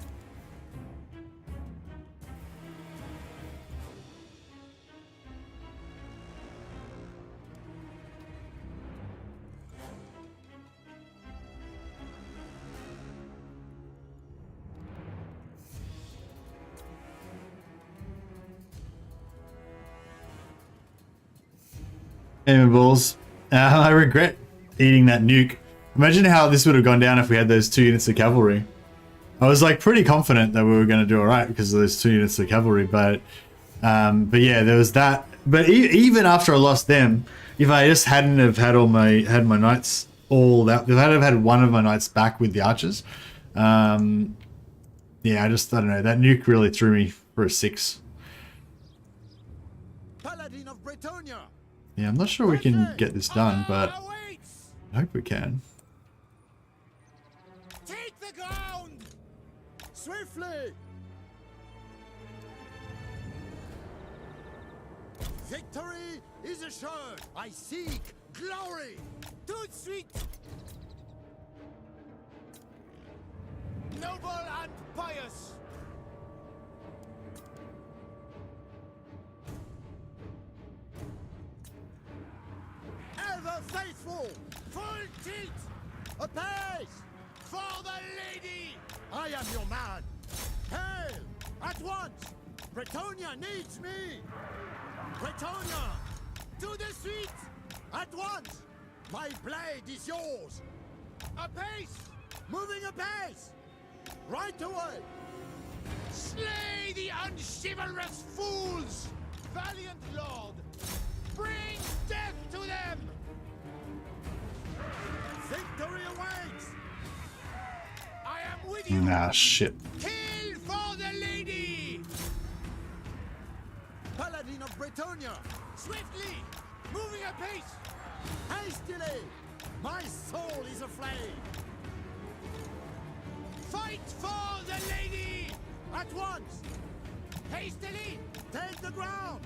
Aim balls. I regret eating that nuke. Imagine how this would have gone down if we had those 2 units of cavalry. I was like pretty confident that we were going to do all right because of those 2 units of cavalry, but yeah, there was that. But even after I lost them, if I just hadn't have had my knights all that, if I'd have had one of my knights back with the archers, yeah, I don't know. That nuke really threw me for a 6. Paladin of Brettonia. Yeah, I'm not sure we can get this done, but I hope we can. Take the ground! Swiftly! Victory is assured! I seek glory! Tout de suite! Noble and pious! Ever faithful! Full tilt! Apace! For the lady! I am your man! Hail! At once! Brettonia needs me! Brettonia! To the suite! At once! My blade is yours! Apace! Moving apace! Right away! Slay the unchivalrous fools! Valiant lord! Bring death to them! Victory awaits! I am with you! Ah, shit. Kill for the lady! Paladin of Brettonia! Swiftly! Moving apace! Hastily! My soul is aflame! Fight for the lady! At once! Hastily! Take the ground!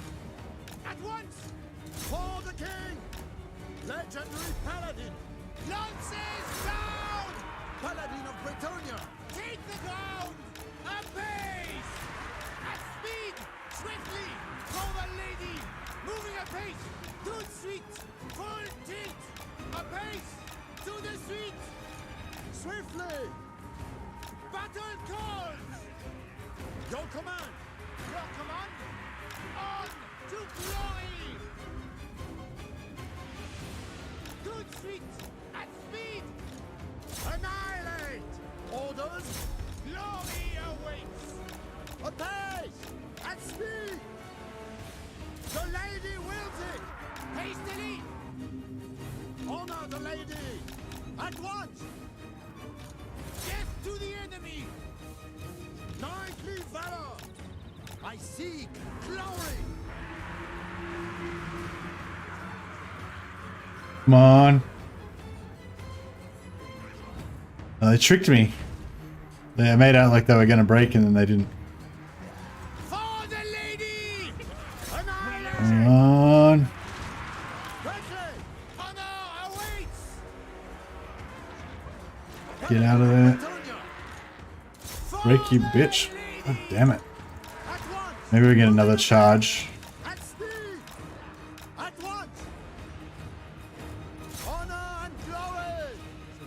At once! For the king! Legendary paladin! Lances down! Paladin of Brettonia! Take the ground! Apace! At speed! Swiftly! For the lady! Moving apace! To the street! Full tilt! Apace! To the street! Swiftly! Battle calls! Your command! Your command! On to glory! Good street! At speed! Annihilate! Orders! Glory awaits! Apace! At speed! The lady wills it! Hastily! Honor the lady! At once! Death to the enemy! Knightly valor! I seek glory! Come on. Oh, they tricked me. They made out like they were going to break and then they didn't. For the lady! Annihilation! Come on. Quickly! Honor awaits! Get out of there. Brettonia! Break you, bitch. God damn it. At once! Maybe we get another charge. At speed! At once! Honor and glory!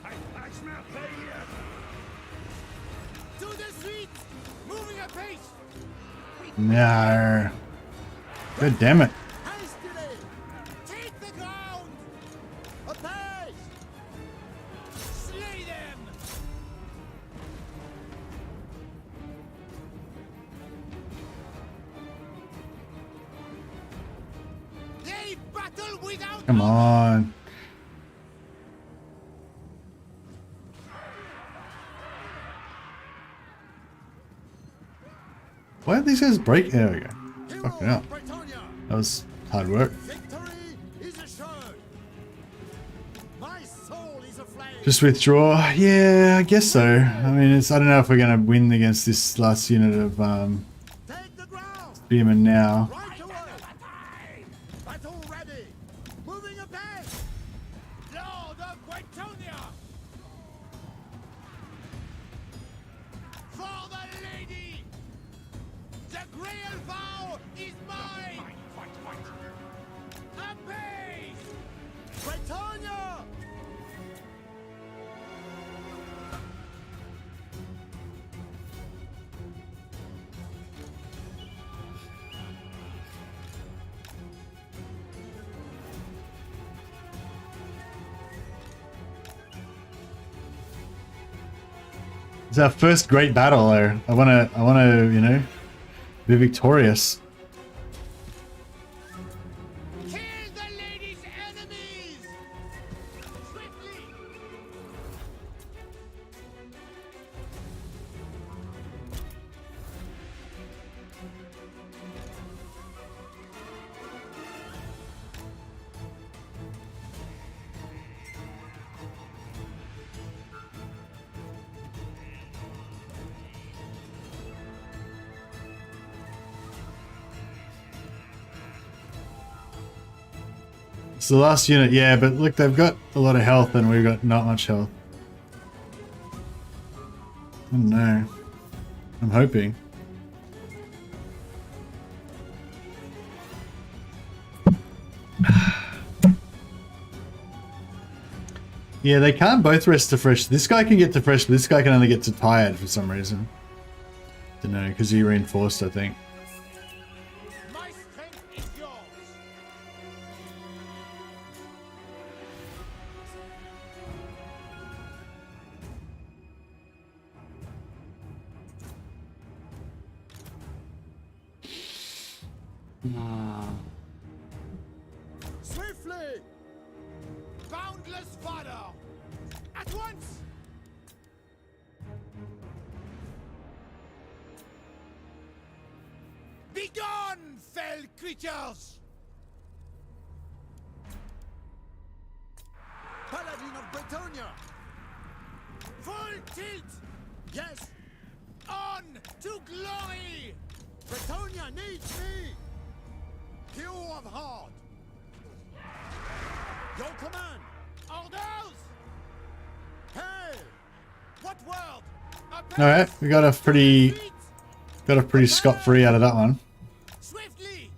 I smell failure! To the street! Moving apace! No. God damn it. Hastily! Take the ground! Apace! Slay them! They battle without Come on. Why did these guys break? There we go. Hero Fucking hell. of Brettonia! That was hard work. Victory is assured! My soul is aflame! Just withdraw. Yeah, I guess so. I mean, I don't know if we're going to win against this last unit of Take the ground! spearmen now. Right away! Battle ready! Moving apace! Lord of Brettonia! For the lady! The Grail vow is mine! Apace! Brettonia! It's our first great battle though. I wanna, you know, be victorious. Kill the lady's enemies! Swiftly! It's the last unit, yeah, but look, they've got a lot of health and we've got not much health. Oh no. I'm hoping. Yeah, they can't both rest to fresh. This guy can get to fresh, but this guy can only get to tired for some reason. Don't know, because he reinforced, I think. My strength is yours! godless father! At once! Begone, fell creatures! Paladin of Brettonia! Full tilt! Yes! On to glory! Brettonia needs me! Pure of heart! Your command! Orders! Hey! What world? All right, we got a pretty scot-free out of that one. Swiftly!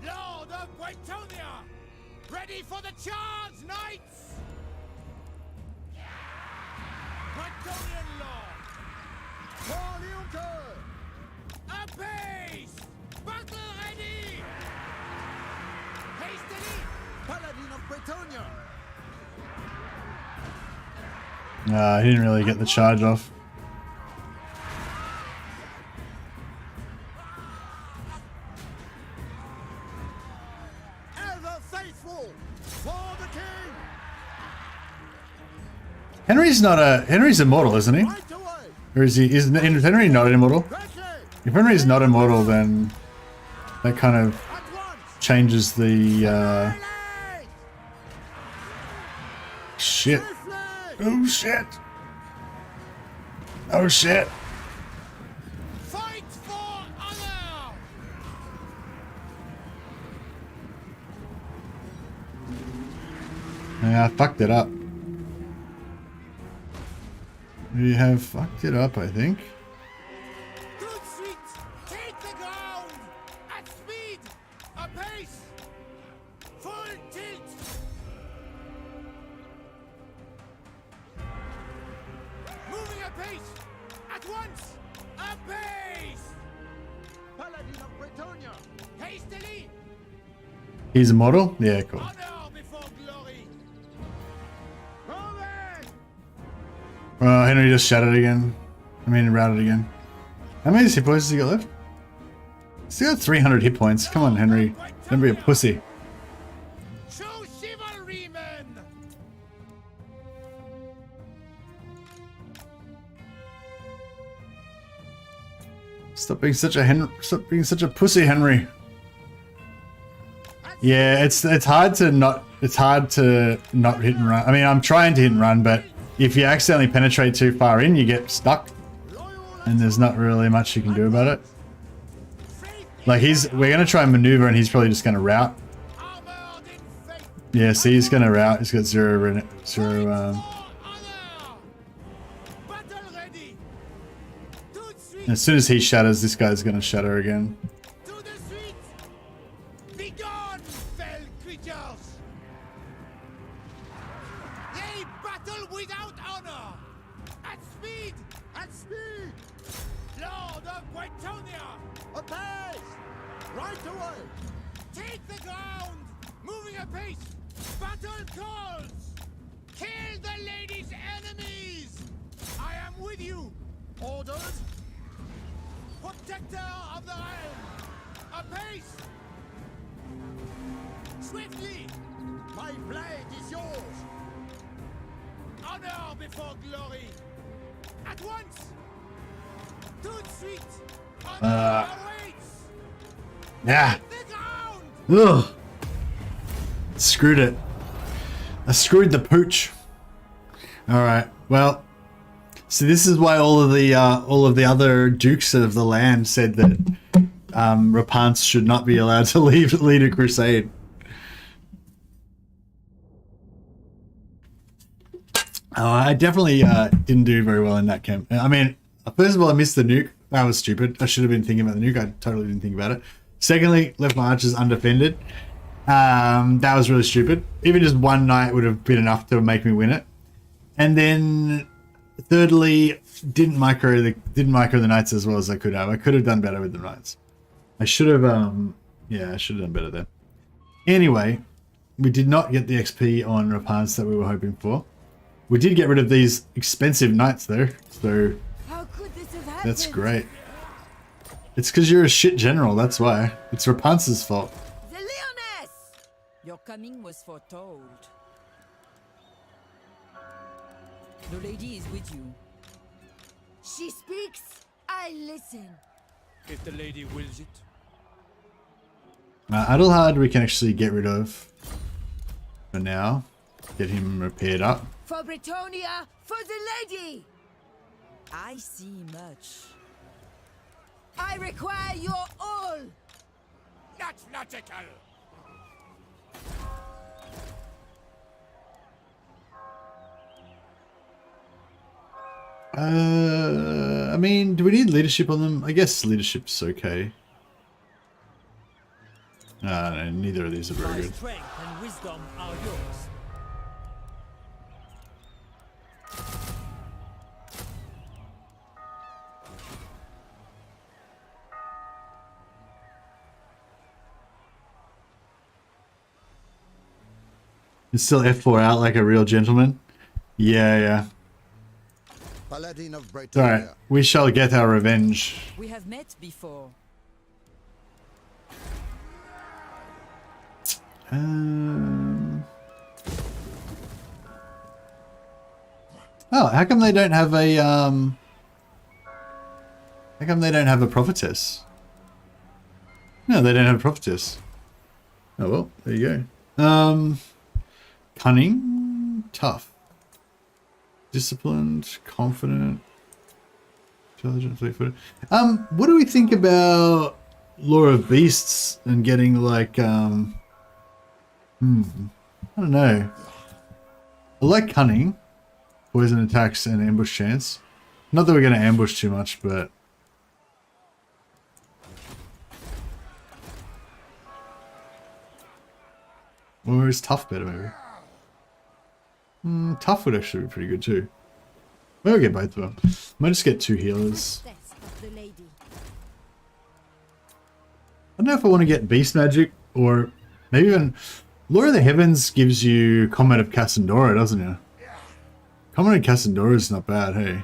Lord of Brettonia! Ready for the charge, knights! Bretonnian Lord! For Lyonesse! Apace! Battle ready! Hastily! Paladin of Brettonia! He didn't really get the charge off. Ever faithful for the king! Henry's immortal, isn't he? Right away! Or is Henry not immortal? Quickly! If Henry's not immortal, then that kind of At once! changes the Annihilate! shit. Swiftly! Oh shit. Oh shit. Fight for honor! Yeah, I fucked it up. We have fucked it up, I think. Good sweet! Take the ground! At speed! Apace! Full tilt! Moving apace! At once! Apace! Paladin of Brettonia! Hastily! He's immortal? Yeah, cool. Honor before glory! Moving! Henry just shattered again. I mean, routed again. How many hit points does he got left? Still got 300 hit points. Come on, Henry. Don't be a pussy. Show chivalry, men! Stop being such a pussy, Henry. Yeah, it's hard to not hit and run. I mean, I'm trying to hit and run, but if you accidentally penetrate too far in, you get stuck, and there's not really much you can do about it. Like we're gonna try and maneuver, and he's probably just gonna rout. Armored in faith! Yeah, see, he's gonna rout. He's got zero. Honor! Battle ready! To the street! As soon as he shatters, this guy's gonna shatter again. To the street! Begone, fell creatures! Ye battle without honor! At speed! At speed! Lord of Brettonia! Apace! Right away! Take the ground! Moving apace! Battle calls! Kill the lady's enemies! I am with you! Orders! Protector of the realm! Apace! Swiftly! My blade is yours! Honor before glory! At once! To the street! Honor awaits! Yeah. The ground! Ugh. Screwed it. I screwed the pooch. All right. Well, so this is why all of the other dukes of the land said that Repanse should not be allowed to lead a crusade. Oh, I definitely didn't do very well in that camp. I mean, first of all, I missed the nuke. That was stupid. I should have been thinking about the nuke. I totally didn't think about it. Secondly, left my archers undefended. That was really stupid. Even just one knight would have been enough to make me win it. And then, thirdly, didn't micro the knights as well as I could have. I could have done better with the knights. I should have, yeah, I should have done better there. Anyway, we did not get the XP on Repanse that we were hoping for. We did get rid of these expensive knights though, so How could this have happened? that's great. It's because you're a shit general, that's why. It's Repanse's fault. The Lyonesse! Your coming was foretold. The lady is with you. She speaks, I listen. If the lady wills it. Adelhard we can actually get rid of for now. Get him repaired up. For Brettonia, for the lady! I see much. I require your all! Not logical! I mean, do we need leadership on them? I guess leadership's okay. No, neither of these are very My good. strength and wisdom are yours. It's still F4 out like a real gentleman. Yeah. Paladin of Bretonnia. Alright, we shall get our revenge. We have met before. Oh, how come they don't have a how come they don't have a prophetess? No, they don't have a prophetess. Oh well, there you go. Cunning, tough, disciplined, confident, intelligent, fleet-footed. What do we think about Lore of Beasts and getting like I don't know. I like cunning, poison attacks, and ambush chance. Not that we're going to ambush too much, but or is tough better maybe? Tough would actually be pretty good too. Maybe I'll get both of them. Might just get 2 healers. Steps of the lady. I don't know if I want to get beast magic or maybe even Lore of the Heavens gives you Combat of Cassandora, doesn't it? Combat of Cassandora is not bad, hey.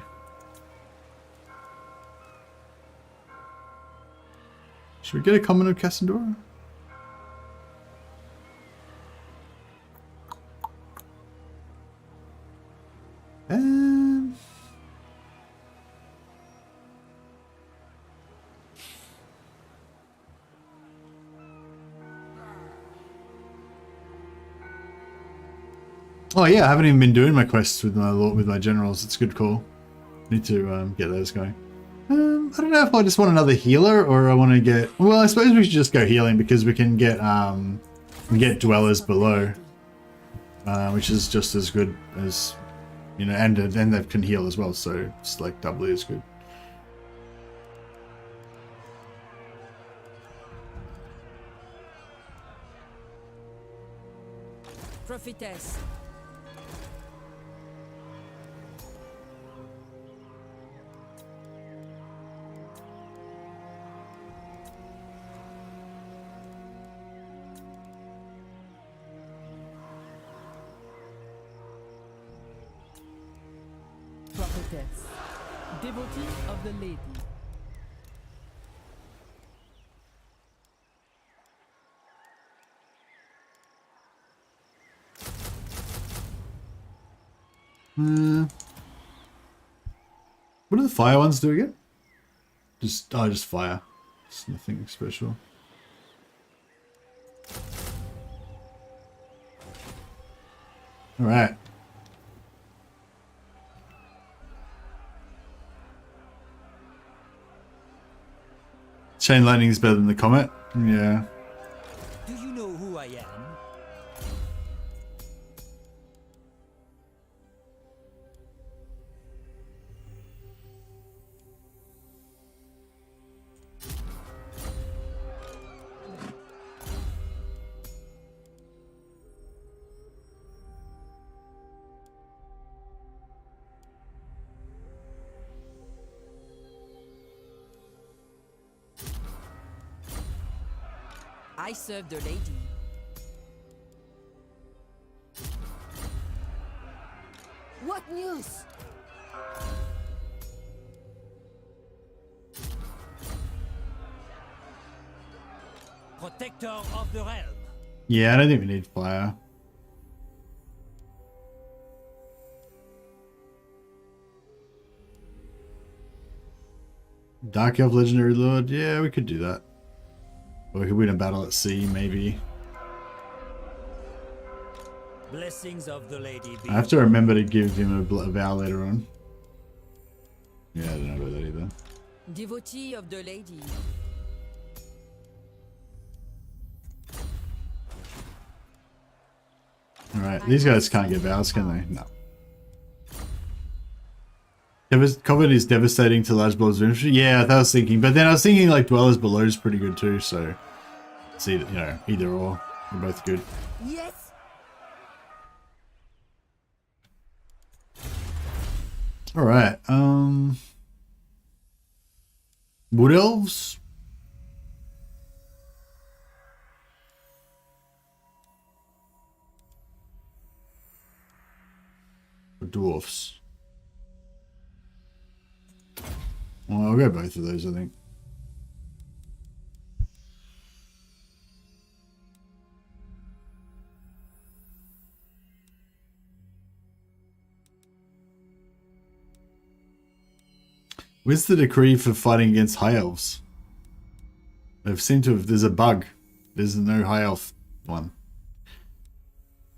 Should we get a Combat of Cassandora? Oh yeah, I haven't even been doing my quests with my generals. It's a good call. Need to get those going. I don't know if I just want another healer or I want to get. Well, I suppose we should just go healing because we can get dwellers below, which is just as good as and they can heal as well. So it's like doubly as good. Prophetess. Prophetess. Devotee of the lady. What do the fire ones do again? Just fire. It's nothing special. All right. Chain lightning is better than the comet. Yeah. Do you know who I am? I serve the lady. What news? Protector of the realm. Yeah, I don't think we need fire. Dark Elf Legendary Lord. Yeah, we could do that. Or we could win a battle at sea, maybe. Blessings of the lady be I have to remember to give him a vow later on. Yeah, I don't know about that either. Devotee of the lady. Alright, these guys can't get vows, can they? No. Covenant is devastating to large blobs of infantry. Yeah, I was thinking, but then I was thinking like Dwellers Below is pretty good too, so it's either, you know, either or. They're both good. Yes. Alright, Wood Elves? Or Dwarfs? Well, I'll go both of those, I think. Where's the decree for fighting against high elves? They've seemed to have... There's a bug. There's no high elf one.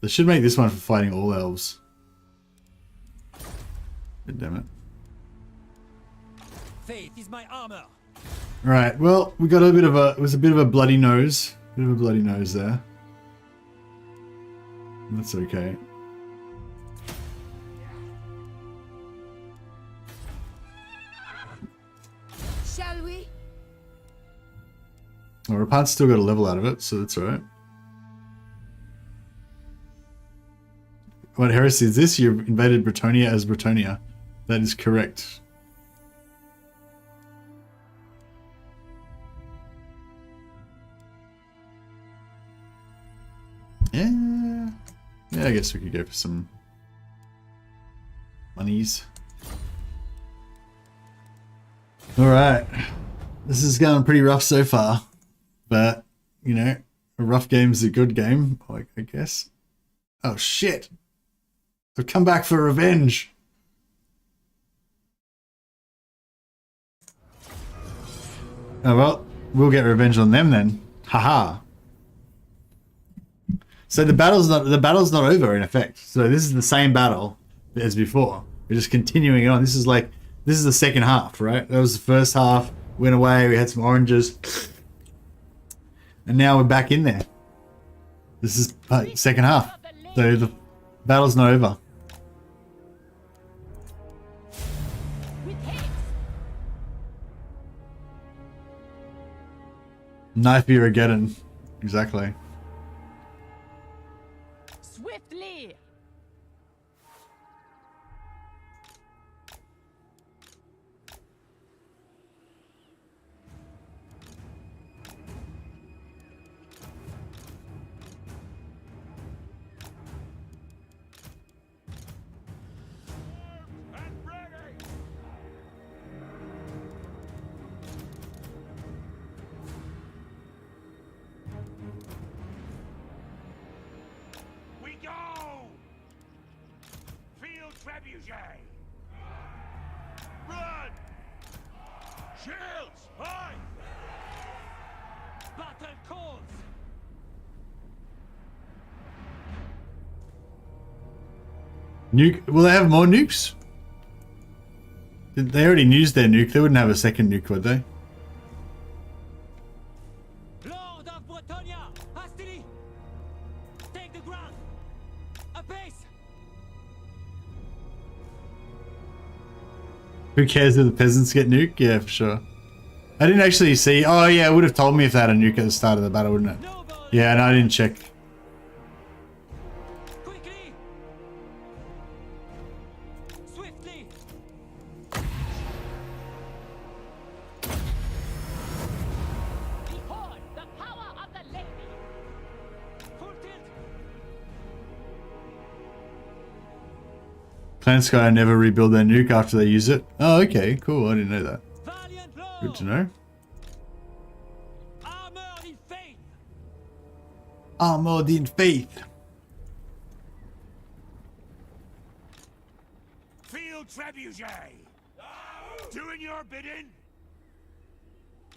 They should make this one for fighting all elves. God damn it. Faith is my armor. Right, well, we got a bit of a... It was a bit of a bloody nose. Bit of a bloody nose there. That's okay. Shall we? Well, Repanse still got a level out of it, so that's alright. What heresy is this? You invaded Brettonia as Brettonia. That is correct. Yeah. Yeah, I guess we could go for some monies. Alright. This is going pretty rough so far. But, you know, a rough game is a good game, like, I guess. Oh shit! I've come back for revenge! Oh well, we'll get revenge on them then. Haha. So the battle's not over in effect. So this is the same battle as before. We're just continuing on. This is the second half, right? That was the first half. Went away, we had some oranges. And now we're back in there. This is second half. So the battle's not over. Knife Armageddon. Exactly. Swiftly. Run! Shields! High! Battle calls. Nuke? Will they have more nukes? They already used their nuke. They wouldn't have a second nuke, would they? Lord of Brettonia, hastily! Take the ground! Apace! Who cares if the peasants get nuked? Yeah, for sure. I didn't actually see... Oh yeah, it would have told me if they had a nuke at the start of the battle, wouldn't it? Yeah, no, I didn't check. Quickly! Swiftly! Behold the power of the lady. Full tilt! Clan Sky never rebuild their nuke after they use it. Oh, okay, cool. I didn't know that. Valiant Lord! Good to know. Armored in faith! Armored in faith. Field Trebuchet! Doing your bidding?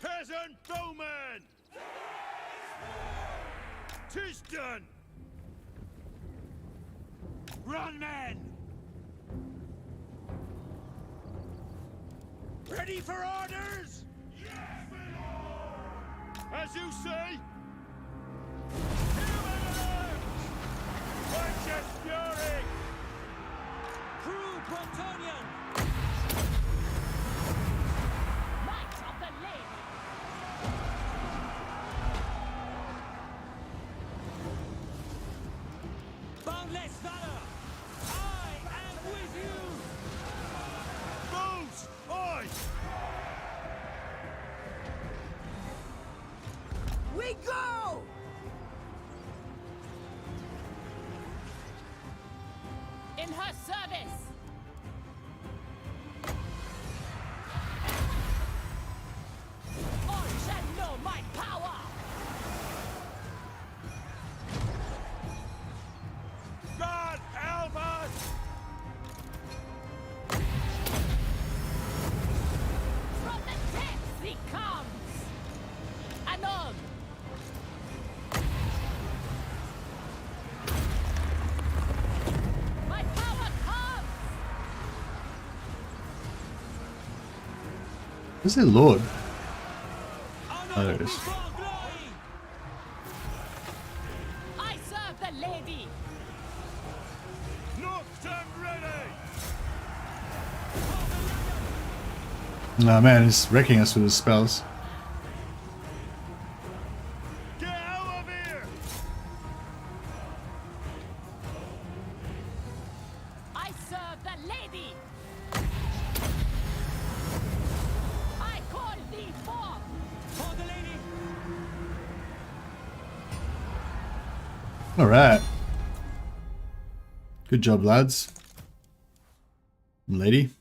Peasant bowman! 'Tis done! Run, men! Ready for orders? Yes, my lord! As you say! Human arms! Righteous fury! Crew Bretonian! Knights of the Lady. Boundless valor! I am with you! Bows! Aye! We go! In her service. All shall know my power. God help us! From the depths he comes. Anon. My power comes. Where's their lord? Honor Oh, there it is. before glory! I serve the lady. Locked and ready! Oh man, he's wrecking us with his spells. Get out of here! I serve the lady. I call thee forth. For the lady! Alright. Good job, lads. Lady.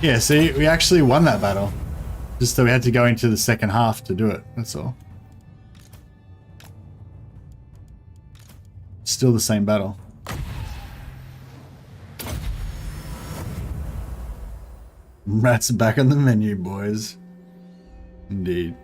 Yeah, see, we actually won that battle. Just that we had to go into the second half to do it, that's all. Still the same battle. Rats back on the menu, boys. Indeed.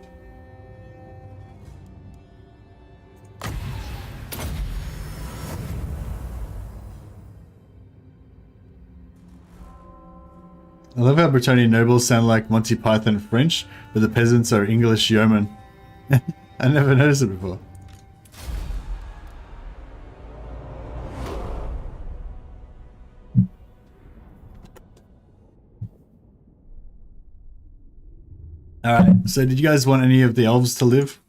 I love how Bretonnian nobles sound like Monty Python French, but the peasants are English yeomen. I never noticed it before. Alright, so did you guys want any of the elves to live?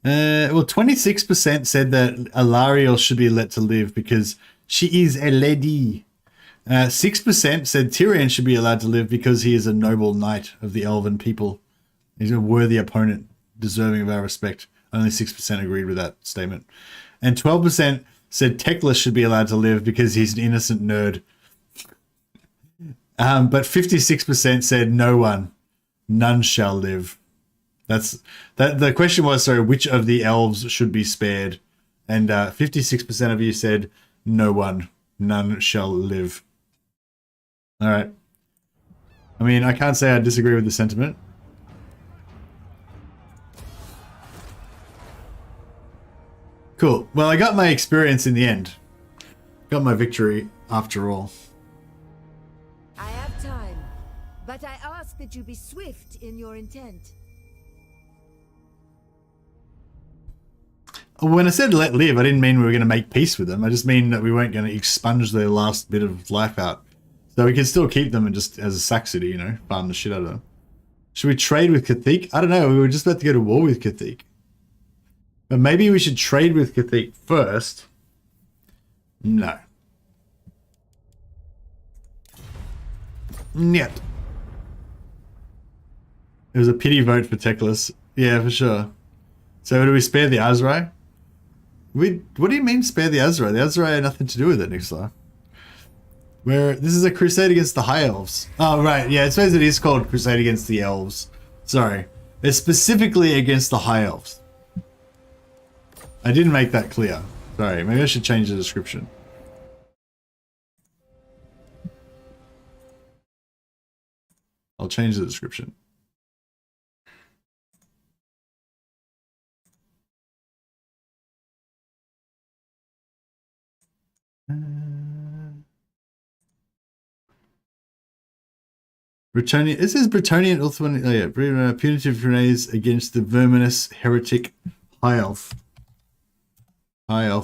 Well, 26% said that Alariel should be let to live because she is a lady. 6% said Tyrion should be allowed to live because he is a noble knight of the elven people. He's a worthy opponent, deserving of our respect. Only 6% agreed with that statement. And 12% said Teclis should be allowed to live because he's an innocent nerd. But 56% said no one. None shall live. The question was, sorry, which of the elves should be spared? And 56% of you said no one. None shall live. All right. I mean, I can't say I disagree with the sentiment. Cool. Well, I got my experience in the end. Got my victory after all. I have time, but I ask that you be swift in your intent. When I said let live, I didn't mean we were going to make peace with them. I just mean that we weren't going to expunge their last bit of life out. So we can still keep them and just as a sack city, you know, farm the shit out of them. Should we trade with Cathik? I don't know. We were just about to go to war with Cathik. But maybe we should trade with Cathik first. No. Yet. It was a pity vote for Teclis. Yeah, for sure. So do we spare the Azrai? What do you mean spare the Azrai? The Azrai had nothing to do with it, Nixla. This is a crusade against the High Elves. Oh, right. Yeah, I suppose it is called Crusade against the Elves. Sorry. It's specifically against the High Elves. I didn't make that clear. Sorry, maybe I should change the description. I'll change the description. Bretonnia. This is Bretonnian Ulthuan. Oh yeah, punitive grenades against the verminous heretic high elf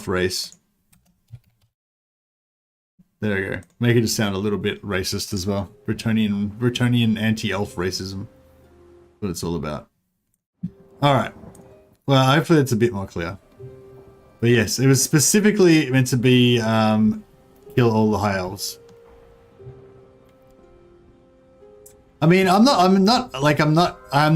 race. There we go. Make it just sound a little bit racist as well. Bretonnian anti-elf racism. That's what it's all about. Alright. Well, hopefully it's a bit more clear. But yes, it was specifically meant to be kill all the high elves. I mean, I'm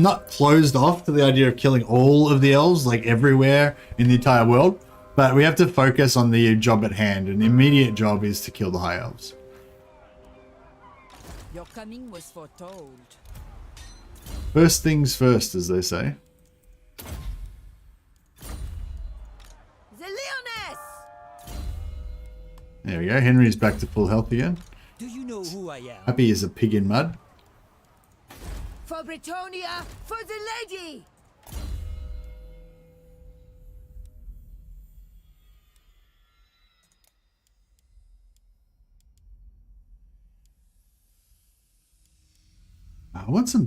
not closed off to the idea of killing all of the elves, like everywhere in the entire world. But we have to focus on the job at hand, and the immediate job is to kill the high elves. Your coming was foretold. First things first, as they say. The Lyonesse! There we go. Henry's back to full health again. Do you know who I am? Happy as a pig in mud. For Brettonia, for the lady! I wanted some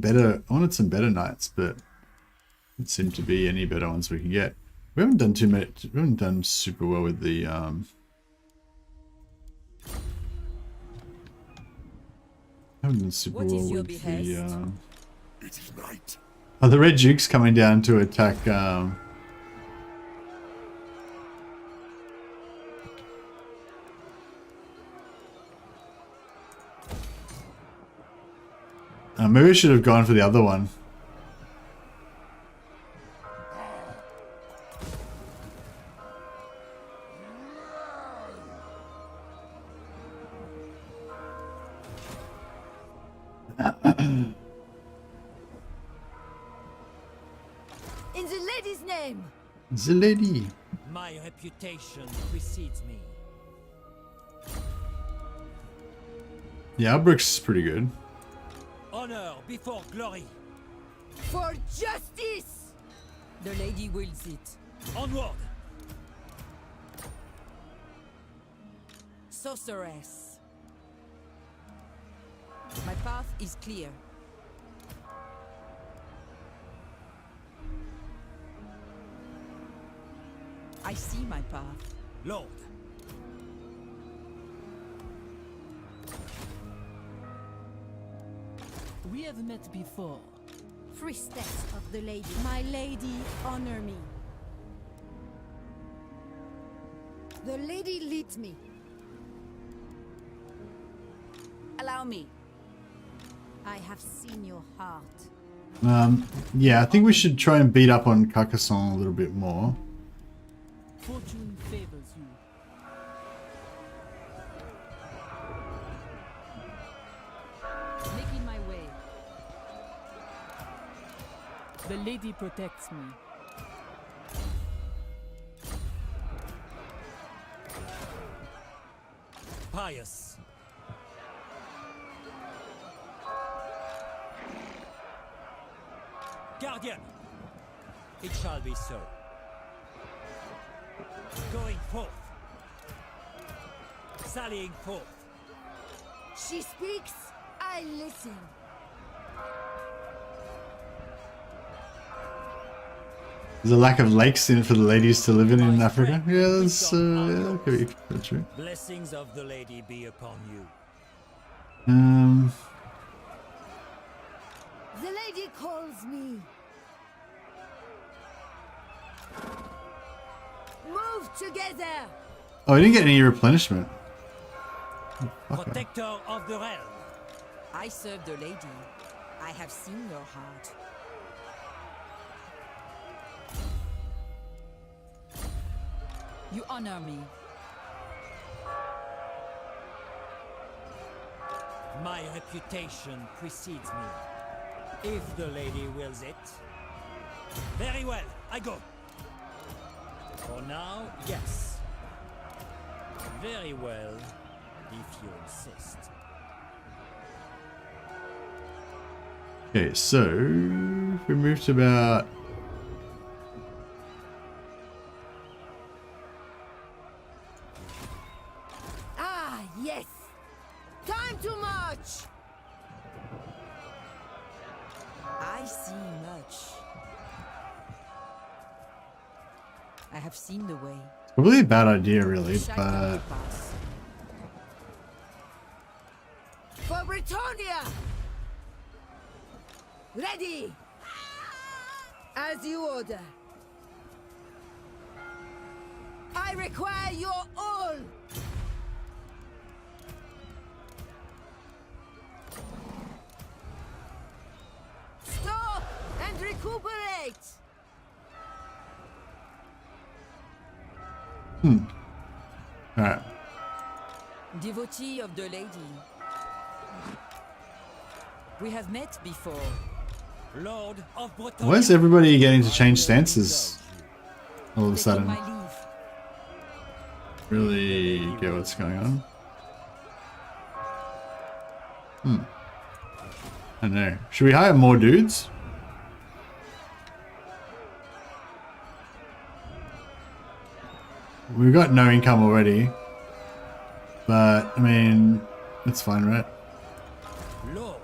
better knights, but it seemed to be any better ones we can get. We haven't done too much. We haven't done super well with the haven't done super What well is your with behest? the It is night. oh, the Red Duke's coming down to attack maybe we should have gone for the other one. In the lady's name! The lady. My reputation precedes me. Yeah, Albrecht's pretty good. Honor before glory. For justice! The lady wills it. Onward. Sorceress. My path is clear. I see my path. Lord. We have met before. Priestess of the lady. My lady, honor me. The lady leads me. Allow me. I have seen your heart. Yeah, I think we should try and beat up on Carcassonne a little bit more. Fortune favors you. Making my way. The lady protects me. Pious. Guardian. It shall be so. Going forth. Sallying forth. She speaks, I listen. There's a lack of lakes in for the ladies to live in Africa. Yeah, that's yeah, that could be true. Blessings of the lady be upon you. The lady calls me. Move together. Oh, I didn't get any replenishment. Okay. Protector of the realm. I serve the lady. I have seen your heart. You honor me. My reputation precedes me. If the lady wills it. Very well, I go. For now, yes. Very well, if you insist. Okay, so we moved to about. Ah, yes. Time to march. I see much. I have seen the way. Probably a bad idea, really, Check but the repasse. For Brettonia! Ready! As you order. I require your all! Stop and recuperate! alright. Devotee of the lady. We have met before. Lord of Brettonia. Why is everybody getting to change stances all of a Taking sudden? my leave. Really get what's going on? I don't know. Should we hire more dudes? We've got no income already. But, I mean, that's fine, right? Lord.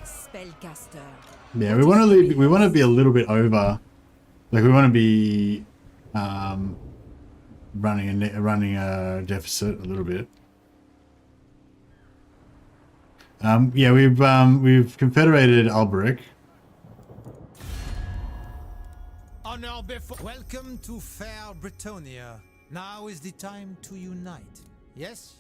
Spellcaster. Yeah, we want to be a little bit over. Like, we want to be running a deficit a little bit. Yeah, we've confederated Alberic. Honor before. Welcome to fair Brettonia. Now is the time to unite. Yes?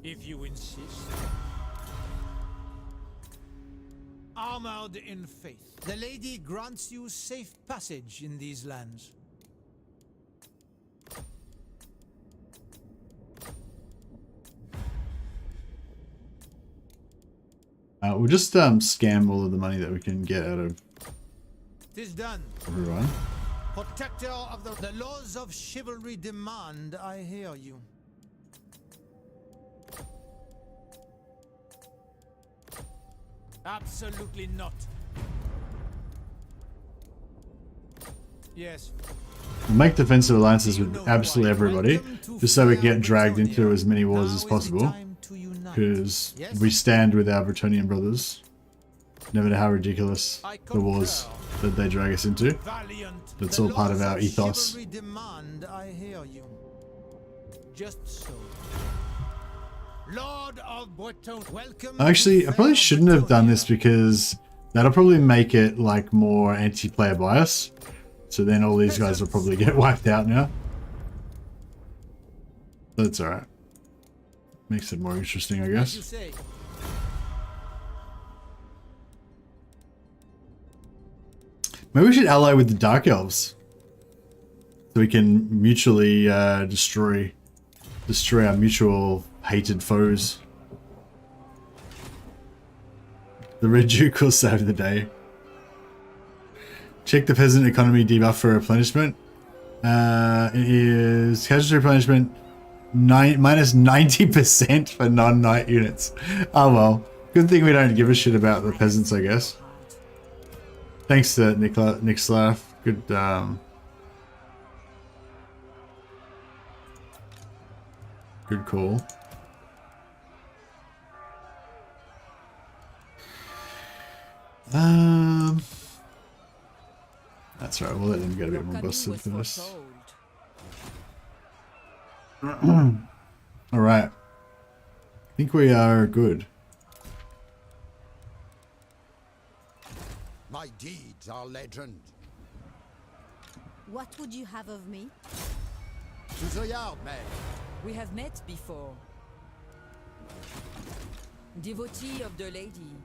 If you insist. Armored in faith. The lady grants you safe passage in these lands. We'll just scam all of the money that we can get out of Tis done. everyone. Protector of the laws of chivalry demand, I hear you. Absolutely not. Yes. We'll make defensive alliances with absolutely everybody, just so we can get dragged into as many wars as possible. Because we stand with our Bretonnian brothers, no matter how ridiculous the wars that they drag us into. That's all part of our ethos. Demand, I hear you. Just so. Lord of Breton, welcome. Actually, I probably shouldn't have done this because that'll probably make it like more anti-player bias. So then all these guys will probably get wiped out now. That's alright. Makes it more interesting, I guess. Maybe we should ally with the Dark Elves. So we can mutually destroy our mutual hated foes. The Red Duke will save the day. Check the peasant economy debuff for replenishment. It is casualty replenishment minus 90% for non-knight units. Oh well. Good thing we don't give a shit about the peasants, I guess. Thanks to Nick Slav. Good good call. That's right, we'll let them get a bit more busted first. Alright. I think we are good. My deeds are legend. What would you have of me? To the yard, man. We have met before. Devotee of the lady.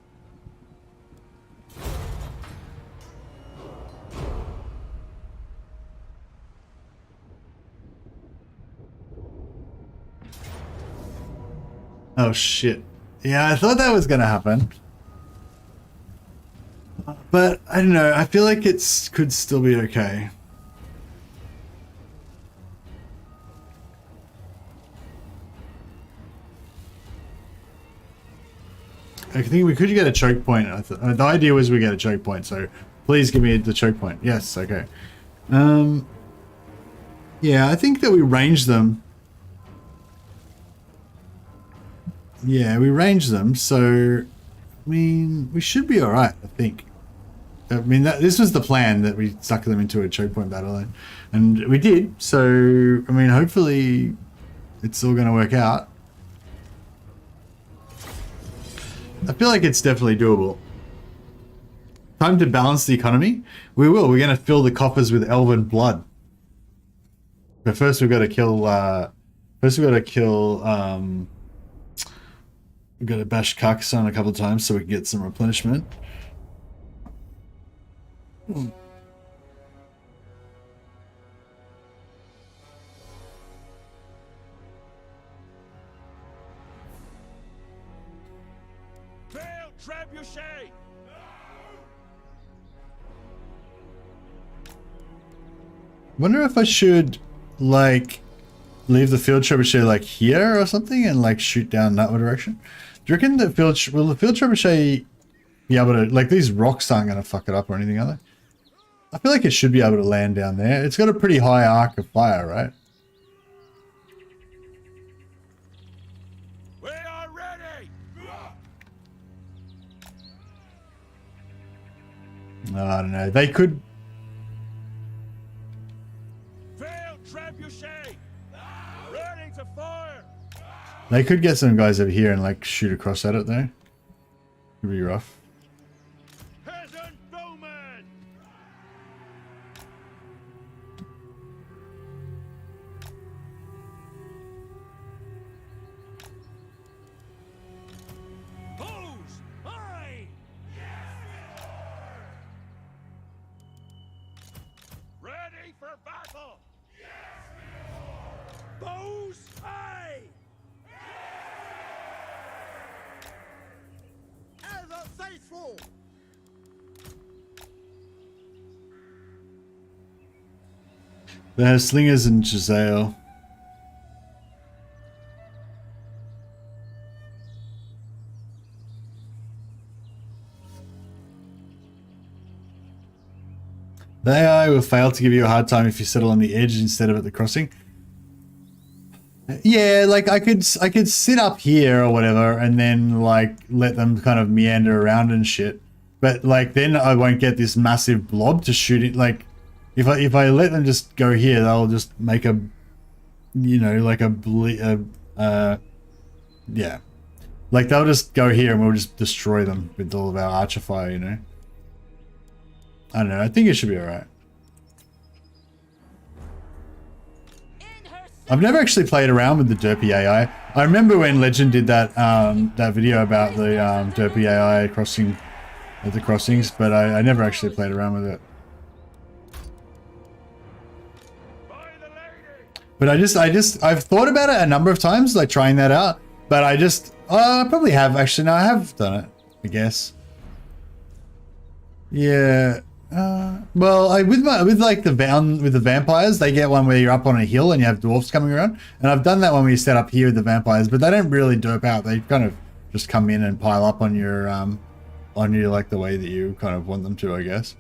Oh shit. Yeah, I thought that was gonna happen. But I don't know. I feel like it's could still be okay. I think we could get a choke point. The idea was we get a choke point, so please give me the choke point. Yes, okay. Yeah, I think that we range them. Yeah, we range them, so I mean, we should be all right, I think. I mean, this was the plan, that we stuck them into a choke point battle, and we did. So, I mean, hopefully it's all going to work out. I feel like it's definitely doable. Time to balance the economy. We will. We're going to fill the coffers with elven blood. But first, we've got to kill. We've got to bash Carcassonne a couple of times so we can get some replenishment. Wonder if I should, like, leave the field trebuchet like here or something and like shoot down that direction. Do you reckon that will the field trebuchet be able to, like, these rocks aren't going to fuck it up or anything, are they? I feel like it should be able to land down there. It's got a pretty high arc of fire, right? We are ready. I don't know. They could. Ready to fire. They could get some guys over here and like shoot across at it though. It'd be rough. Peasant bowman. Bows, aye. Yes, ready for battle. Bows, aye! Ever faithful! They have slingers and Giselle. The AI will fail to give you a hard time if you settle on the edge instead of at the crossing. Yeah, like I could sit up here or whatever and then like let them kind of meander around and shit. But like then I won't get this massive blob to shoot it. Like if I let them just go here, they'll just make a, you know, like yeah. Like they'll just go here and we'll just destroy them with all of our archer fire, you know. I don't know, I think it should be alright. I've never actually played around with the derpy AI. I remember when Legend did that that video about the derpy AI crossing at the crossings, but I never actually played around with it. But I've thought about it a number of times, like trying that out. But I probably have actually. No, I have done it, I guess. Yeah. Well, with the vampires, they get one where you're up on a hill and you have dwarfs coming around, and I've done that one where you set up here with the vampires, but they don't really derp out. They kind of just come in and pile up on you like the way that you kind of want them to, I guess.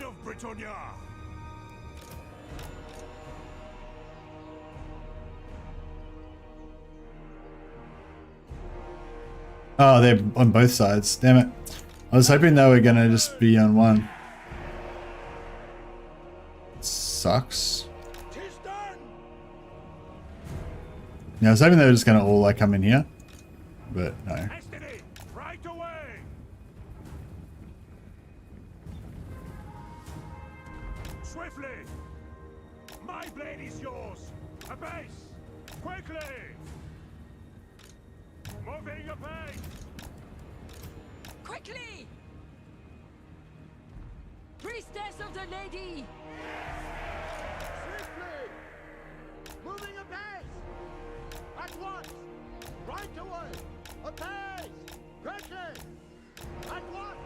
Of Brettonia. Oh, they're on both sides. Damn it. I was hoping they were gonna just be on one. Sucks. Yeah, I was hoping they were just gonna all like come in here, but no. Right away. Swiftly! My blade is yours! A base! Quickly! Moving a pace! Quickly! Priestess of the Lady! Swiftly! Moving apace! At once! Right away! Apace! Quickly! At once!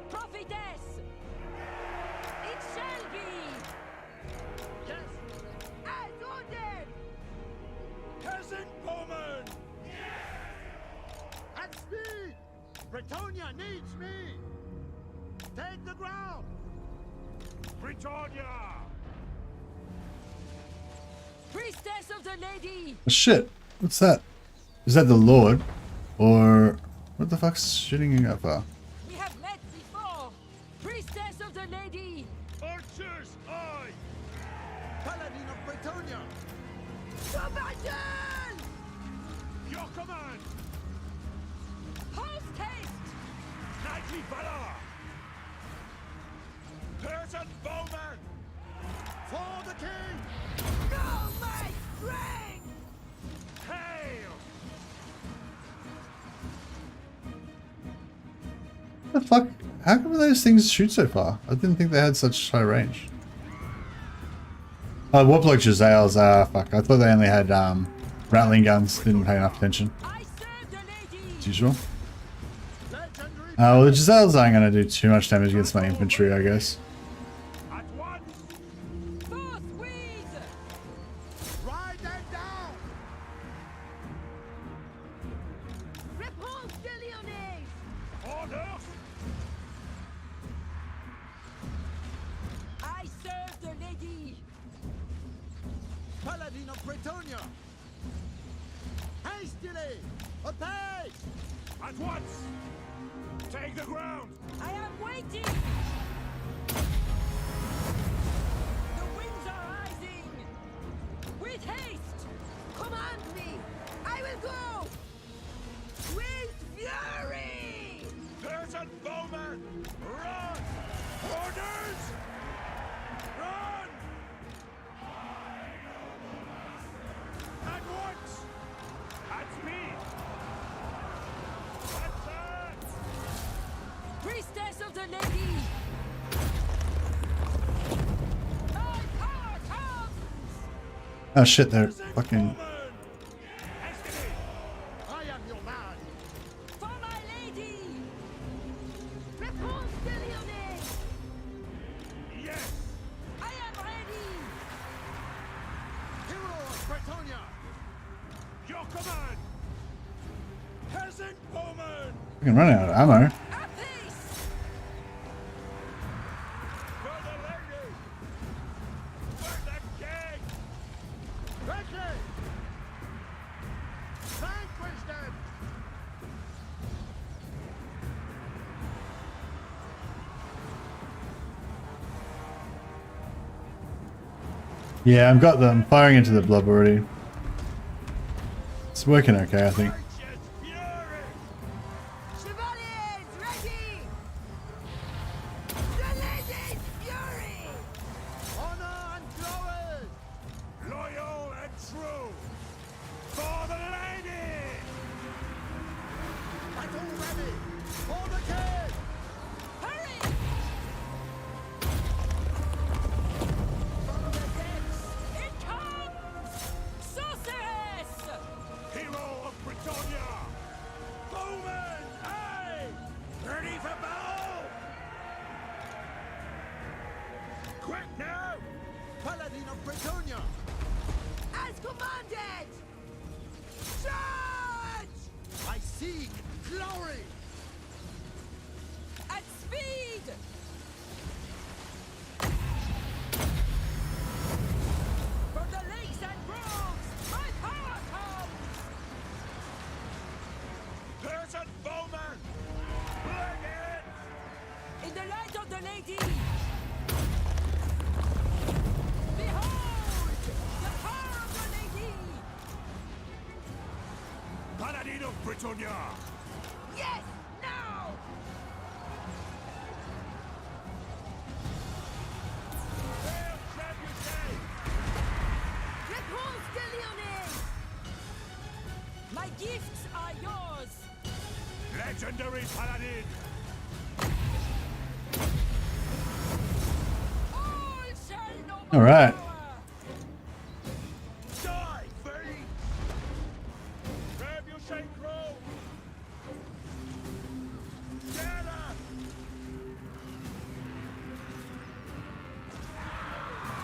Prophetess! It shall be! Yes! As ordered! Peasant woman! At speed! Bretonia needs me! Take the ground! Bretonia! Priestess of the Lady! Oh, shit. What's that? Is that the Lord? Or what the fuck's shooting you up for? We have met before! Priestess of the Lady! Archers, I! Paladin of Bretonia! Commander! Your command! Post haste! Knightly valor! Peasant bowman! For the king! Know my strength! Hail! What the fuck? How come those things shoot so far? I didn't think they had such high range. Oh, Warplock Jezzails, fuck. I thought they only had rattling guns. Didn't pay enough attention. I serve the Lady! As usual. Legendary Well, the Jezzails aren't going to do too much damage against my infantry, I guess. at once! Forthwith! Ride them down! Repanse de Lyonesse! Orders! I serve the Lady! Paladin of Bretonia! Hastily! Apace! At once! Take the ground! I am waiting! The winds are rising! With haste! Command me! I will go! With fury! Peasant bowman! Run! Orders! Run! At once! At speed! Attack! Priestess of the Lady! My power comes! Oh shit, they're fucking... Hastily! I am your man! For my Lady! Repanse de Lyonesse! Yes! I am ready! Hero of Bretonia! Your command! Peasant woman! Fucking running out of ammo. A peace! For the lady! For the king! Quickly! Vanquish them! Yeah, I've got them firing into the blob already. It's working okay, I think. Righteous fury! Chevaliers, ready! The Lady's fury! Honor and glory! Loyal and true! For the lady! Battle ready! For the king! Hurry! From the depths, it comes! Sorceress! Hero of Bretonia! Bowman! Aye! Ready for battle! Quick now! Paladin of Bretonia! As commanded! Charge! I seek glory! At speed! From the lakes and groves, my power comes! Peasant bowman! Bring it! In the light of the Lady! Behold! The power of the Lady! Paladin of Bretonia! Yes! Now! Hail Trebuchet! Repanse de Lyonesse! My gifts are yours! Legendary Paladin! All right. Die, fiend! Grab your shake roll! Get her!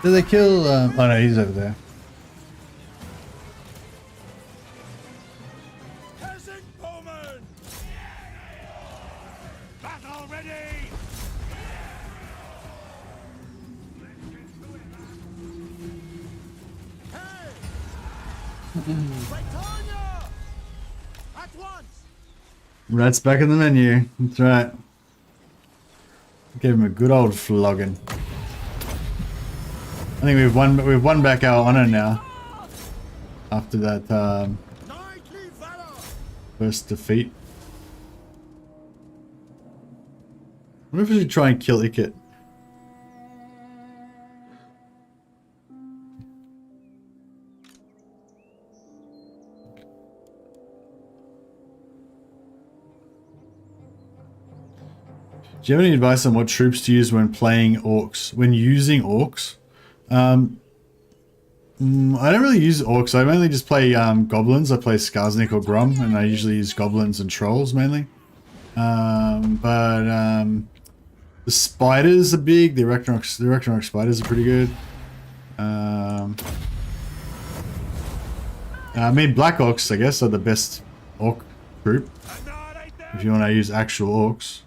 Did they kill? Oh no, he's over there. Peasant bowman! Battle ready! Hey! Brettonia! At once! Rat's back in the menu. That's right. Gave him a good old flogging. I think we've won back our honor now. After that Knightly valor! first defeat. I wonder if we should try and kill Ikit. Do you have any advice on what troops to use when playing orcs? When using orcs? I don't really use orcs. I mainly just play goblins. I play Skarsnik or Grom, and I usually use goblins and trolls mainly. The spiders are big. The Ragnarok spiders are pretty good. I mean, Black Orcs, I guess, are the best orc group. If you want to use actual orcs.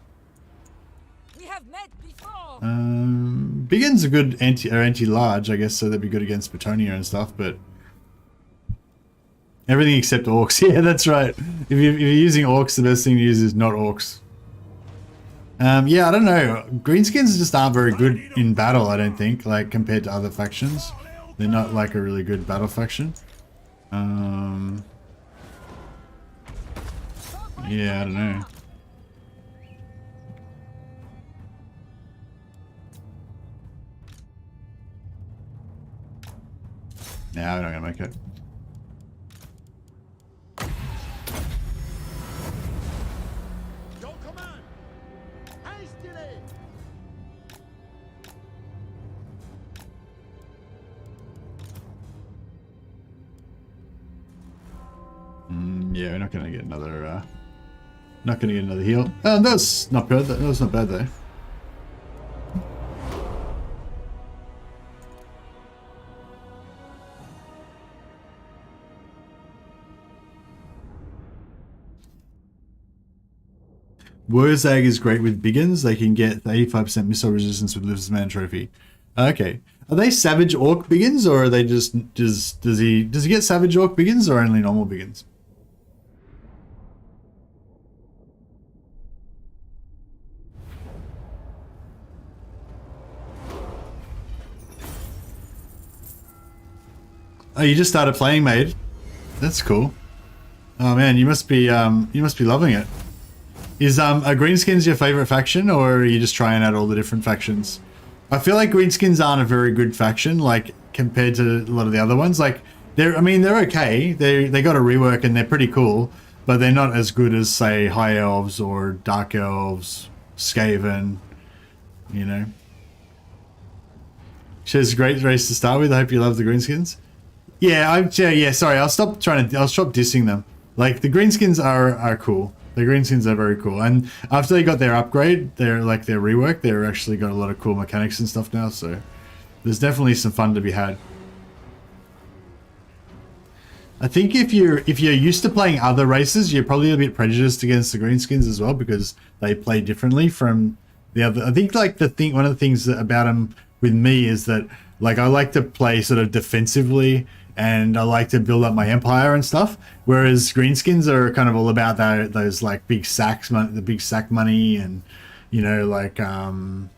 We have met before. Biggins are good anti-large, I guess, so they'd be good against Brettonia and stuff, but everything except orcs. Yeah, that's right. If you're using orcs, the best thing to use is not orcs. Yeah, I don't know. Greenskins just aren't very good in battle, I don't think, like compared to other factions. They're not like a really good battle faction. Yeah, I don't know. Nah, we're not gonna make it. Your command! Hastily! Yeah, we're not gonna get another. Not gonna get another heal. That's not bad. That was not bad though. Wurzag is great with Biggins. They can get 85% missile resistance with Lizardman Trophy. Okay. Are they Savage Orc Biggins, or are they just does he get Savage Orc Biggins or only normal Biggins? Oh, you just started playing, mate. That's cool. Oh man, you must be loving it. Is are Greenskins your favorite faction, or are you just trying out all the different factions? I feel like Greenskins aren't a very good faction, like compared to a lot of the other ones. Like they're okay. They got a rework and they're pretty cool, but they're not as good as say High Elves or Dark Elves, Skaven. You know. She's a great race to start with. I hope you love the Greenskins. Yeah, yeah. Sorry, I'll stop dissing them. Like the Greenskins are cool. The Greenskins are very cool, and after they got their upgrade, their rework, they're actually got a lot of cool mechanics and stuff now. So there's definitely some fun to be had. I think if you're used to playing other races, you're probably a bit prejudiced against the Greenskins as well because they play differently from the other. I think like one of the things about them with me is that like I like to play sort of defensively. And I like to build up my empire and stuff, whereas Greenskins are kind of all about those like big sacks, the big sack money, and you know, like yeah,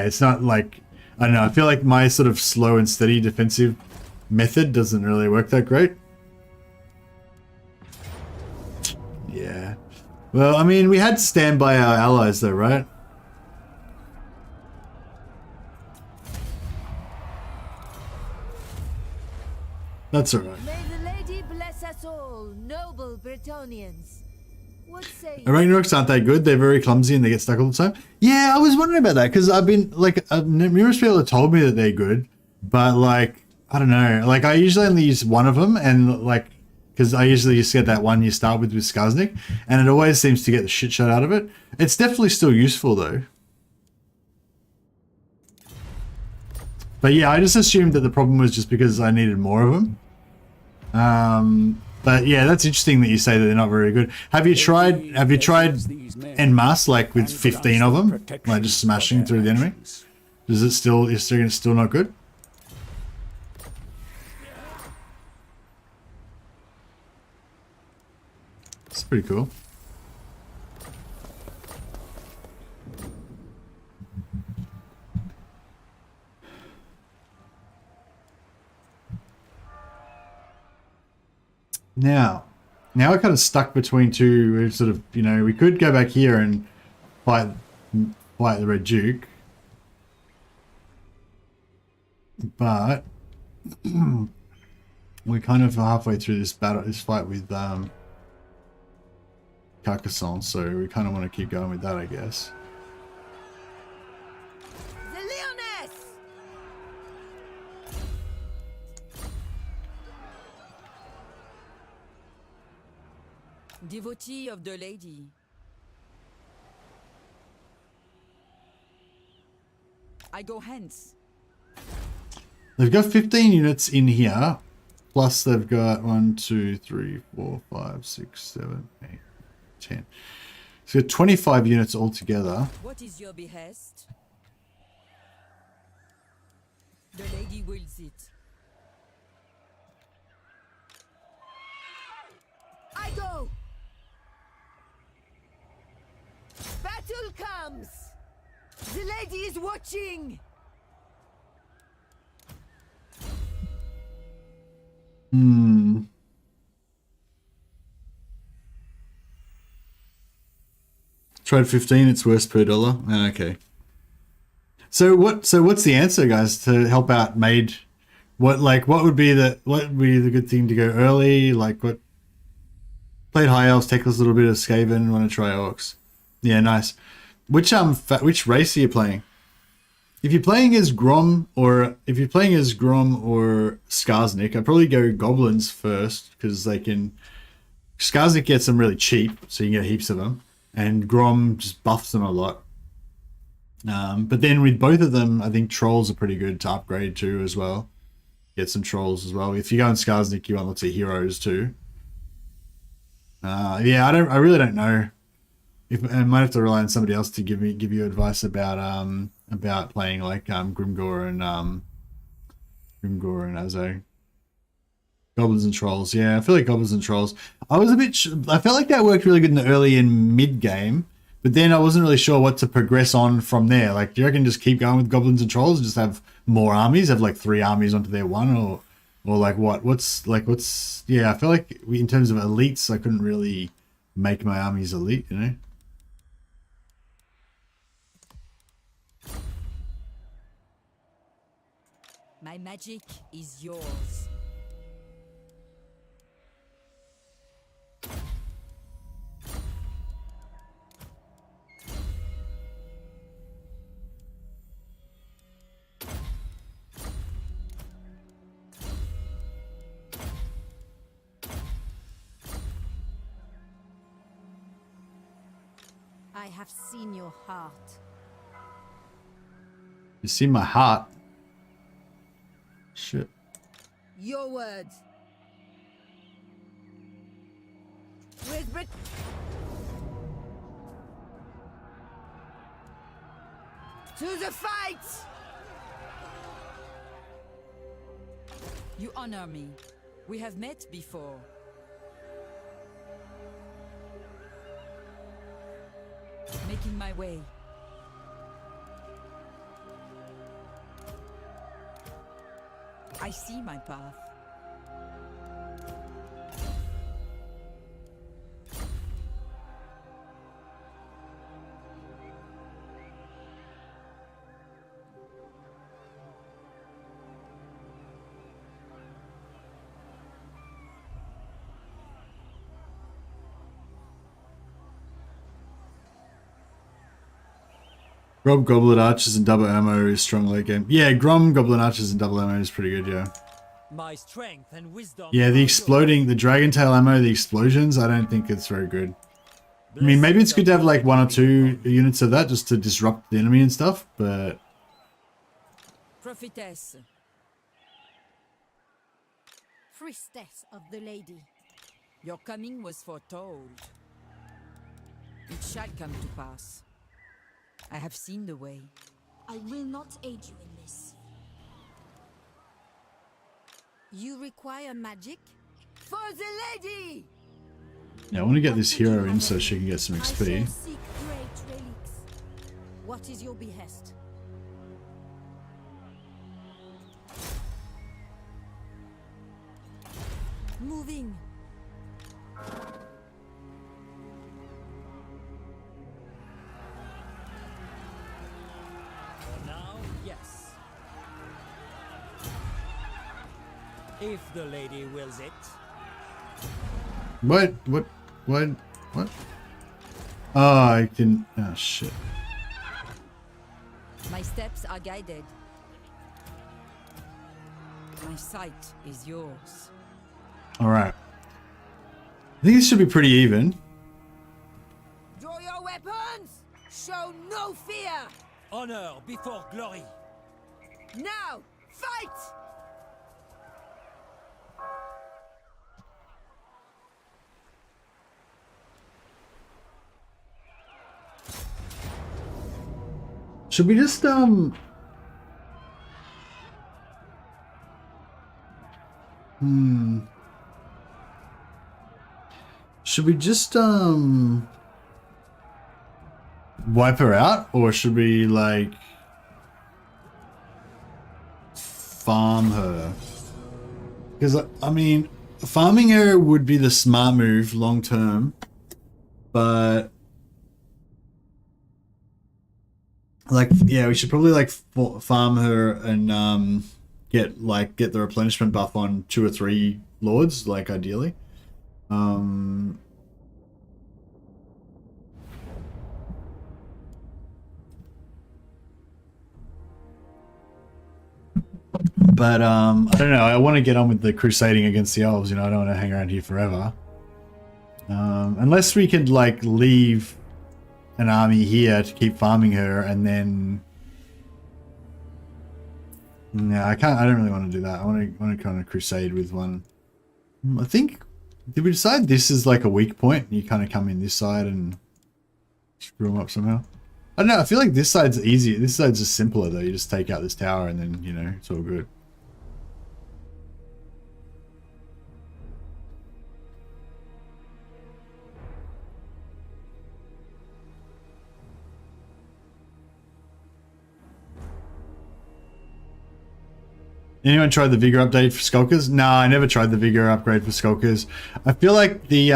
it's not like I don't know. I feel like my sort of slow and steady defensive method doesn't really work that great. Yeah. Well, I mean, we had to stand by our allies, though, right? That's alright. May the lady bless us all, noble Bretonnians. What say you? Ragnaroks aren't that good. They're very clumsy and they get stuck all the time. Yeah, I was wondering about that because I've been like numerous people have told me that they're good, but like I don't know. Like I usually only use one of them, and like because I usually just get that one you start with Skarsnik, and it always seems to get the shit shot out of it. It's definitely still useful though. But yeah, I just assumed that the problem was just because I needed more of them. But yeah, that's interesting that you say that they're not very good. Have you tried en masse, like with 15 of them, like just smashing through the enemy? Is it still not good? It's pretty cool. Now we're kind of stuck between two. We're sort of, you know, we could go back here and fight the Red Duke, but we're kind of halfway through this fight with Carcassonne, so we kind of want to keep going with that, I guess. The Lyonesse! Devotee of the lady. I go hence. They've got 15 units in here, plus they've got 1, 2, 3, 4, 5, 6, 7, 8, 10. So 25 units altogether. What is your behest? The lady wills it. I go! Battle comes! The lady is watching! Tried 15, it's worse per dollar. Okay. So what's the answer, guys, to help out Maid? What would be the good thing to go early? Like what played High Elves, take us a little bit of Skaven, want to try Orcs. Yeah, nice. Which race are you playing? If you're playing as Grom or Skarsnik, I'd probably go Goblins first because they can. Skarsnik gets them really cheap, so you can get heaps of them, and Grom just buffs them a lot. But then with both of them, I think Trolls are pretty good to upgrade too as well. Get some Trolls as well. If you go on Skarsnik, you want lots of heroes too. Yeah, I really don't know. I might have to rely on somebody else to give you advice about playing like Grimgor and Azo. Goblins and Trolls. Yeah, I feel like Goblins and Trolls. I felt like that worked really good in the early and mid game, but then I wasn't really sure what to progress on from there. Like, do you reckon just keep going with Goblins and Trolls and just have more armies, have like 3 armies onto their one, or like what? What's yeah, I feel like in terms of elites, I couldn't really make my armies elite, you know? My magic is yours. I have seen your heart. You see my heart? Shit. Your words. With Brit. To the fight! You honor me. We have met before. Making my way. I see my path. Grob Goblin Archers and double ammo is strong late game. Yeah, Grom Goblin Archers and double ammo is pretty good, yeah. My strength and wisdom. Yeah, the exploding, the Dragon Tail ammo, the explosions, I don't think it's very good. I mean, maybe it's good to have like 1 or 2 units of that just to disrupt the enemy and stuff, but... Prophetess. Priestess of the lady. Your coming was foretold. It shall come to pass. I have seen the way. I will not aid you in this. You require magic? For the lady! Yeah, I want to get this hero in so she can get some I XP. shall seek great relics. What is your behest? Moving. Now, yes. If the lady wills it. What? Oh, I didn't... Oh, shit. My steps are guided. My sight is yours. Alright. I think this should be pretty even. Draw your weapons! Show no fear! Honor before glory. Now, fight! Should we just, Should we just, wipe her out? Or should we, like, farm her? Because, I mean, farming her would be the smart move long term. But... like, yeah, we should probably like farm her and get the replenishment buff on 2 or 3 lords, like ideally. But I don't know. I want to get on with the crusading against the elves. You know, I don't want to hang around here forever. Unless we could like leave an army here to keep farming her, and then no, I don't really want to do that. I want to kind of crusade with one. I think, did we decide this is like a weak point? You kind of come in this side and screw them up somehow. I don't know. I feel like this side's easier. This side's just simpler though. You just take out this tower and then, you know, it's all good. Anyone tried the Vigor update for Skulkers? No, I never tried the Vigor upgrade for Skulkers. I feel like the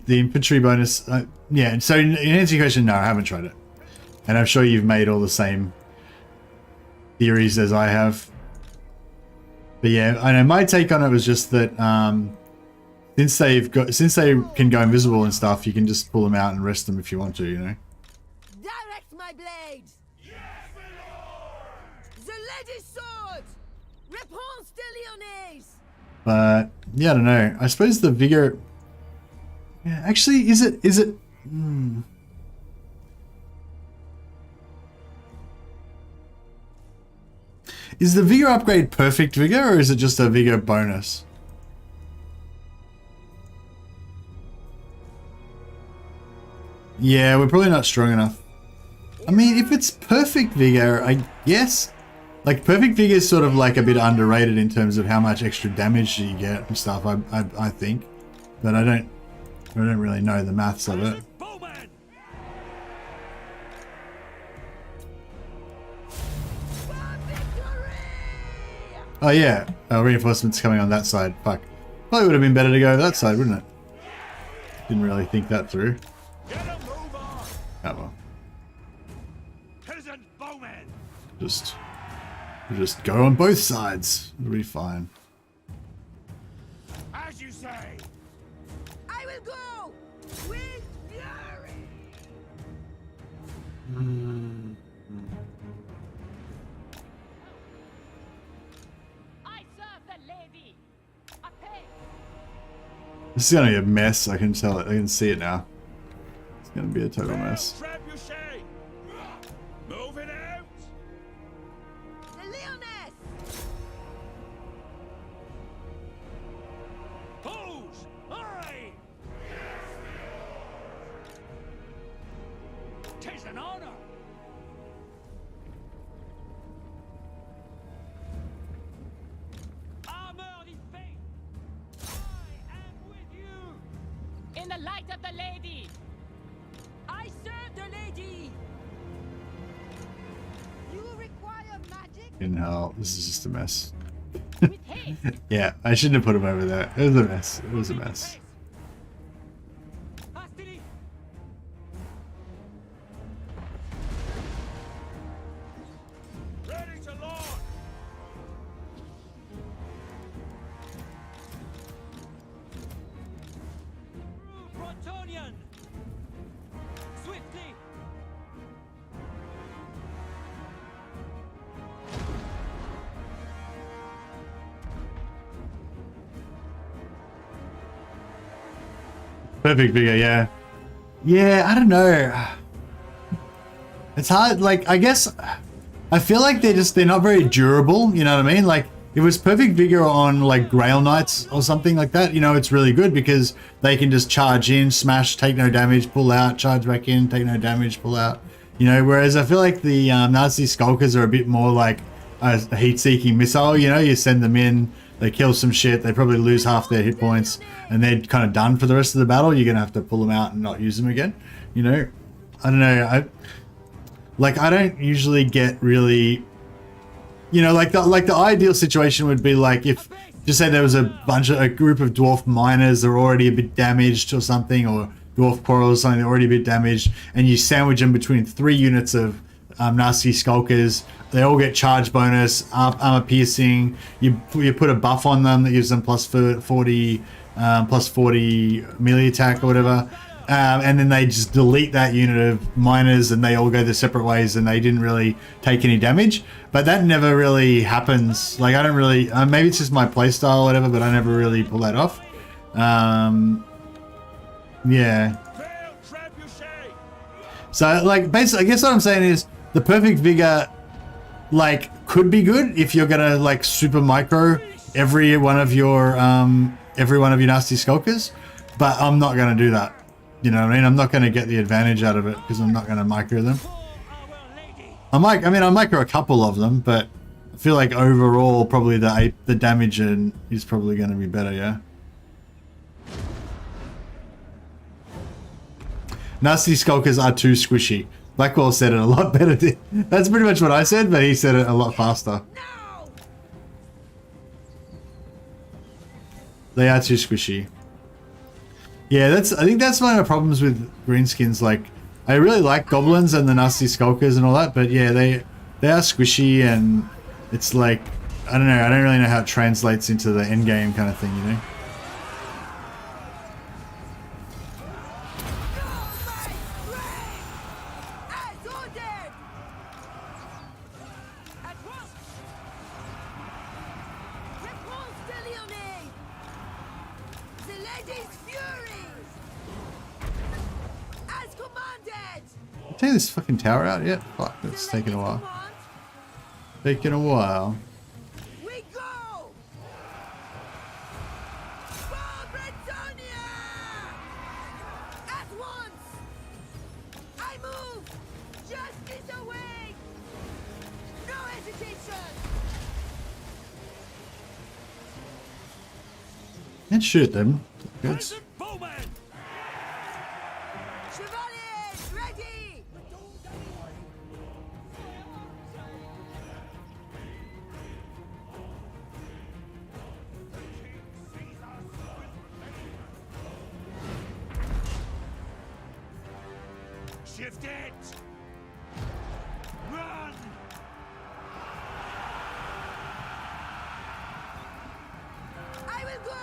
infantry bonus. Yeah. So in answer to your question, no, I haven't tried it, and I'm sure you've made all the same theories as I have. But yeah, I know my take on it was just that since they can go invisible and stuff, you can just pull them out and rest them if you want to, you know. Direct my blades! Yes, my lord! The lady's sword! Repanse de Lyonesse! But yeah, I don't know. I suppose the Vigor. Yeah, actually, is it? Is the Vigor upgrade perfect Vigor, or is it just a Vigor bonus? Yeah, we're probably not strong enough. I mean, if it's perfect Vigor, I guess. Like, perfect Vigor is sort of like a bit underrated in terms of how much extra damage you get and stuff, I think. But I don't really know the maths of it. Oh yeah, reinforcements coming on that side. Fuck. Probably would have been better to go that side, wouldn't it? Didn't really think that through. Oh well. Just go on both sides. It'll be fine. As you say. I will go with fury. This is gonna be a mess. I can tell it. I can see it now. It's gonna be a total mess. Moving out. The Lyonesse! Who's? Aye! 'Tis an honor! Armor the faith! I am with you! In the light of the lady! I serve the lady! You require magic? In hell, this is just a mess. With haste! Yeah, I shouldn't have put him over there. It was a mess. It was a mess. Hastily! Ready to launch. Bretonnian! Swiftly! Perfect figure, yeah. Yeah, I don't know. It's hard, like, I guess, I feel like they're not very durable, you know what I mean? Like, if it was perfect vigor on, like, Grail Knights or something like that, you know, it's really good because they can just charge in, smash, take no damage, pull out, charge back in, take no damage, pull out. You know, whereas I feel like the Nazi Skulkers are a bit more like a heat-seeking missile, you know? You send them in, they kill some shit, they probably lose half their hit points, and they're kind of done for the rest of the battle. You're going to have to pull them out and not use them again, you know? I don't know, I don't usually get really, you know, like the ideal situation would be like if, just say there was a group of dwarf miners that are already a bit damaged or something, or dwarf quarrels or something, they're already a bit damaged, and you sandwich them between 3 units of nasty skulkers. They all get charge bonus, armor piercing. You put a buff on them that gives them plus 40 melee attack or whatever. And then they just delete that unit of miners and they all go their separate ways and they didn't really take any damage. But that never really happens. Like, I don't really, maybe it's just my playstyle or whatever, but I never really pull that off. Yeah. So, like, basically, I guess what I'm saying is the perfect vigor, like, could be good if you're gonna, like, super micro every one of your nasty skulkers, but I'm not gonna do that. You know what I mean? I'm not going to get the advantage out of it because I'm not going to micro them. I micro a couple of them, but I feel like overall probably the damage is probably going to be better, yeah? Nasty Skulkers are too squishy. Blackwell said it a lot better. That's pretty much what I said, but he said it a lot faster. They are too squishy. Yeah, I think that's one of the problems with greenskins. Like, I really like goblins and the nasty skulkers and all that, but yeah, they are squishy, and it's like, I don't know, I don't really know how it translates into the end game kind of thing, you know? Take this fucking tower out yet? Fuck, it's taking a while. Taking a while. We go! For Brettonia! At once! I move! Justice away! No hesitation! And shoot them. Good. Shift it! Run! I will go!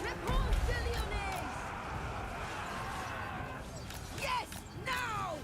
Repanse de Lyonesse! Yes! Now!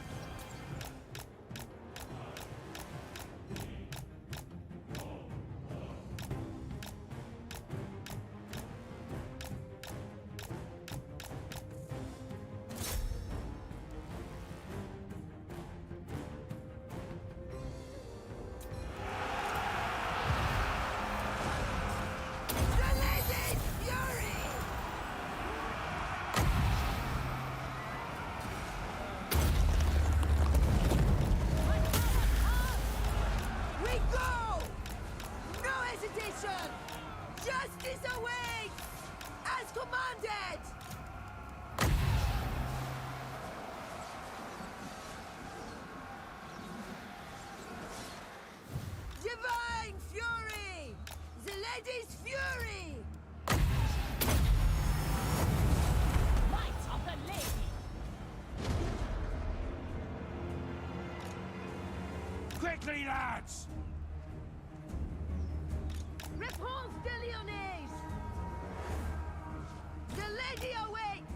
Go! No hesitation! Justice awaits! As commanded! Divine fury! The lady's fury! Might of the lady. Quickly, lads! Repanse de Lyonesse! The lady awaits!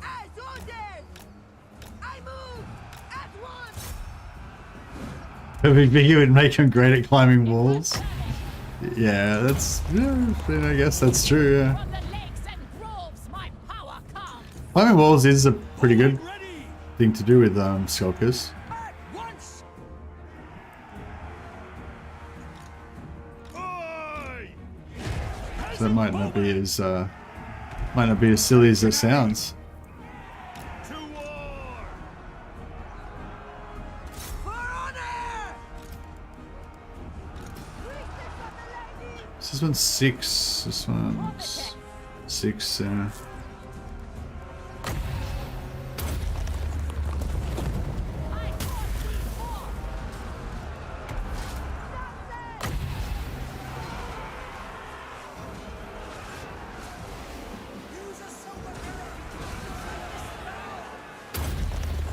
As ordered! I move! At once! Perfect figure would make him great at climbing walls. Yeah, that's. Yeah, I guess that's true. Yeah. From the lakes and groves, my power comes. Climbing walls is a pretty good thing to do with skulkers. At once! Oi! So it might not be as silly as it sounds. To war! For honor! Priestess of the lady! This one's 6. This one's 6.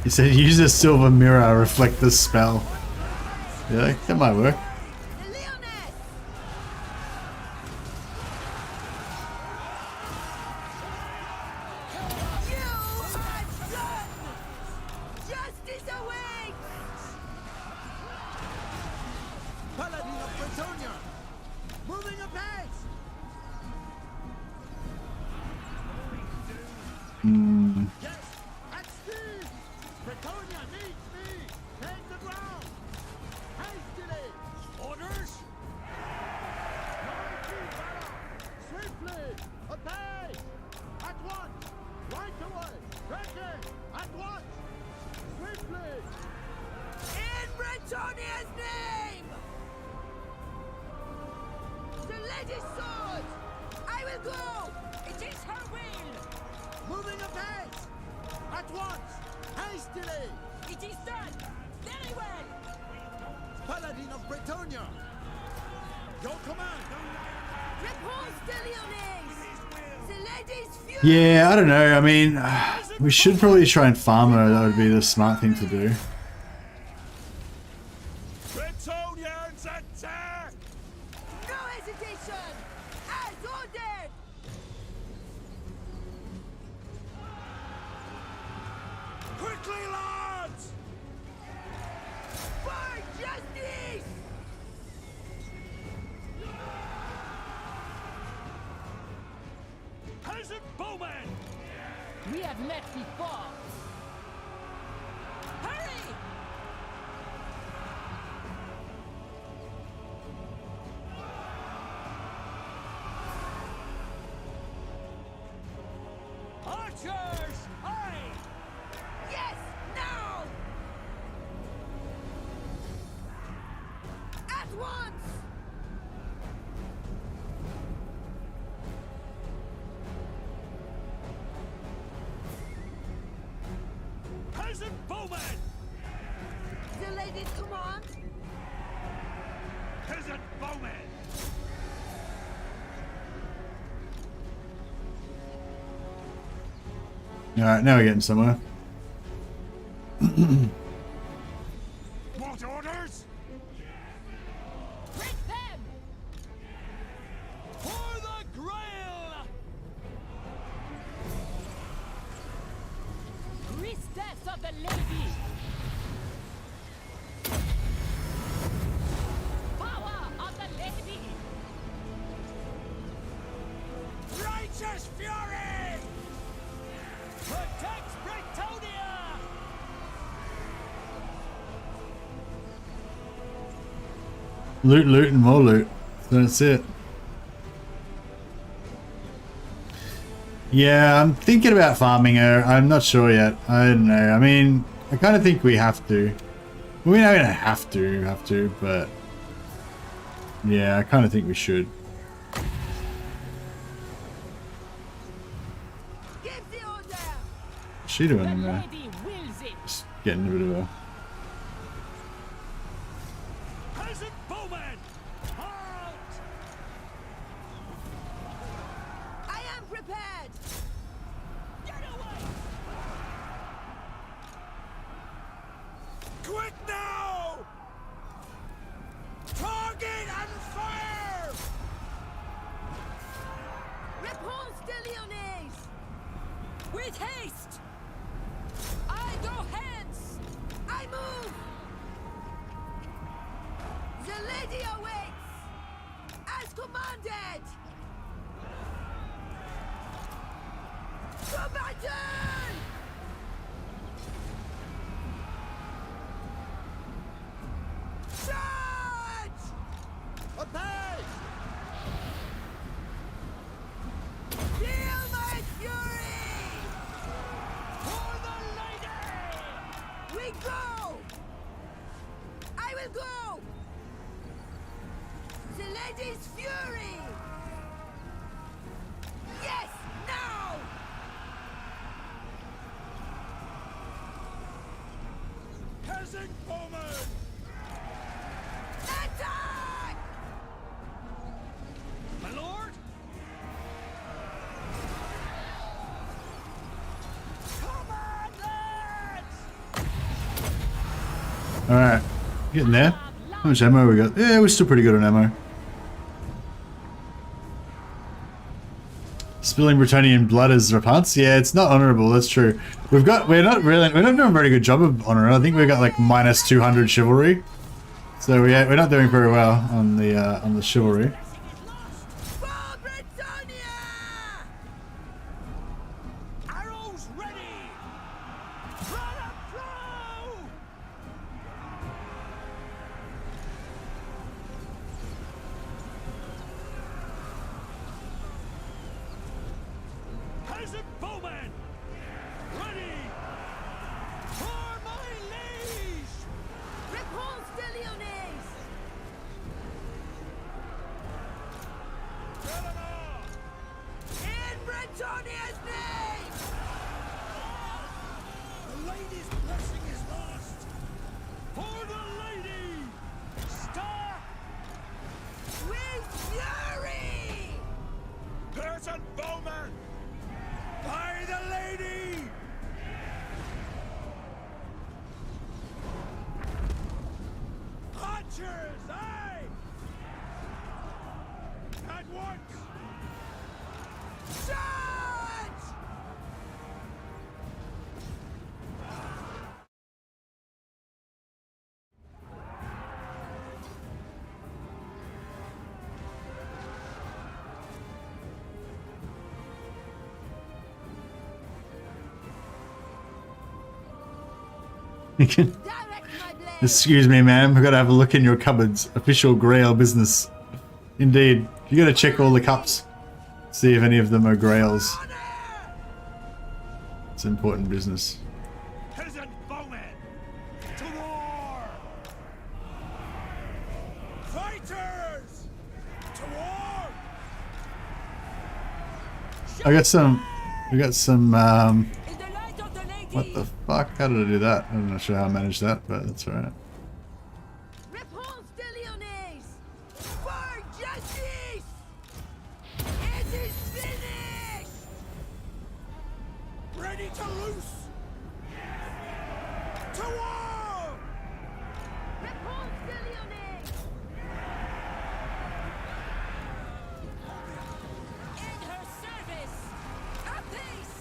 He said, use a silver mirror, reflect the spell. Yeah, that might work. The Lyonesse! You are done! Justice awaits! Paladin of Brettonia! Moving apace! Yes! At speed! Brettonia needs me! Take the ground! Hastily! Orders? Swiftly! Apace! At once! Right away! Ready! At once! Swiftly! In Bretonnia's name! The lady's sword! I will go! It is her will! Moving apace! At once! Hastily! It is done! Very well! Paladin of Brettonia! Your command! Repanse de Lyonesse! The lady's fury! Yeah, I don't know. I mean, we should probably try and farm her. That would be the smart thing to do. Brettonians attack! No hesitation! As ordered! Quickly, lads! For justice! Peasant bowmen! We have met before. Hurry! Archers! Aye! Yes! Now! At once! Peasant bowmen! The lady's command! Peasant bowmen! Alright, now we're getting somewhere. What orders? Break them! For the Grail! Priestess of the lady! Power of the lady! Righteous fury! Protect Brettonia! Loot, loot, and more loot. That's it. Yeah, I'm thinking about farming her. I'm not sure yet. I don't know. I mean, I kind of think we have to. We don't have to, but yeah, I kind of think we should. Give the order! What's she doing in there? Just getting a bit of a... Peasant bowman! Halt! I am prepared! Get away! Quick now! Target and fire! Repanse de Lyonesse! With haste! I go hence! I move! The lady awaits! As commanded! To battle! Charge! Obey! Feel my fury! For the lady! We go! I will go! The lady's fury! Yes! Now! Peasant bowman! Attack! My lord? Alright, getting there. How much ammo we got? Yeah, we're still pretty good on ammo. Spilling Bretonnian blood as Repanse? Yeah, it's not honorable, that's true. We're not doing a very good job of honor. I think we got like -200 chivalry. So we're not doing very well on the chivalry. For Brettonia! Arrows ready! Run up through! Peasant bowman! Ready! For my liege! Repanse de Lyonesse! In Brettonia's name! The lady's blessing is lost! For the lady! Stop! With fury! Peasant bowman! By the lady! Archers, aye! At once! Charge! Direct my blade! Excuse me, ma'am. I've got to have a look in your cupboards. Official Grail business. Indeed. You got to check all the cups. See if any of them are Grails. Honor! It's important business. Peasant bowman! To war! Fighters! To war! I got some... We got some... In the light of the lady! What the fuck? How did I do that? I'm not sure how I managed that, but that's alright. Repanse de Lyonesse! For justice! It is finished! Ready to loose! To war! Repanse de Lyonesse! In her service! Apace!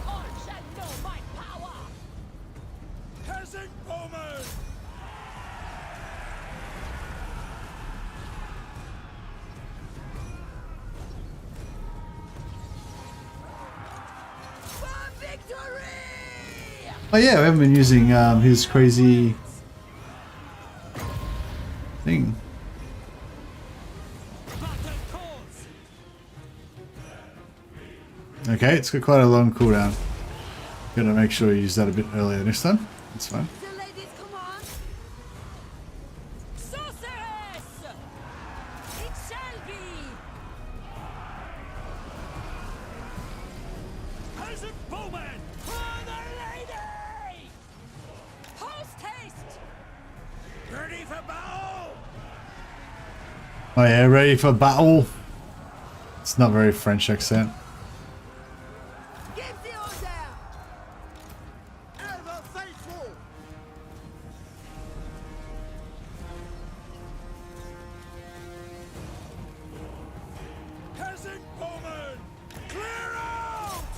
All shall know my power! Peasant bowman! For victory! Oh yeah, we haven't been using his crazy thing. Battle calls! Okay, it's got quite a long cooldown. Gotta make sure you use that a bit earlier next time. That's fine. The ladies, come on! Sorceress! It shall be! Peasant bowman! For the lady! Post haste! Ready for battle! Oh yeah, ready for battle. It's not very French accent. Give the order! Ever faithful! Peasant bowman! Clear out!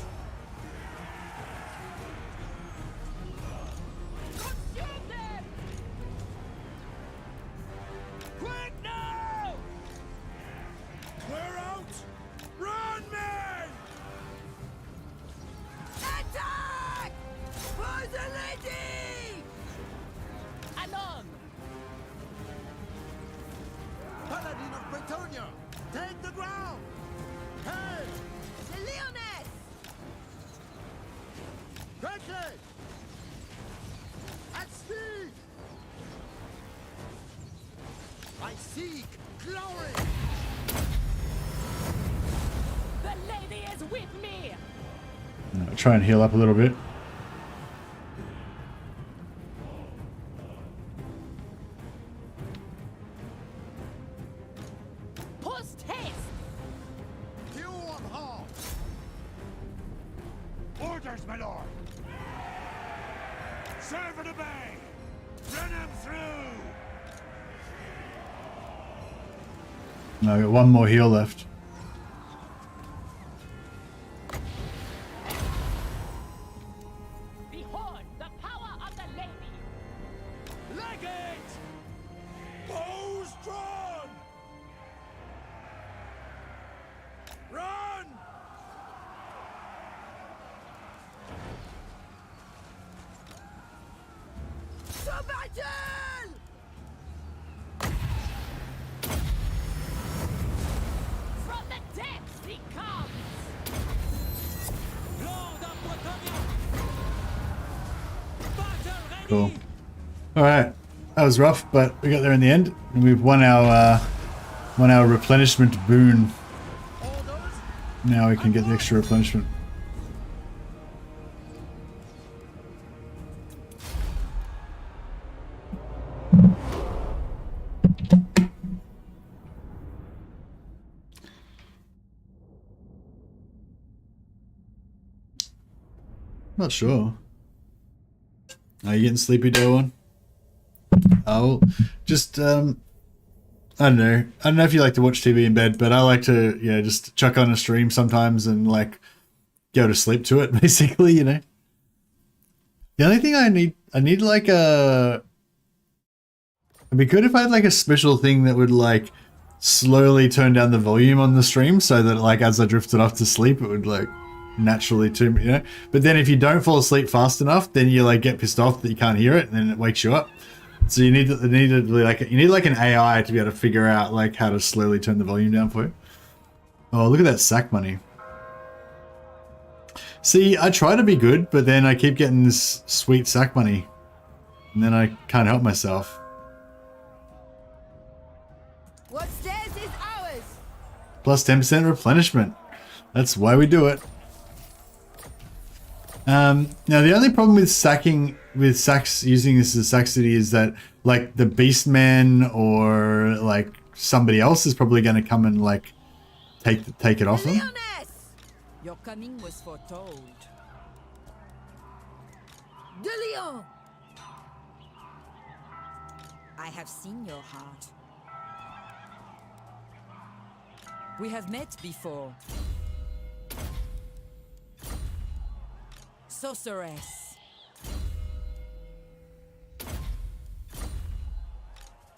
Consume them! Quick now! Clear out! Run, men! Attack! For the lady! Along! Paladin of Bretonia! Take the ground! Hey! The Lyonesse! Quickly! At speed! I seek glory! The lady is with me! I'll try and heal up a little bit. Post haste! Pure heart! Orders, my lord! Serve and obey! Run him through! No, I've got one more heal left. Behold the power of the lady! Legate! Bows drawn! Run! To battle! From the depths he comes! Lord of Brettonia! Battle ready! Cool. Alright. That was rough, but we got there in the end. And we've won our replenishment boon. Now we can get the extra replenishment. Not sure. Are you getting sleepy, Doan? Oh, just I don't know. I don't know if you like to watch TV in bed, but I like to, just chuck on a stream sometimes and like go to sleep to it, basically, you know. The only thing I need like it'd be good if I had like a special thing that would like slowly turn down the volume on the stream so that like as I drifted off to sleep, it would like naturally tune, you know. But then if you don't fall asleep fast enough, then you like get pissed off that you can't hear it, and then it wakes you up. So you need like an AI to be able to figure out like how to slowly turn the volume down for you. Oh, look at that sack money. See, I try to be good, but then I keep getting this sweet sack money, and then I can't help myself. What's theirs is ours! Plus 10% replenishment. That's why we do it. Now the only problem with sacks using this as sack city is that like the Beastman or like somebody else is probably going to come and like take it off them. Lyonesse! Your coming was foretold. De Lyon! I have seen your heart. We have met before. Sorceress.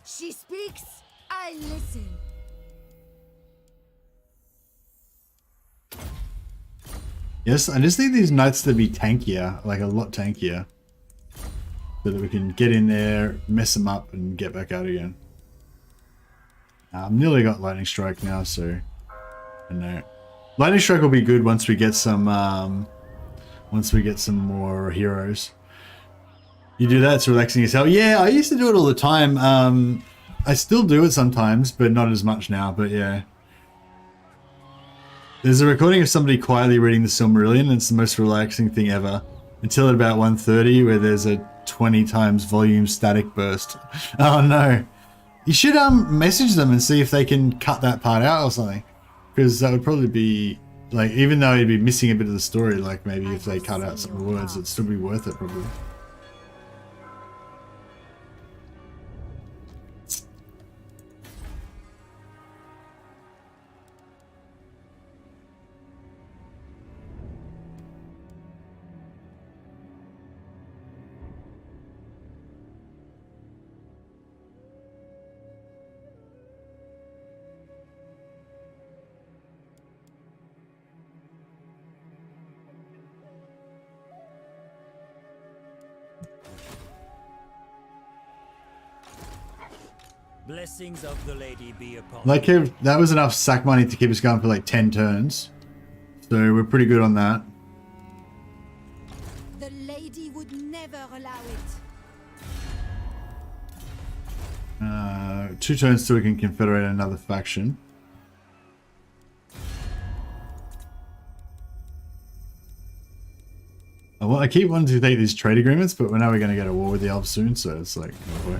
She speaks, I listen. Yes, I just need these knights to be tankier, like a lot tankier, so that we can get in there, mess them up, and get back out again. I've nearly got lightning strike now, so I know. Lightning Strike will be good once we get some more heroes. You do that, it's relaxing as hell. Yeah, I used to do it all the time. I still do it sometimes, but not as much now, but yeah. There's a recording of somebody quietly reading the Silmarillion, and it's the most relaxing thing ever. Until at about 1:30, where there's a 20 times volume static burst. Oh no. You should message them and see if they can cut that part out or something. Because that would probably be, like, even though you'd be missing a bit of the story, like maybe if they cut out some of the words, it'd still be worth it probably. Blessings of the lady be upon Like, that was enough sack money to keep us going for like 10 turns. So we're pretty good on that. The lady would never allow it. 2 turns till we can confederate another faction. Well, I keep wanting to take these trade agreements, but we know we're going to get a war with the elves soon, so it's like, oh boy.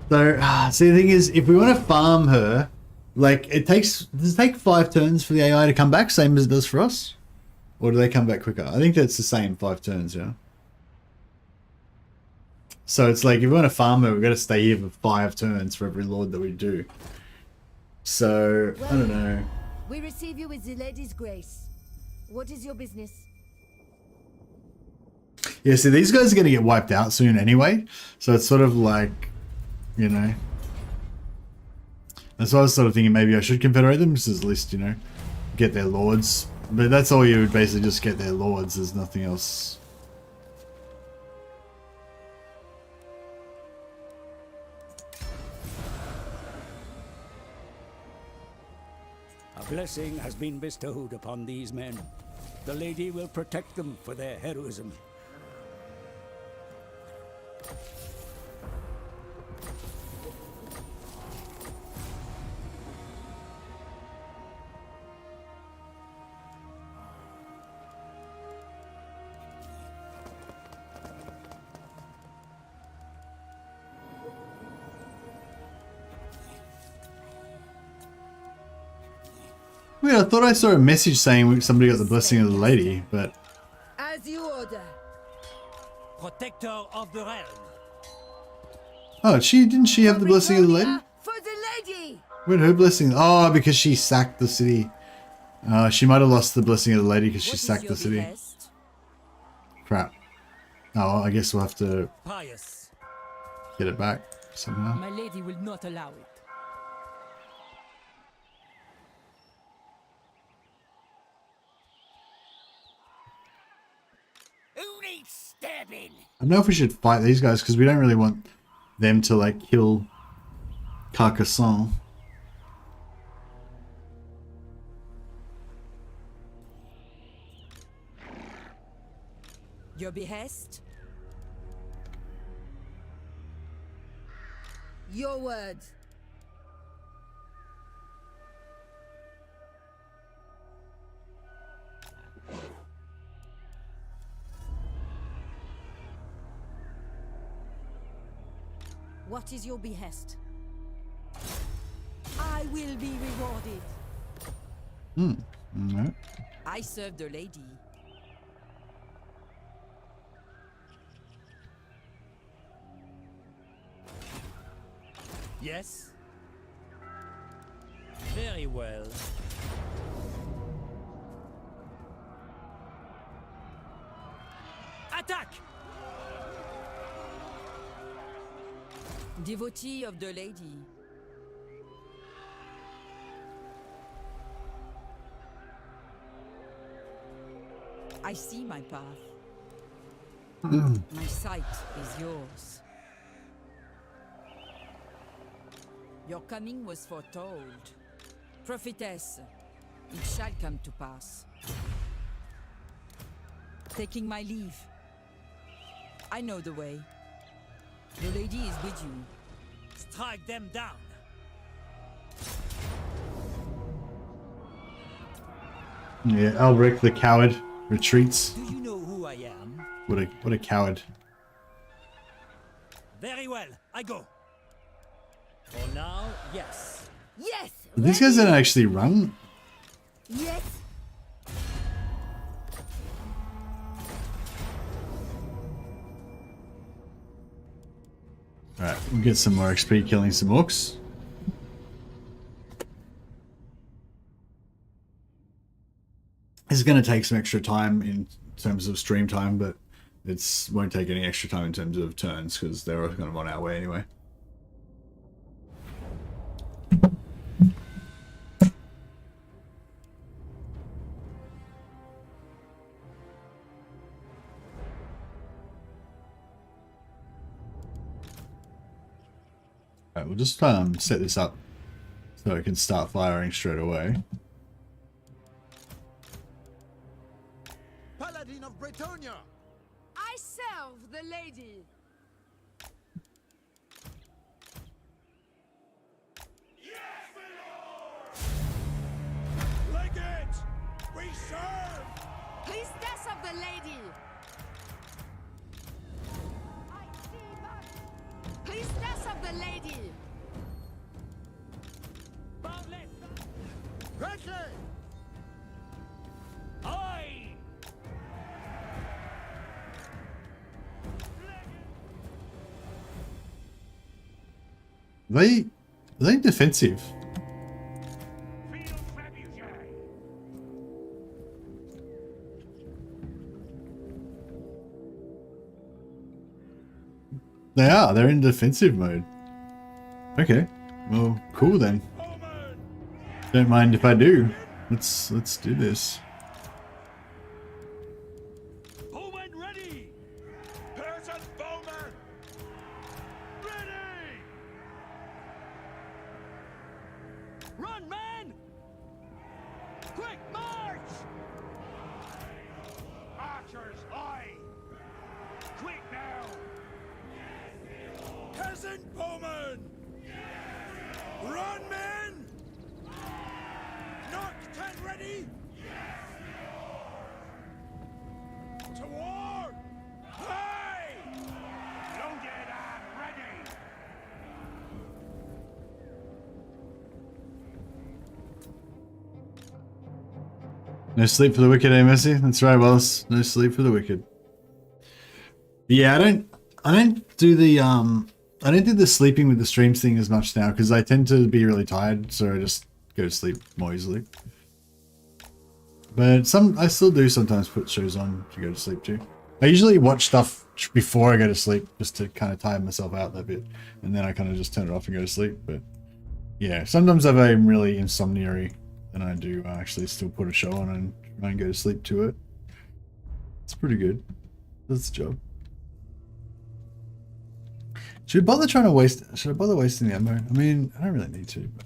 So, see, the thing is, if we want to farm her, like, does it take 5 turns for the AI to come back, same as it does for us? Or do they come back quicker? I think that's the same, 5 turns, yeah. So it's like, if we want to farm her, we've got to stay here for 5 turns for every lord that we do. So, I don't know. We receive you with the lady's grace. What is your business? Yeah, see, these guys are going to get wiped out soon anyway. So it's sort of like, you know. That's why I was sort of thinking maybe I should confederate them, just at least, you know, get their lords. But that's all you would basically just get their lords. There's nothing else. A blessing has been bestowed upon these men. The lady will protect them for their heroism. Wait, I thought I saw a message saying somebody got the blessing of the lady, but... As you order. Protector of the realm. Oh, didn't she have the blessing of the lady? For the lady! Where'd her blessing? Oh, because she sacked the city. She might have lost the blessing of the lady because she sacked the city. Behest? Crap. Oh, I guess we'll have to Pious. get it back somehow. My lady will not allow it. Who needs stabbing? I don't know if we should fight these guys because we don't really want them to like kill Carcassonne. Your behest? Your words. What is your behest? I will be rewarded. No. I serve the lady. Yes? Very well. Attack! Devotee of the lady. I see my path. My sight is yours. Your coming was foretold. Prophetess, It shall come to pass. Taking my leave. I know the way. The lady is with you. Strike them down. Yeah, Albrecht the coward retreats. Do you know who I am? What a coward. Very well, I go. For now, yes. Yes! These guys don't actually run. Yes! Alright, we'll get some more XP killing some orcs. This is going to take some extra time in terms of stream time, but it won't take any extra time in terms of turns because they're going to run our way anyway. Alright, we'll just set this up so it can start firing straight away. Paladin of Bretonia! I serve the lady! Legate! We serve! Priestess of the lady! I see that! Priestess of the lady! Greatly! Aye! Are they defensive? They are. They're in defensive mode. Okay. Well, cool then. Don't mind if I do. Let's do this. Bowman ready! Person Bowman! Ready! Run, man! Quick march! Archers, aye! Quick now! Peasant Bowman! Run, men! Knock 10 ready! To war! Aye! Loaded and ready! No sleep for the wicked, eh, Messi? That's right, Wallace. No sleep for the wicked. Yeah, I don't do the sleeping with the streams thing as much now because I tend to be really tired, so I just go to sleep more easily. But I still do sometimes put shows on to go to sleep too. I usually watch stuff before I go to sleep just to kind of tire myself out that bit, and then I kind of just turn it off and go to sleep. But yeah, sometimes if I'm really insomniary, then I do actually still put a show on and try and go to sleep to it. It's pretty good. That's the job. Should I bother wasting the ammo? I mean, I don't really need to, but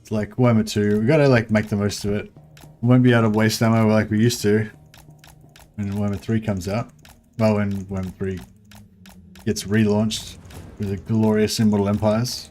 it's like Warhammer 2. We gotta like make the most of it. We won't be able to waste ammo like we used to when Warhammer 3 comes out. Well, when Warhammer 3 gets relaunched with the glorious Immortal Empires.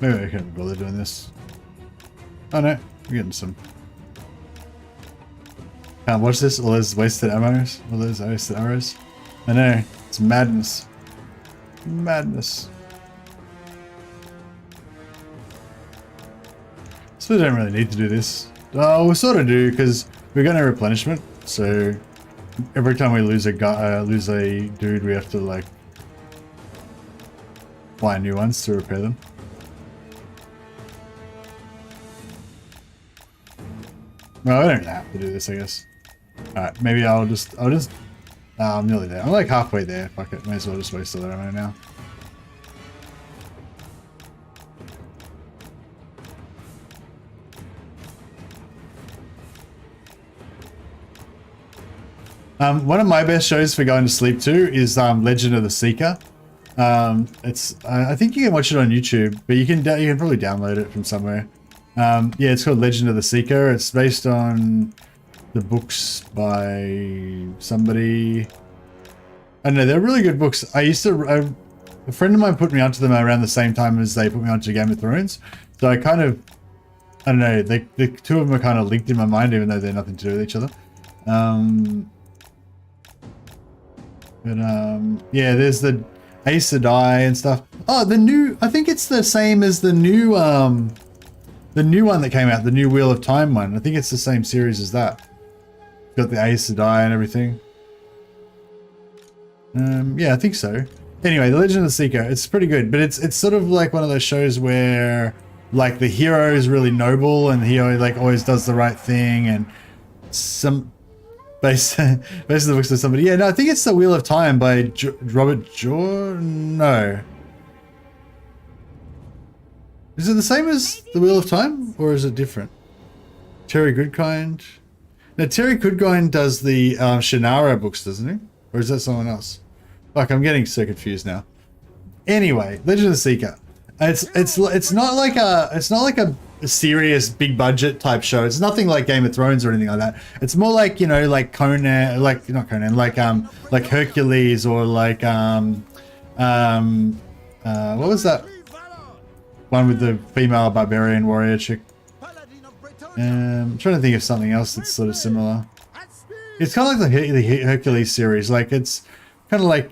Maybe I can't bother doing this. Oh no, we're getting some. Can't watch this. All those wasted arrows. All those wasted arrows. I know. It's madness. Madness. So we don't really need to do this. Oh, we sort of do because we're going to replenishment. So every time we lose a guy, lose a dude, we have to like buy new ones to repair them. Well, I don't have to do this, I guess. Alright, maybe I'll just, I'm nearly there. I'm like halfway there. Fuck it, may as well just waste all that ammo now. One of my best shows for going to sleep to is Legend of the Seeker. It's I think you can watch it on YouTube, but you can probably download it from somewhere. Yeah, it's called Legend of the Seeker. It's based on the books by somebody. I don't know, they're really good books. A friend of mine put me onto them around the same time as they put me onto Game of Thrones. So I kind of, I don't know, the two of them are kind of linked in my mind, even though they're nothing to do with each other. Yeah, there's the Aes Sedai and stuff. Oh, the new, I think it's the same as the new one that came out, the new Wheel of Time one. I think it's the same series as that. Got the Aes Sedai and everything. Yeah, I think so. Anyway, The Legend of the Seeker, it's pretty good, but it's sort of like one of those shows where like the hero is really noble and he like always does the right thing, and some based on the books of somebody. Yeah, no, I think it's The Wheel of Time by Robert Jordan. No. Is it the same as The Wheel of Time, or is it different? Terry Goodkind. No, Terry Goodkind does the Shannara books, doesn't he? Or is that someone else? Fuck, I'm getting so confused now. Anyway, Legend of the Seeker. It's not like a serious big budget type show. It's nothing like Game of Thrones or anything like that. It's more like, you know, like Conan, like not Conan, like Hercules, or like what was that one with the female barbarian warrior chick? I'm trying to think of something else that's sort of similar. It's kind of like the Hercules series. Like it's kind of like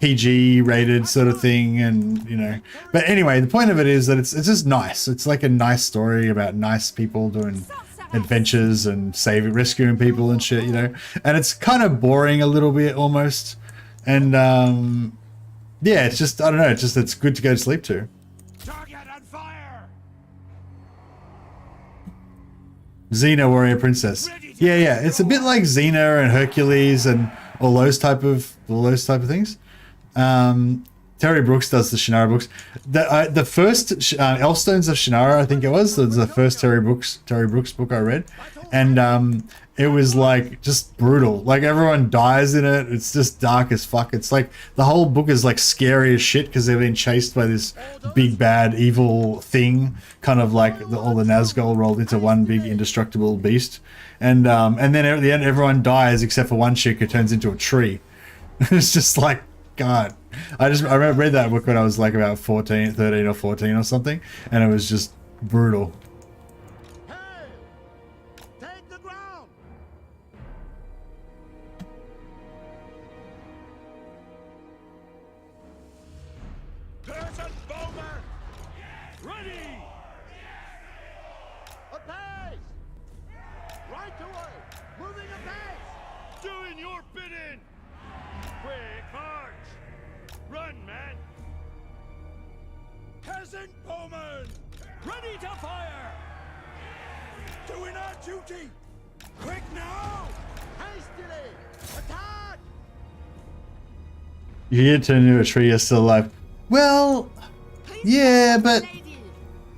PG rated sort of thing, and you know. But anyway, the point of it is that it's just nice. It's like a nice story about nice people doing adventures and rescuing people and shit, you know. And it's kind of boring a little bit almost. And yeah, it's just, I don't know. It's good to go to sleep to. Xena, Warrior Princess. Yeah. It's a bit like Xena and Hercules and all those type of things. Terry Brooks does the Shannara books. The first Elfstones of Shannara, I think it was the first Terry Brooks book I read, and it was like just brutal. Like everyone dies in it. It's just dark as fuck. It's like the whole book is like scary as shit because they're being chased by this big bad evil thing, kind of like all the Nazgul rolled into one big indestructible beast, and then at the end everyone dies except for one chick who turns into a tree. It's just like, God. I read that book when I was like about 13 or 14 or something, and it was just brutal. Hey! Take the ground! Peasant bowman! Ready! A pace! Right away! Moving a pace! Doing your bidding! Quick march! Run, man! Peasant bowmen! Ready to fire! Doing our duty! Quick now! Hastily! Attack! You get turned into a tree, you're still alive. Well, yeah, but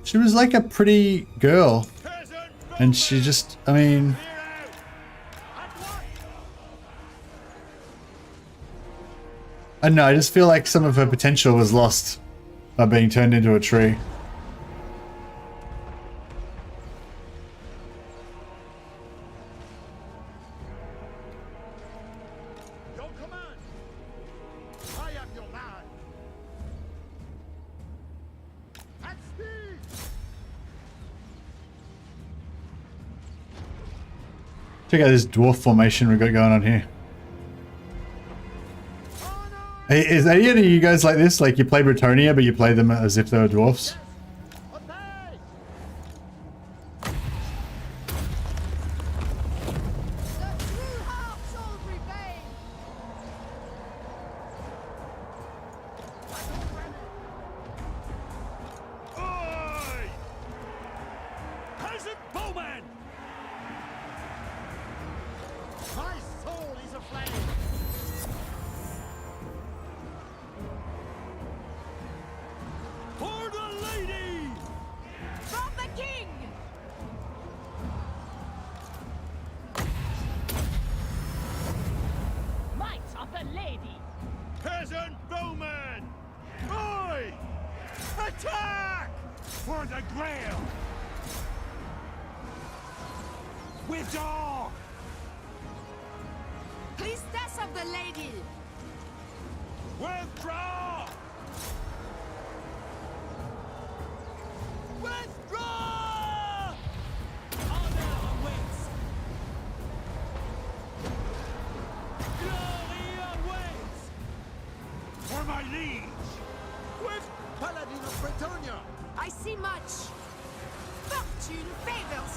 she was like a pretty girl. And she just, I mean... I don't know, I just feel like some of her potential was lost by being turned into a tree. Your command! I am your man! That's Check out this dwarf formation we've got going on here. Hey, is any of you guys like this? Like you play Brettonia, but you play them as if they were dwarfs?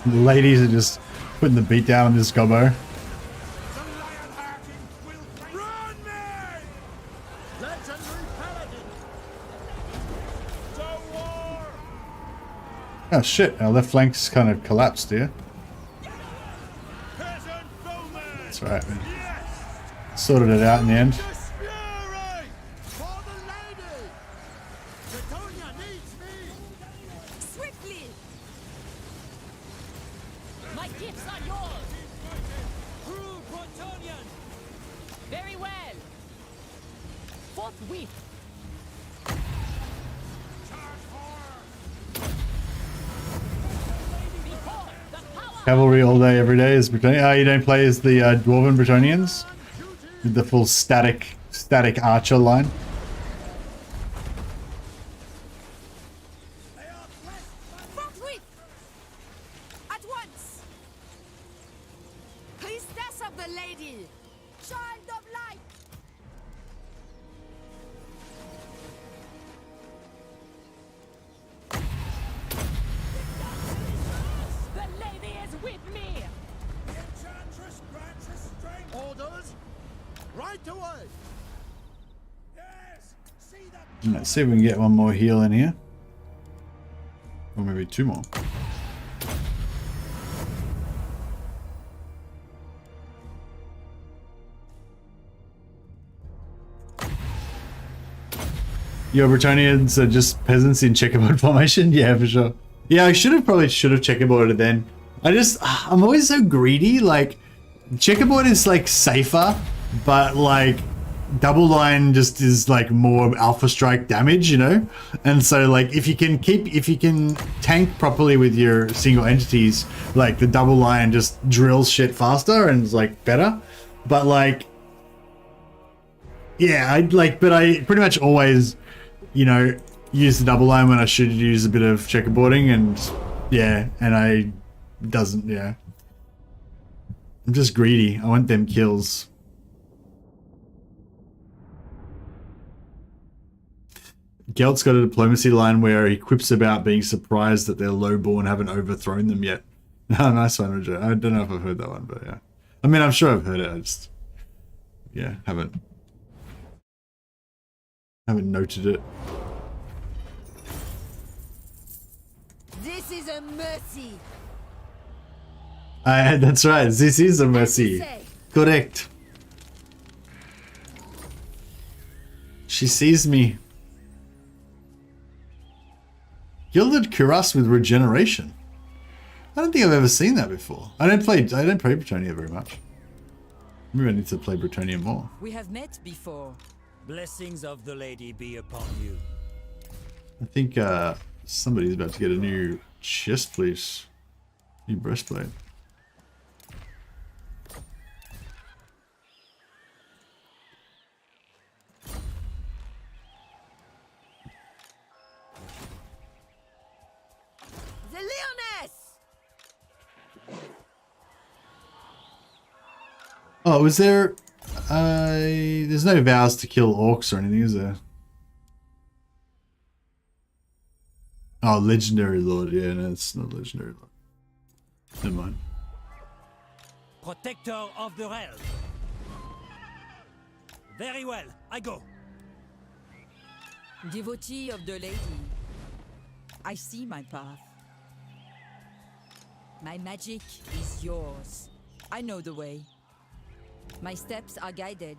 The ladies are just putting the beat down on this gobbo. Oh shit, our left flank's kind of collapsed here. That's right, man. Sorted it out in the end. Cavalry all day, every day is Bretonnia. Oh, you don't play as the Dwarven Bretonnians? With the full static archer line? Let's see if we can get one more heal in here. Or maybe two more. Your Bretonnians are just peasants in checkerboard formation? Yeah, for sure. Yeah, I probably should have checkerboarded then. I'm always so greedy. Like, checkerboard is like safer, but like double line just is like more alpha strike damage, you know? And so like if you can tank properly with your single entities, like the double line just drills shit faster and is like better. But like, yeah, I pretty much always, you know, use the double line when I should use a bit of checkerboarding, and yeah, and yeah. I'm just greedy. I want them kills. Gelt's got a diplomacy line where he quips about being surprised that their lowborn haven't overthrown them yet. No, nice one, Roger. I don't know if I've heard that one, but yeah. I mean, I'm sure I've heard it. I just, yeah, haven't noted it. This is a mercy. That's right. This is a mercy. Correct. She sees me. Gilded cuirass with regeneration. I don't think I've ever seen that before. I don't play Brettonia very much. Maybe I need to play Brettonia more. We have met before. Blessings of the lady be upon you. I think somebody's about to get a new chest piece. New breastplate. The Lyonesse! Oh, was there... there's no vows to kill orcs or anything, is there? Oh, legendary lord. Yeah, no, it's not legendary lord. Never mind. Protector of the realm. Very well, I go. Devotee of the lady. I see my path. My magic is yours. I know the way. My steps are guided.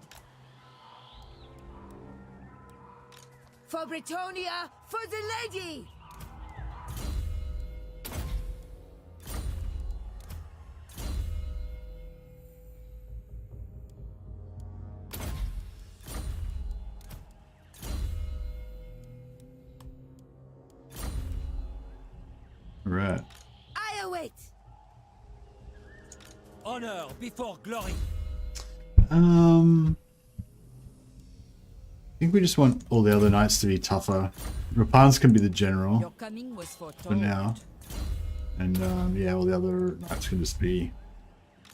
For Brettonia, for the lady! Right. I await! Honor before glory. I think we just want all the other knights to be tougher. Repanse can be the general Your coming was for foretold. now. And yeah, all the other knights can just be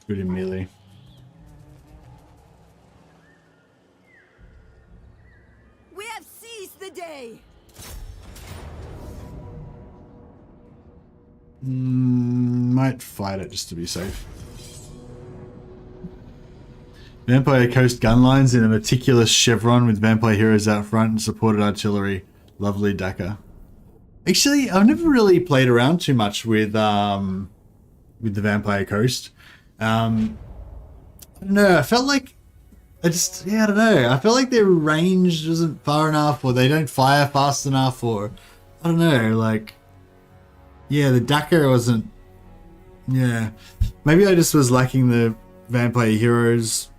good in melee. We have seized the day! Might fight it just to be safe. Vampire Coast gun lines in a meticulous chevron with vampire heroes out front and supported artillery. Lovely Dakar. Actually, I've never really played around too much with the Vampire Coast. I don't know. I felt like I don't know. I felt like their range wasn't far enough, or they don't fire fast enough, or I don't know. Like, yeah, the Dakar wasn't. Yeah, maybe I just was lacking the vampire heroes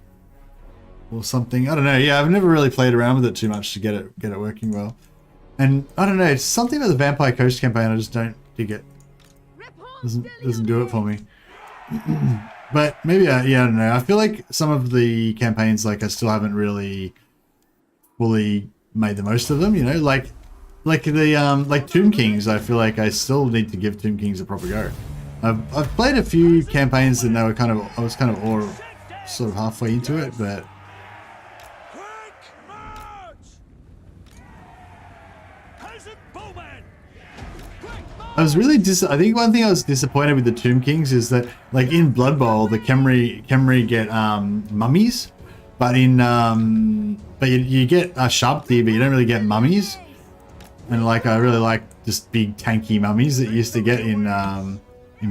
or something. I don't know. Yeah, I've never really played around with it too much to get it working well. And I don't know, it's something about the Vampire Coast campaign I just don't dig it. Doesn't do it for me. But maybe yeah, I don't know. I feel like some of the campaigns, like, I still haven't really fully made the most of them, you know, like the like Tomb Kings. I feel like I still need to give Tomb Kings a proper go. I've played a few campaigns and I was kind of all sort of halfway into it, but I was really I think one thing I was disappointed with the Tomb Kings is that, like, in Blood Bowl, the Khemri get mummies, but in but you get Sharptear, but you don't really get mummies. And like, I really like just big tanky mummies that you used to get in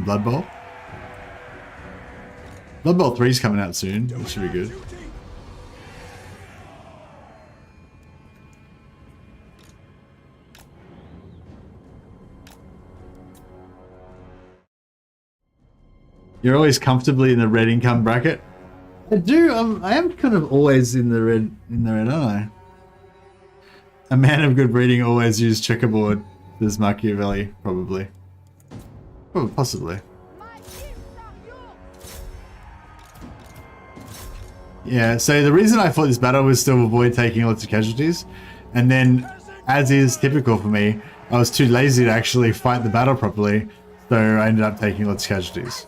Blood Bowl. Blood Bowl 3 is coming out soon, which should be good. You're always comfortably in the red income bracket. I do. I am kind of always in the red, aren't I? A man of good breeding always used checkerboard. There's Machiavelli, probably. Oh, possibly. Yeah. So the reason I fought this battle was to avoid taking lots of casualties, and then, as is typical for me, I was too lazy to actually fight the battle properly, so I ended up taking lots of casualties.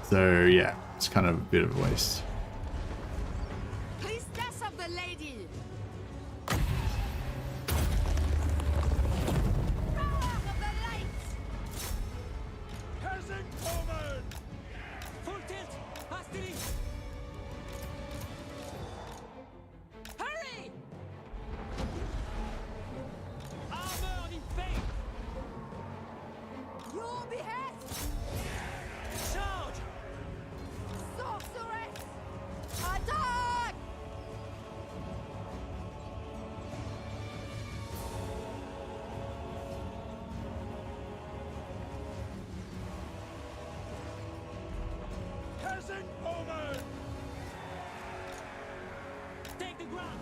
So yeah, it's kind of a bit of a waste. Priestess of the lady! Power of the light! Peasant woman! Full tilt, hastily. Hurry! Armor in vain. Your behest! Charge. Sorceress! Attack! Peasant woman! Take the ground.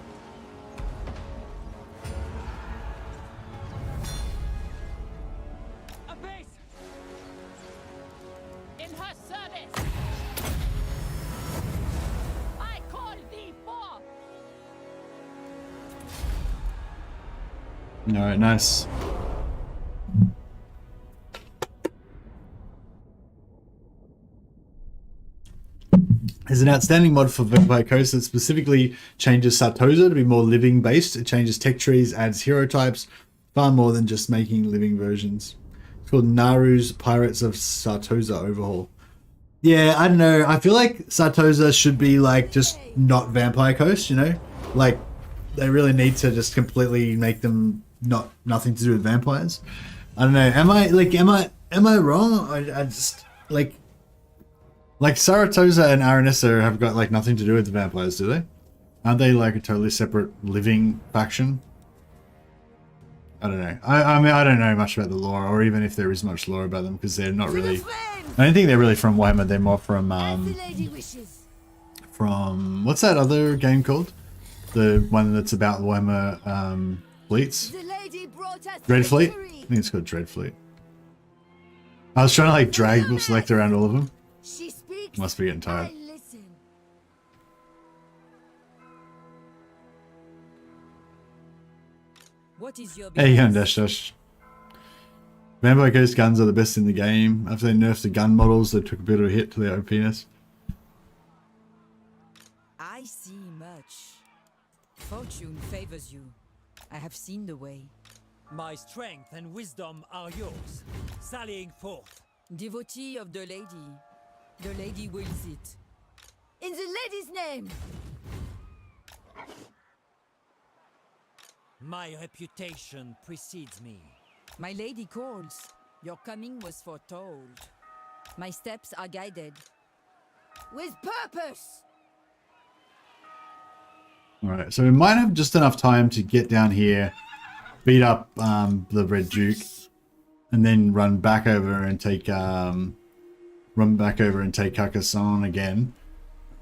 A base. In her service! I call thee forth! Alright, nice. There's an outstanding mod for Vampire Coast that specifically changes Sartosa to be more living based. It changes tech trees, adds hero types, far more than just making living versions. It's called Naru's Pirates of Sartosa Overhaul. Yeah, I don't know. I feel like Sartosa should be like just not Vampire Coast, you know? Like they really need to just completely make them nothing to do with vampires. I don't know. Am I wrong? I just like Saratosa and Aranessa have got like nothing to do with the vampires, do they? Aren't they like a totally separate living faction? I don't know. I mean, I don't know much about the lore, or even if there is much lore about them, because they're not really. I don't think they're really from Warhammer. They're more from what's that other game called? The one that's about Warhammer fleets. Dread Fleet. I think it's called Dread Fleet. I was trying to like drag select around all of them. Must be getting tired. What is your Hey, Dash Dash. Vampire Coast guns are the best in the game. After they nerfed the gun models, they took a bit of a hit to their OPness. I see much. Fortune favors you. I have seen the way. My strength and wisdom are yours. Sallying forth. Devotee of the lady. The lady wills it. In the lady's name! My reputation precedes me. My lady calls. Your coming was foretold. My steps are guided. With purpose! Alright, so we might have just enough time to get down here, beat up the Red Duke, and then run back over and take Carcassonne again.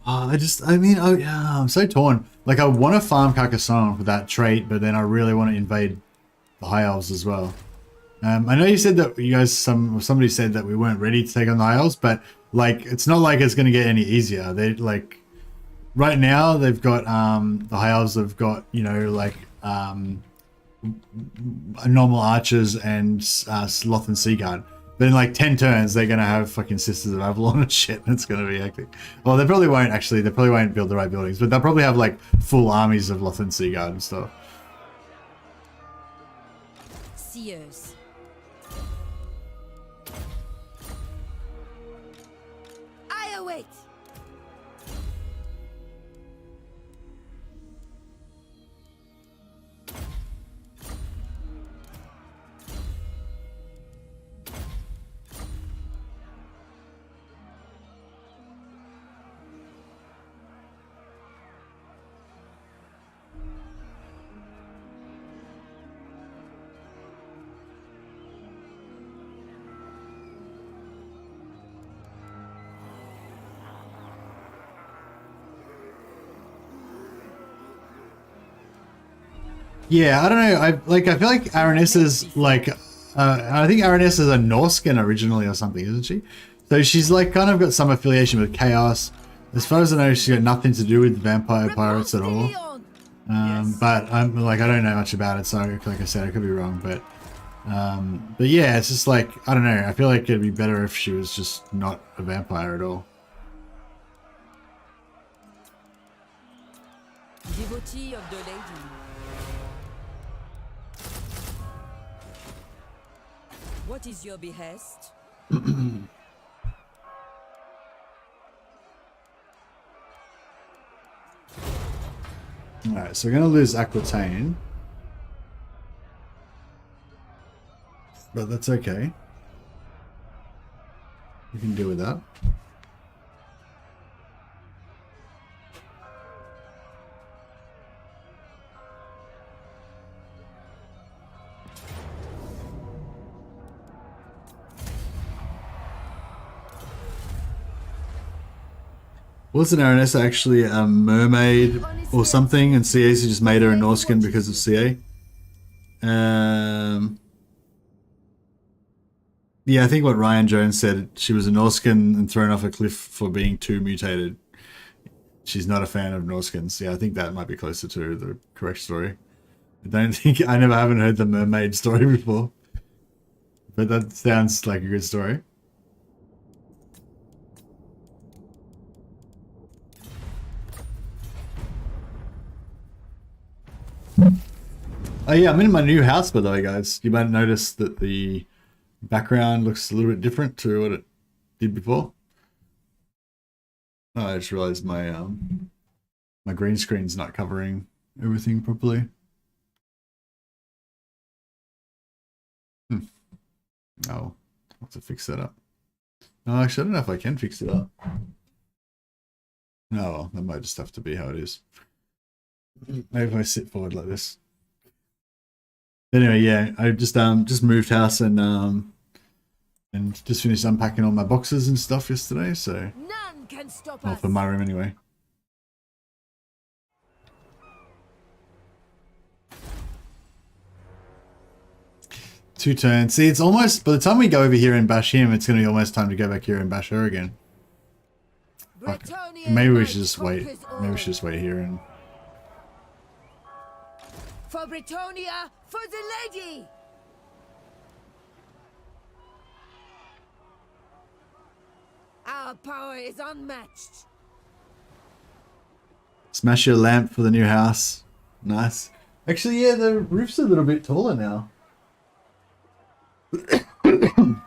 I'm so torn. Like, I want to farm Carcassonne for that trait, but then I really want to invade the High Elves as well. I know you said that you guys, somebody said that we weren't ready to take on the High Elves, but like, it's not like it's going to get any easier. They like, right now they've got, the High Elves have got, you know, like, normal archers and Sloth and Seaguard. But in like 10 turns, they're going to have fucking Sisters of Avalon and shit. And it's going to be hectic. Well, they probably won't actually. They probably won't build the right buildings. But they'll probably have like full armies of Loth and Seaguard and stuff. Seers. I await! Yeah, I don't know. I feel like Aranessa's like, I think Aranessa's a Norscan originally or something, isn't she? So she's like kind of got some affiliation with Chaos. As far as I know, she's got nothing to do with vampire pirates at all. But I'm like, I don't know much about it, so like I said, I could be wrong. But yeah, it's just like, I don't know. I feel like it'd be better if she was just not a vampire at all. Devotee of the lady. What is your behest? Alright, so we're going to lose Aquitaine. But that's okay. We can deal with that. Wasn't Aranessa actually a mermaid or something, and CA just made her a Norscan because of CA? Yeah, I think what Ryan Jones said, she was a Norscan and thrown off a cliff for being too mutated. She's not a fan of Norskins. Yeah, I think that might be closer to the correct story. I haven't heard the mermaid story before. But that sounds like a good story. Oh yeah, I'm in my new house, by the way, guys. You might notice that the background looks a little bit different to what it did before. Oh, I just realized my my green screen's not covering everything properly. Oh, I'll have to fix that up. No, actually, I don't know if I can fix it up. No, well, that might just have to be how it is. Maybe if I sit forward like this. Anyway, yeah, I just moved house and just finished unpacking all my boxes and stuff yesterday. So, None can stop well, us. for my room anyway. Two turns. See, it's almost, by the time we go over here and bash him, it's going to be almost time to go back here and bash her again. Fuck. Maybe we should just wait. Maybe we should just wait here and... For Brettonia, for the lady! Our power is unmatched. Smash your lamp for the new house. Nice. Actually, yeah, the roof's a little bit taller now. I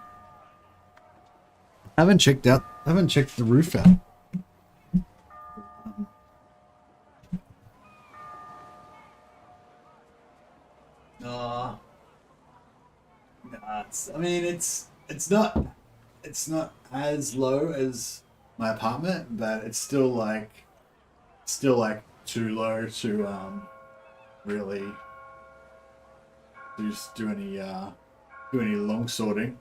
haven't checked the roof out. I mean, it's not as low as my apartment, but it's still like too low to really do any long sorting.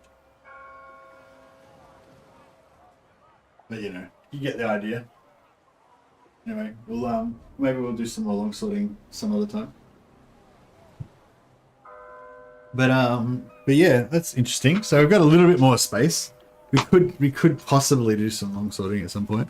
But you know, you get the idea. Anyway, we'll maybe we'll do some more long sorting some other time. But yeah, that's interesting. So we've got a little bit more space. We could possibly do some long sorting at some point.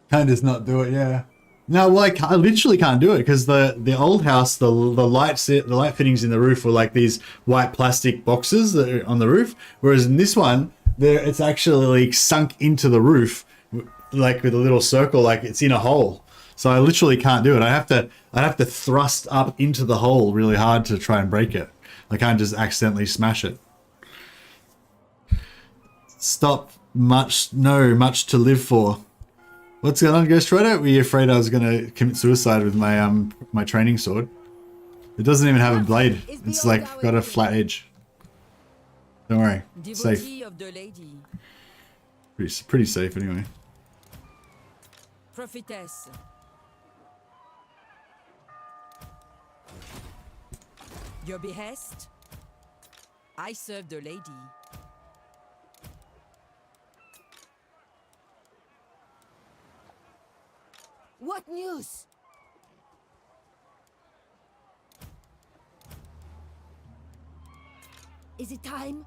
Can't just not do it, yeah. No, well, I literally can't do it because the old house, the light fittings in the roof were like these white plastic boxes that are on the roof, whereas in this one, it's actually sunk into the roof, like with a little circle, like it's in a hole. So I literally can't do it. I have to thrust up into the hole really hard to try and break it. I can't just accidentally smash it. Much to live for. What's going on, Ghost Rider? Were you afraid I was going to commit suicide with my my training sword? It doesn't even have a blade. It's like got a flat edge. Don't worry, safe. Pretty safe anyway. Prophetess. Your behest? I serve the lady. What news? Is it time?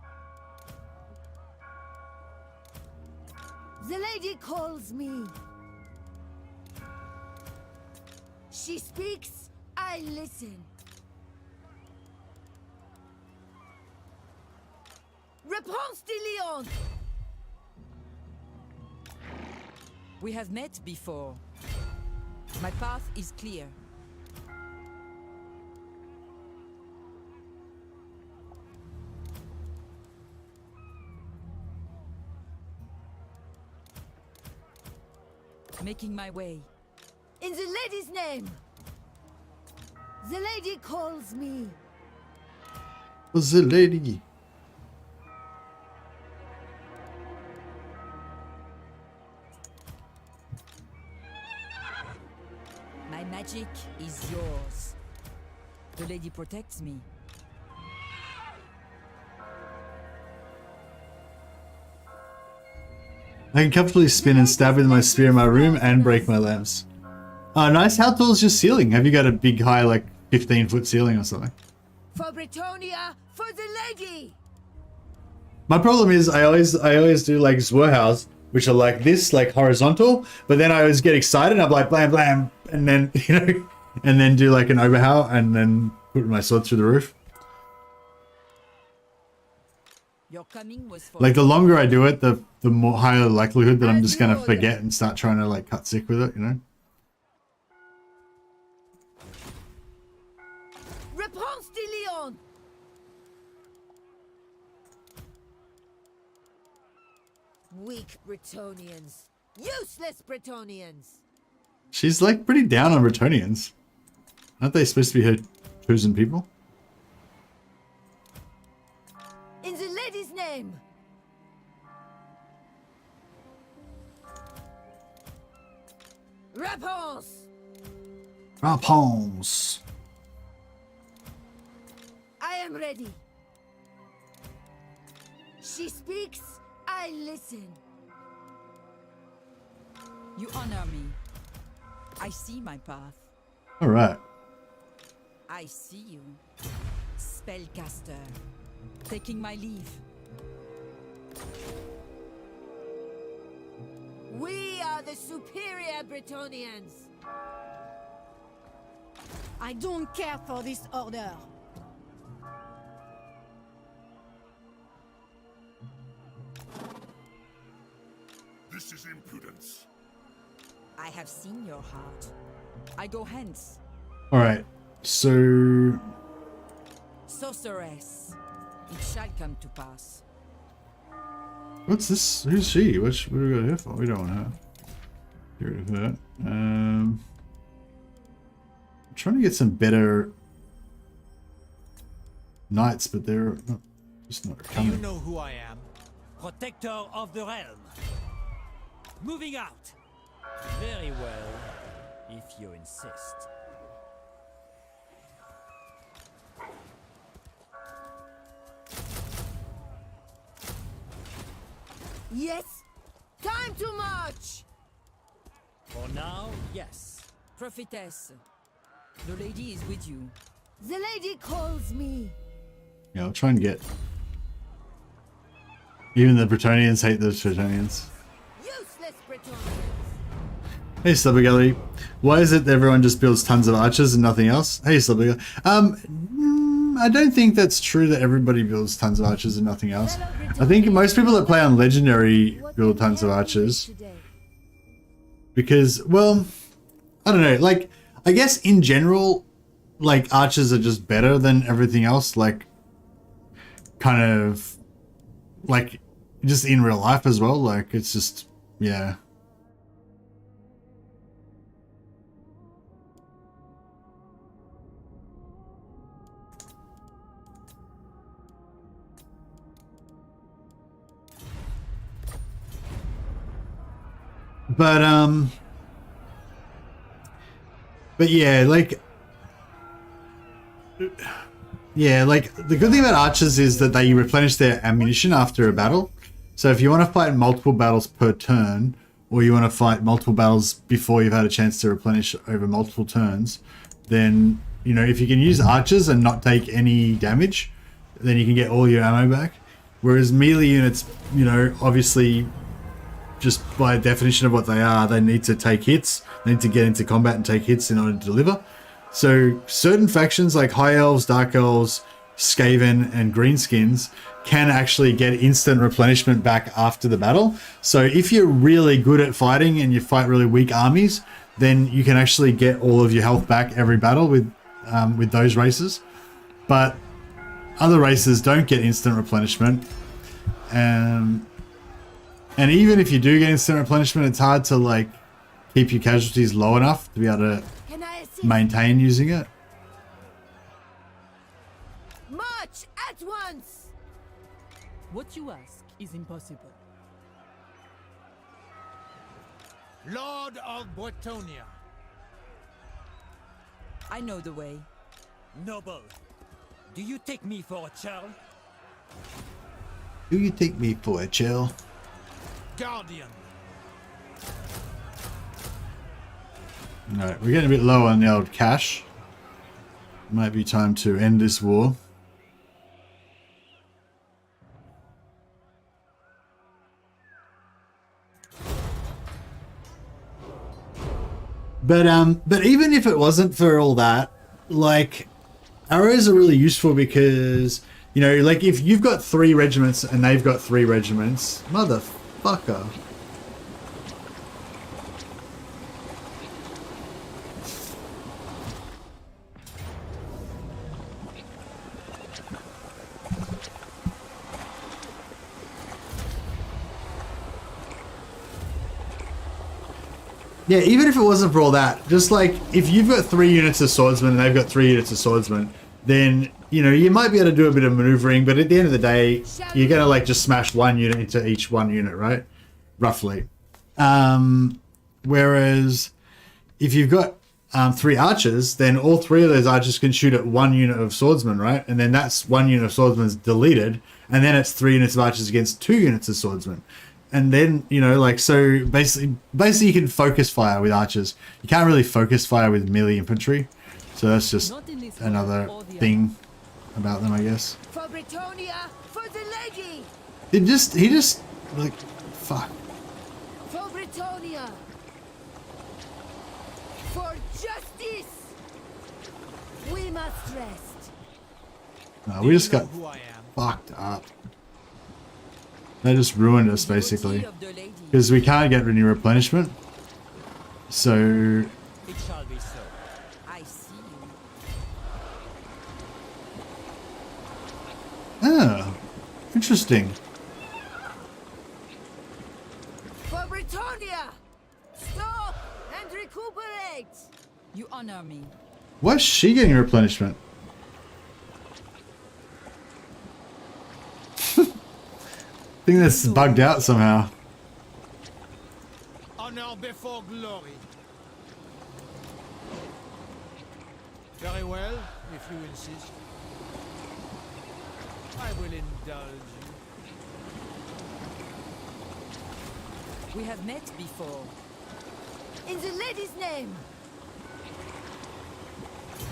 The lady calls me. She speaks, I listen. Repanse de Lyon! We have met before. My path is clear. Making my way. In the lady's name! The lady calls me. The lady. My magic is yours. The lady protects me. I can comfortably spin and stab with my spear in my room and break my lamps. Oh, nice. How tall is your ceiling? Have you got a big, high, like 15-foot ceiling or something? For Brettonia, for the lady! My problem is I always do like Zwerhaus, which are like this, like horizontal, but then I always get excited and I'm like blam blam, and then and then do like an overhow and then put my sword through the roof. Your coming was for Like the longer I do it, the more higher the likelihood that I'm just gonna forget and start trying to like cut sick with it, you know? de Lyon! Weak Bretonnians. Useless Bretonnians! She's like pretty down on Bretonnians. Aren't they supposed to be her chosen people? In the lady's name! Repanse! Repanse. I am ready. She speaks, I listen. You honor me. I see my path. All right. I see you. Spellcaster. Taking my leave. We are the superior Bretonnians. I don't care for this order. This is impudence. I have seen your heart. I go hence. All right. So Sorceress. It shall come to pass. what's this? Who's she? What do we got here for? We don't want her. Get rid of her. I'm trying to get some better knights, but they're not, just not Do coming. you know who I am? Protector of the realm. Moving out. Very well, if you insist. Yes? Time to march! For now, yes. Prophetess. The lady is with you. The lady calls me. Yeah, I'll try and get. Even the Bretonnians hate those Bretonnians. Useless Bretonnians. Hey Slubbergully, why is it that everyone just builds tons of archers and nothing else? Hey Slubbergully, I don't think that's true that everybody builds tons of archers and nothing else. I think most people that play on Legendary build tons of archers. Because, well, I don't know, like, I guess in general, like, archers are just better than everything else, like, kind of, like, just in real life as well, like, it's just, yeah. But yeah, like the good thing about archers is that they replenish their ammunition after a battle. So if you want to fight multiple battles per turn, or you want to fight multiple battles before you've had a chance to replenish over multiple turns, then, you know, if you can use archers and not take any damage, then you can get all your ammo back. Whereas melee units, you know, obviously, just by definition of what they are, they need to take hits. They need to get into combat and take hits in order to deliver. So certain factions like High Elves, Dark Elves, Skaven, and Greenskins can actually get instant replenishment back after the battle. So if you're really good at fighting and you fight really weak armies, then you can actually get all of your health back every battle with those races. But other races don't get instant replenishment. And even if you do get instant replenishment, it's hard to like keep your casualties low enough to be able to maintain using it. March at once! What you ask is impossible. Lord of Brettonia. I know the way. Noble, do you take me for a child? Do you take me for a chill? Guardian. Alright, we're getting a bit low on the old cash. Might be time to end this war. But even if it wasn't for all that, like, arrows are really useful because, you know, like if you've got 3 regiments and they've got 3 regiments, motherfucker. Yeah, even if it wasn't for all that, just like if you've got 3 units of swordsmen and they've got 3 units of swordsmen, then you know you might be able to do a bit of maneuvering, but at the end of the day, you're gonna like just smash 1 unit into each 1 unit, right? Roughly. Whereas if you've got 3 archers, then all 3 of those archers can shoot at 1 unit of swordsmen, right? And then that's 1 unit of swordsmen is deleted, and then it's 3 units of archers against 2 units of swordsmen. And then, you know, like, so basically you can focus fire with archers. You can't really focus fire with melee infantry. So that's just another thing about them, I guess. For Brettonia, for the lady! He just, like, fuck. For Brettonia! For justice! We must rest. No, we just got fucked up. They just ruined us, basically. Because we can't get any replenishment. So... It shall be so. I see you. Oh, interesting. For Brettonia! Stop and recuperate! You honor me. Why's she getting replenishment? I think that's bugged out somehow. Honor before glory. Very well, if you insist. I will indulge you. We have met before. In the lady's name!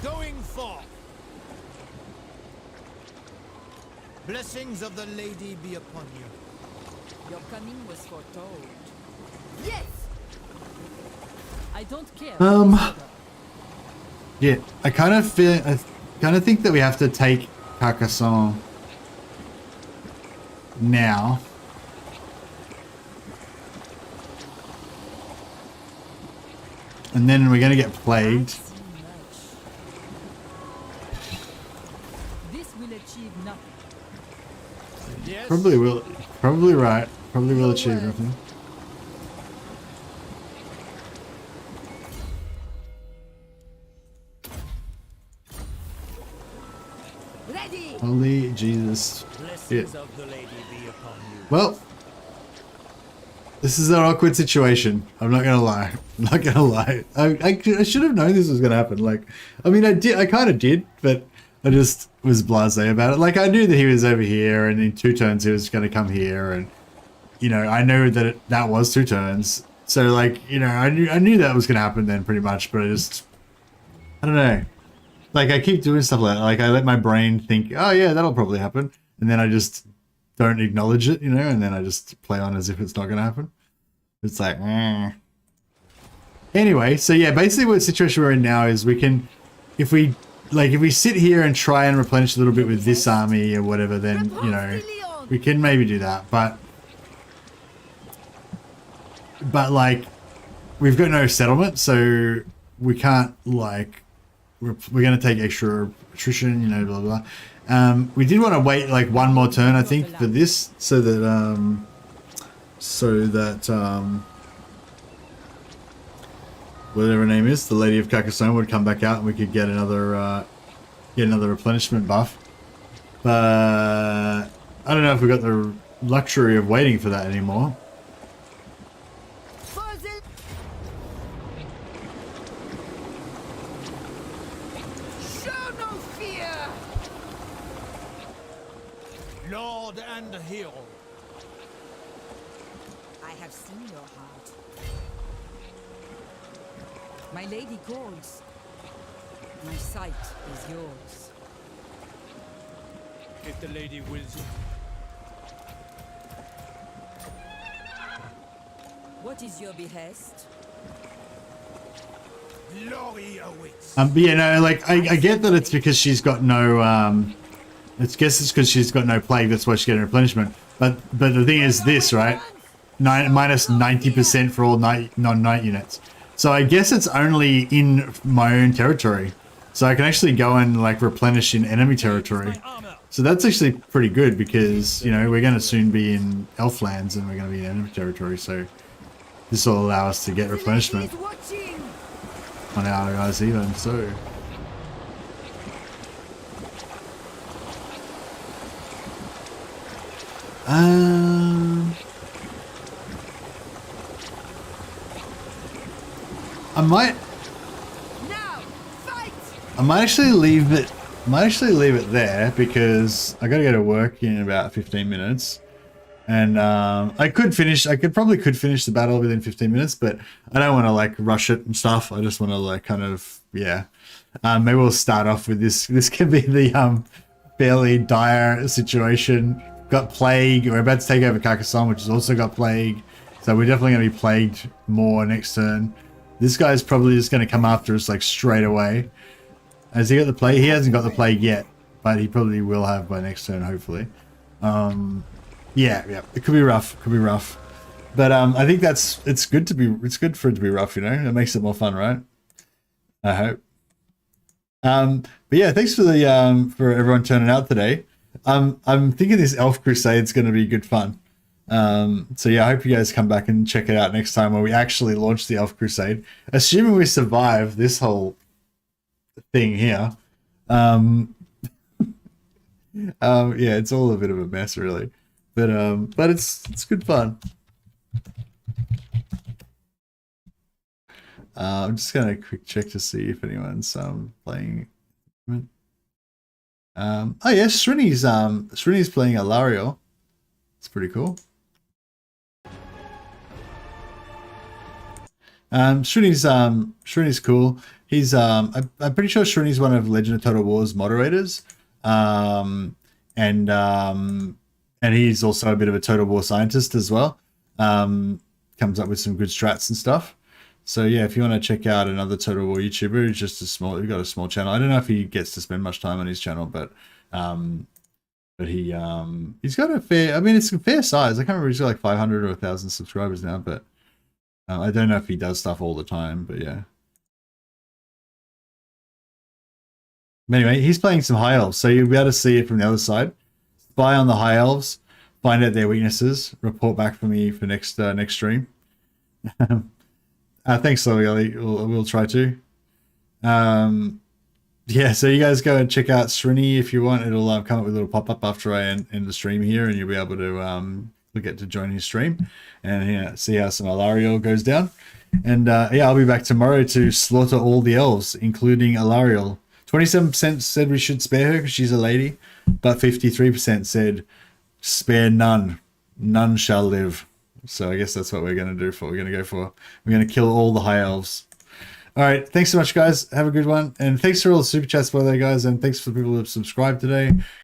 Going forth. Blessings of the lady be upon you. Your coming was foretold. Yes! I don't care. Yeah, I kind of think that we have to take Carcassonne now. And then we're gonna get plagued. This will achieve nothing. Yes. Probably will. Probably right. Probably will achieve nothing. Ready! Holy Jesus. Blessings Yeah. of the lady be upon you. Well, this is an awkward situation. I'm not gonna lie. I'm not gonna lie. I should have known this was gonna happen. Like, I mean, I kind of did, but I just was blasé about it. Like, I knew that he was over here, and in 2 turns he was gonna come here, and you know, I know that that was 2 turns. So, like, you know, I knew that was gonna happen then, pretty much. But I don't know. Like, I keep doing stuff like that. Like, I let my brain think, oh yeah, that'll probably happen, and then I just don't acknowledge it, you know, and then I just play on as if it's not gonna happen. It's like, Anyway, so yeah, basically what situation we're in now is we can, if we sit here and try and replenish a little bit with this army or whatever, then, you know, we can maybe do that. But like, we've got no settlement, so we can't, like, we're going to take extra attrition, you know, blah, blah, blah. We did want to wait, like, 1 more turn, I think, for this, so that, whatever her name is, the Lady of Carcassonne would come back out and we could get another replenishment buff. But I don't know if we've got the luxury of waiting for that anymore. Show no fear! Lord and hero. I have seen your heart. My lady calls. My sight is yours. If the lady wills it. What is your behest? Glory awaits. But you know, like, I get that it's because she's got no, it's because she's got no plague, that's why she's getting replenishment. But the thing is this, right? Minus 90% for all non-knight units. So I guess it's only in my own territory. So I can actually go and, like, replenish in enemy territory. So that's actually pretty good because, you know, we're going to soon be in Elflands and we're going to be in enemy territory. So this will allow us to get replenishment He's watching. on our guys even. So I might actually leave it. There because I gotta go to work in about 15 minutes, and I could probably finish the battle within 15 minutes, but I don't want to like rush it and stuff. I just want to like kind of maybe we'll start off with this. This can be the fairly dire situation. Got plague. We're about to take over Carcassonne, which has also got plague, so we're definitely gonna be plagued more next turn. This guy's probably just gonna come after us like straight away. Has he got the plague? He hasn't got the plague yet, but he probably will have by next turn, hopefully. Yeah, it could be rough. But I think it's good for it to be rough, you know. It makes it more fun, right? I hope. But yeah, thanks for the for everyone turning out today. I'm thinking this Elf Crusade's going to be good fun. So yeah, I hope you guys come back and check it out next time when we actually launch the Elf Crusade. Assuming we survive this whole thing here. Yeah, it's all a bit of a mess really, but it's good fun. I'm just gonna quick check to see if anyone's playing. Oh yes, Srini's playing Alario. It's pretty cool. Srini's cool. He's I'm pretty sure Srini's one of Legend of Total War's moderators, and he's also a bit of a Total War scientist as well. Comes up with some good strats and stuff. So yeah, if you want to check out another Total War YouTuber who's just he's got a small channel. I don't know if he gets to spend much time on his channel, but he's got a fair. I mean, it's a fair size. I can't remember. He's got like 500 or 1,000 subscribers now, but I don't know if he does stuff all the time. But yeah. Anyway, he's playing some High Elves, so you'll be able to see it from the other side. Spy on the High Elves, find out their weaknesses, report back for me for next stream. Thanks, Slowly. We'll try to. Yeah, so you guys go and check out Srini if you want. It'll come up with a little pop-up after I end the stream here, and you'll be able to get to join his stream and see how some Alario goes down. And yeah, I'll be back tomorrow to slaughter all the elves, including Alariel. 27% said we should spare her because she's a lady, but 53% said spare none. None shall live. So I guess that's what we're going to do. We're going to go for. We're going to kill all the high elves. All right. Thanks so much, guys. Have a good one. And thanks for all the super chats, by the way, guys. And thanks for the people who have subscribed today.